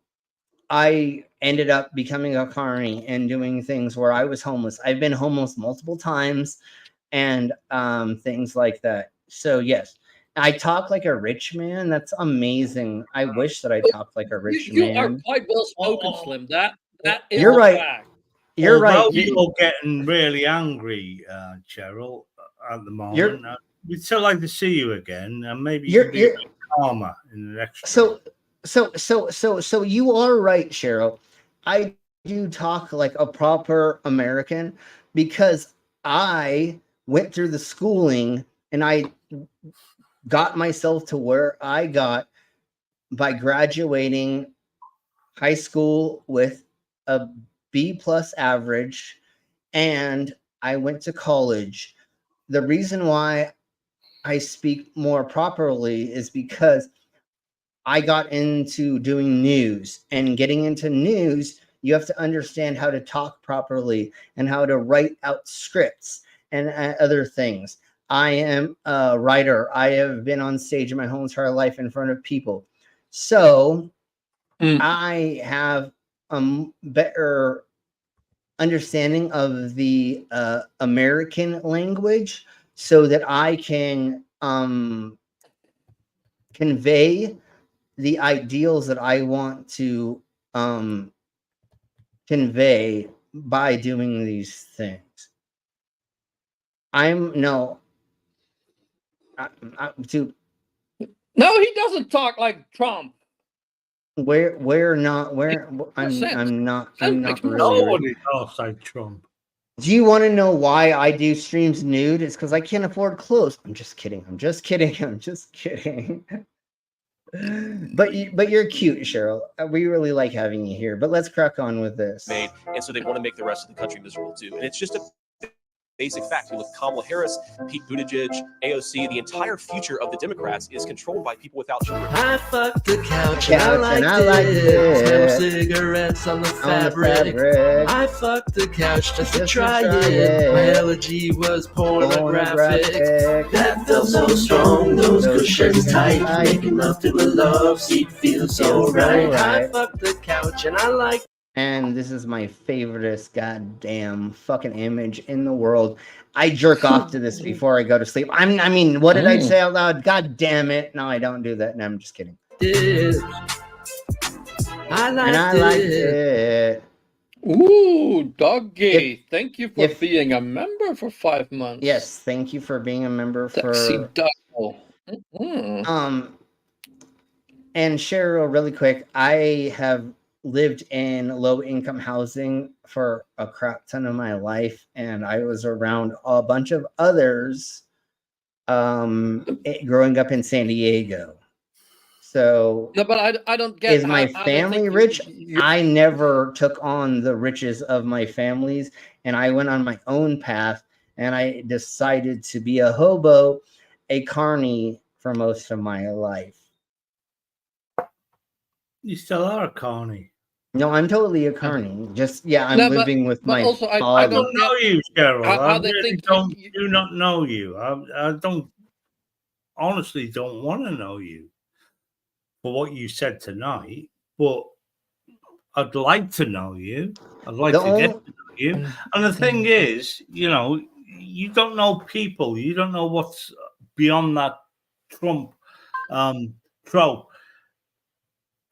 I ended up becoming a carny and doing things where I was homeless. I've been homeless multiple times and things like that. So yes, I talk like a rich man. That's amazing. I wish that I talked like a rich You man. are quite well spoken, Slim. That is You're a right. fact. You're right. Although you're getting really angry, Cheryl, at the moment. We'd still like to see you again, and maybe you can be a bit calmer in the next. So you are right, Cheryl. I do talk like a proper American because I went through the schooling and I got myself to where I got by graduating high school with a B+ average, and I went to college. The reason why I speak more properly is because I got into doing news, and getting into news, you have to understand how to talk properly and how to write out scripts and other things. I am a writer. I have been on stage my whole entire life in front of people. So I have a better understanding of the American language so that I can convey the ideals that I want to convey by doing these things. No, he doesn't talk like Trump. I'm not really. Nobody talks like Trump. Do you want to know why I do streams nude? It's because I can't afford clothes. I'm just kidding. But you're cute, Cheryl. We really like having you here. But let's crack on with this. Made, and so they want to make the rest of the country miserable too. And it's just a basic fact. You look at Kamala Harris, Pete Buttigieg, AOC, the entire future of the Democrats is controlled by people without children. I fucked the couch and I liked it. Smell cigarettes on the fabric. I fucked the couch just to try it. My allergy was pornographic. That felt so strong. Those cushions tight. Making love to a love seat feels so right. I fucked the couch and I liked. And this is my favoriteest goddamn fucking image in the world. I jerk off to this before I go to sleep. I mean, what did I say out loud? God damn it. No, I don't do that. No, I'm just kidding. I liked it. Ooh, Doggy. Thank you for being a member for 5 months. Yes, thank you for being a member Sexy for... Doggo. And Cheryl, really quick, I have lived in low-income housing for a crap ton of my life, and I was around a bunch of others growing up in San Diego. So no, but I don't get. Is my family rich? I never took on the riches of my families, and I went on my own path, and I decided to be a hobo, a carny for most of my life. You still are a carny. No, I'm totally a carny. Just I'm No, living with but my also I I father. don't know you, Cheryl. how I they really think do not know you. I don't honestly don't want to know you for what you said tonight, but I'd like to know you. I'd like The to get only- to know you. And the thing is, you know, you don't know people. You don't know what's beyond that Trump trope.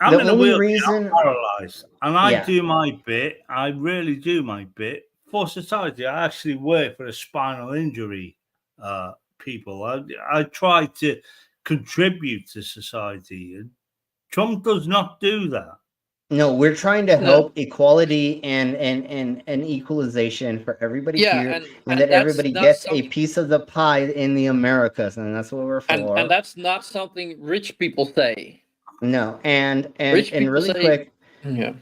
I'm The in a only wheelchair. reason- I'm paralyzed, and I Yeah. do my bit. I really do my bit for society. I actually work for the spinal injury people. I try to contribute to society. And Trump does not do that. No, we're trying to No. help equality and equalization for everybody Yeah, here, and that that's everybody not gets a something, piece of the pie in the Americas, and that's what we're for. and that's not something rich people say. No, and Rich people really say, quick, yeah.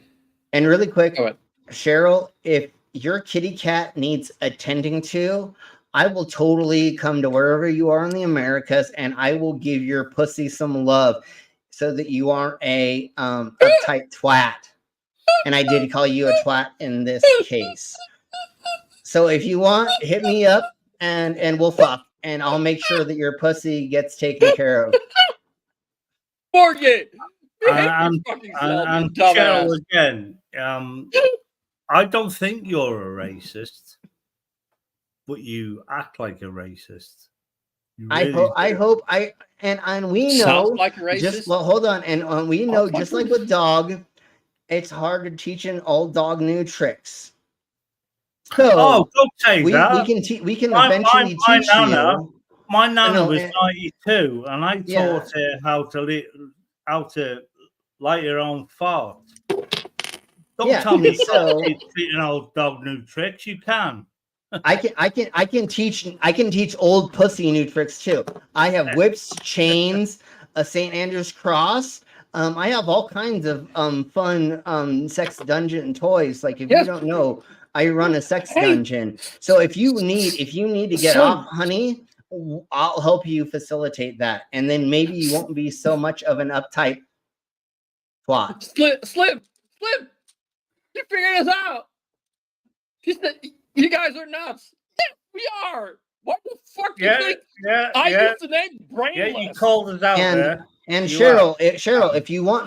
and really quick, Go ahead. Cheryl, if your kitty cat needs attending to, I will totally come to wherever you are in the Americas, and I will give your pussy some love, so that you aren't a uptight twat. And I did call you a twat in this case. So if you want, hit me up and we'll fuck, and I'll make sure that your pussy gets taken care of. Forget. And Cheryl, again, I don't think you're a racist, but you act like a racist. You I really hope and we know. Sounds like a racist. Just well, hold on, and we know, just like with dog, it's hard to teach an old dog new tricks. So don't say that. We can eventually teach you. My nana No, was 92, and I Yeah. taught her how to light her own fart. Don't Yeah, tell me so- you can't teach an old dog new tricks. You can. I can teach old pussy new tricks too. I have whips, chains, a St. Andrew's cross. I have all kinds of fun sex dungeon toys. Like if you don't know, I run a sex dungeon. So if you need to get off, honey, I'll help you facilitate that, and then maybe you won't be so much of an uptight twat. Slim, you figured this out. She said, "You guys are nuts." Yeah, we are. What the fuck do you think? I used the name brainless. Yeah, you called us out there. And You Cheryl, are. Cheryl, if you want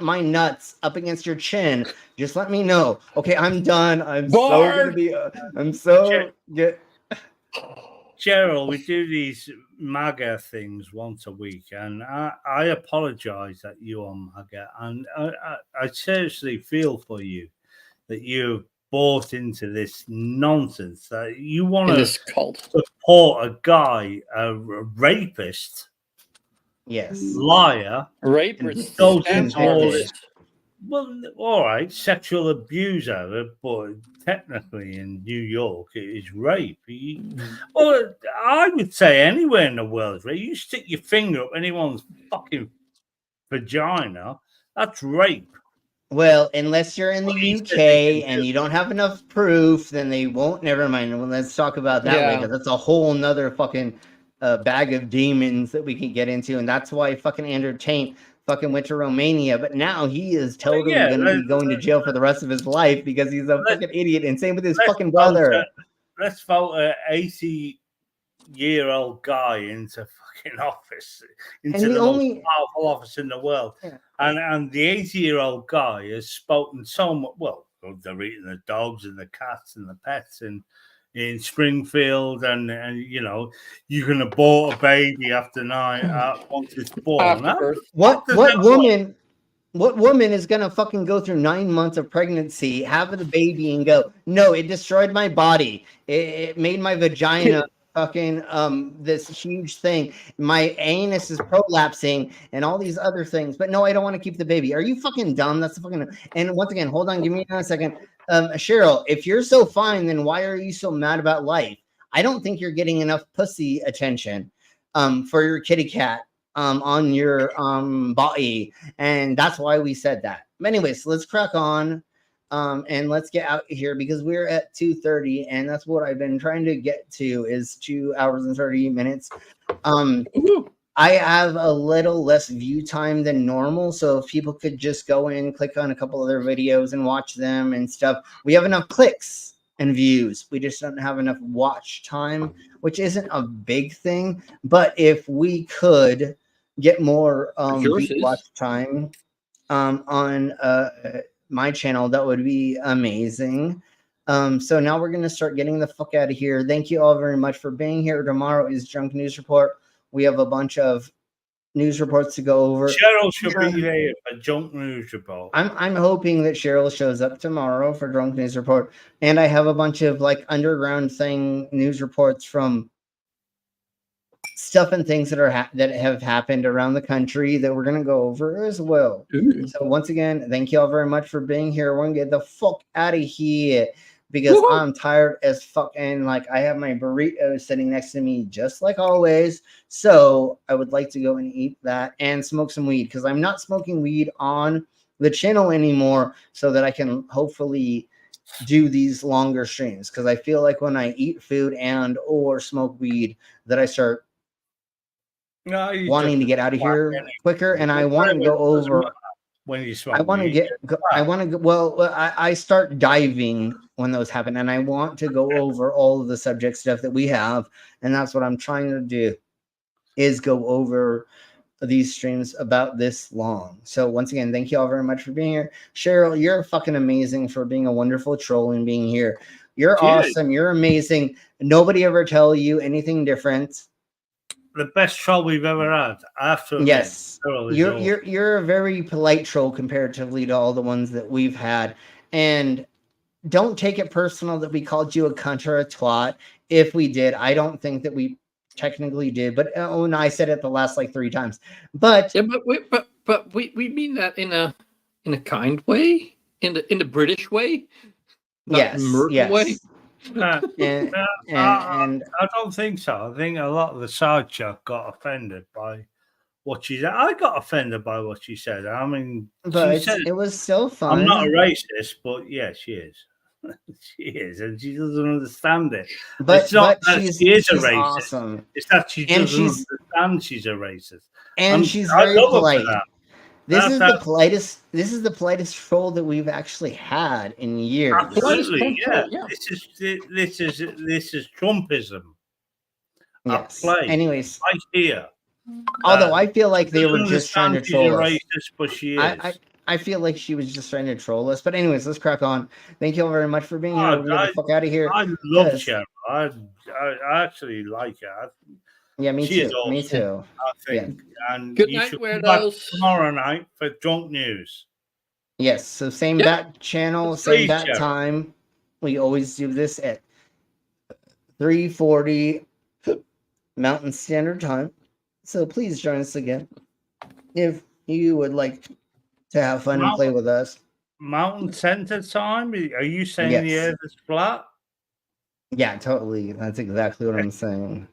my nuts up against your chin, just let me know. Okay, I'm done. I'm so gonna be. I'm so good. Cheryl, we do these MAGA things once a week, and I apologize that you are MAGA, and I seriously feel for you that you've bought into this nonsense, that you want to support a guy, a rapist, yes, liar, rapist, goes into all scam this. Well, all right, sexual abuser, but technically in New York it is rape. Well, I would say anywhere in the world, right? You stick your finger up anyone's fucking vagina, that's rape. Well, unless you're in the UK and you don't have enough proof, then they won't. Never mind. Well, let's talk about that Yeah. later. That's a whole nother fucking bag of demons that we can get into, and that's why fucking Andrew Tate fucking went to Romania, but now he is totally going to be going to jail for the rest of his life because he's a fucking idiot. And same with his fucking brother. Let's vote an 80-year-old guy into fucking office, into the most powerful office in the world. Yeah. And the 80-year-old guy has spoken so much. Well, they're eating the dogs and the cats and the pets in Springfield, and you know, you can abort a baby after once it's born. What woman is gonna fucking go through 9 months of pregnancy, have the baby, and go, no, it destroyed my body. It made my vagina fucking this huge thing. My anus is prolapsing and all these other things. But no, I don't want to keep the baby. Are you fucking dumb? That's fucking. And once again, hold on, give me a second. Cheryl, if you're so fine, then why are you so mad about life? I don't think you're getting enough pussy attention for your kitty cat on your body, and that's why we said that. But anyways, let's crack on and let's get out here because we're at 2:30, and that's what I've been trying to get to is 2 hours and 30 minutes. I have a little less view time than normal, so if people could just go in, click on a couple other videos and watch them and stuff. We have enough clicks and views. We just don't have enough watch time, which isn't a big thing. But if we could get more watch time on my channel, that would be amazing. So now we're going to start getting the fuck out of here. Thank you all very much for being here. Tomorrow is Drunk News Report. We have a bunch of news reports to go over. Cheryl should be there for Drunk News Report. I'm hoping that Cheryl shows up tomorrow for Drunk News Report. And I have a bunch of like underground news reports from stuff and things that that have happened around the country that we're going to go over as well. So once again, thank you all very much for being here. We're going to get the fuck out of here because I'm tired as fuck, and like I have my burrito sitting next to me just like always. So I would like to go and eat that and smoke some weed because I'm not smoking weed on the channel anymore, so that I can hopefully do these longer streams, because I feel like when I eat food and or smoke weed that I start wanting to get out of here quicker, and I want to go over. When you smoke, I want to get. I want to go. Well, I start diving when those happen, and I want to go over all of the subject stuff that we have, and that's what I'm trying to do, is go over these streams about this long. So once again, thank you all very much for being here. Cheryl, you're fucking amazing for being a wonderful troll and being here. You're awesome. You're amazing. Nobody ever tell you anything different. The best troll we've ever had. After yes, you're a very polite troll comparatively to all the ones that we've had, and don't take it personal that we called you a cunt or a twat. If we did, I don't think that we technically did, but and I said it the last like 3 times. But yeah, but we mean that in a kind way, in the British way, yes, way. And I don't think so. I think a lot of the side chat got offended by what she said. I got offended by what she said. I mean, but she said, it was so fun. I'm not a racist, but yeah, she is. She is, and she doesn't understand it. But it's not but that she is a she's racist. Awesome. It's that she doesn't understand she's a racist. And she's very polite. This is the politest troll that we've actually had in years. Absolutely, yeah. This is Trumpism. Yes. Play. Anyways, right here. Although I feel like they were just trying to troll us. Racist, but she is. I feel like she was just trying to troll us. But anyways, let's crack on. Thank you all very much for being here. We'll get the fuck out of here. I love Cheryl. I actually like her. Yeah, me too. Awesome, me too. I think. Yeah. And good you night, should weirdos. Tomorrow night for Drunk News. Yes, so same bat channel, same bat time. We always do this at 3:40 Mountain Standard Time. So please join us again if you would like to have fun and play with us. Mountain Center Time? Are you saying the earth is flat? Yeah, totally. That's exactly what I'm saying.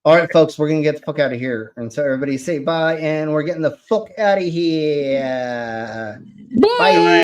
All right, folks, we're going to get the fuck out of here. And so everybody say bye, and we're getting the fuck out of here. Bye.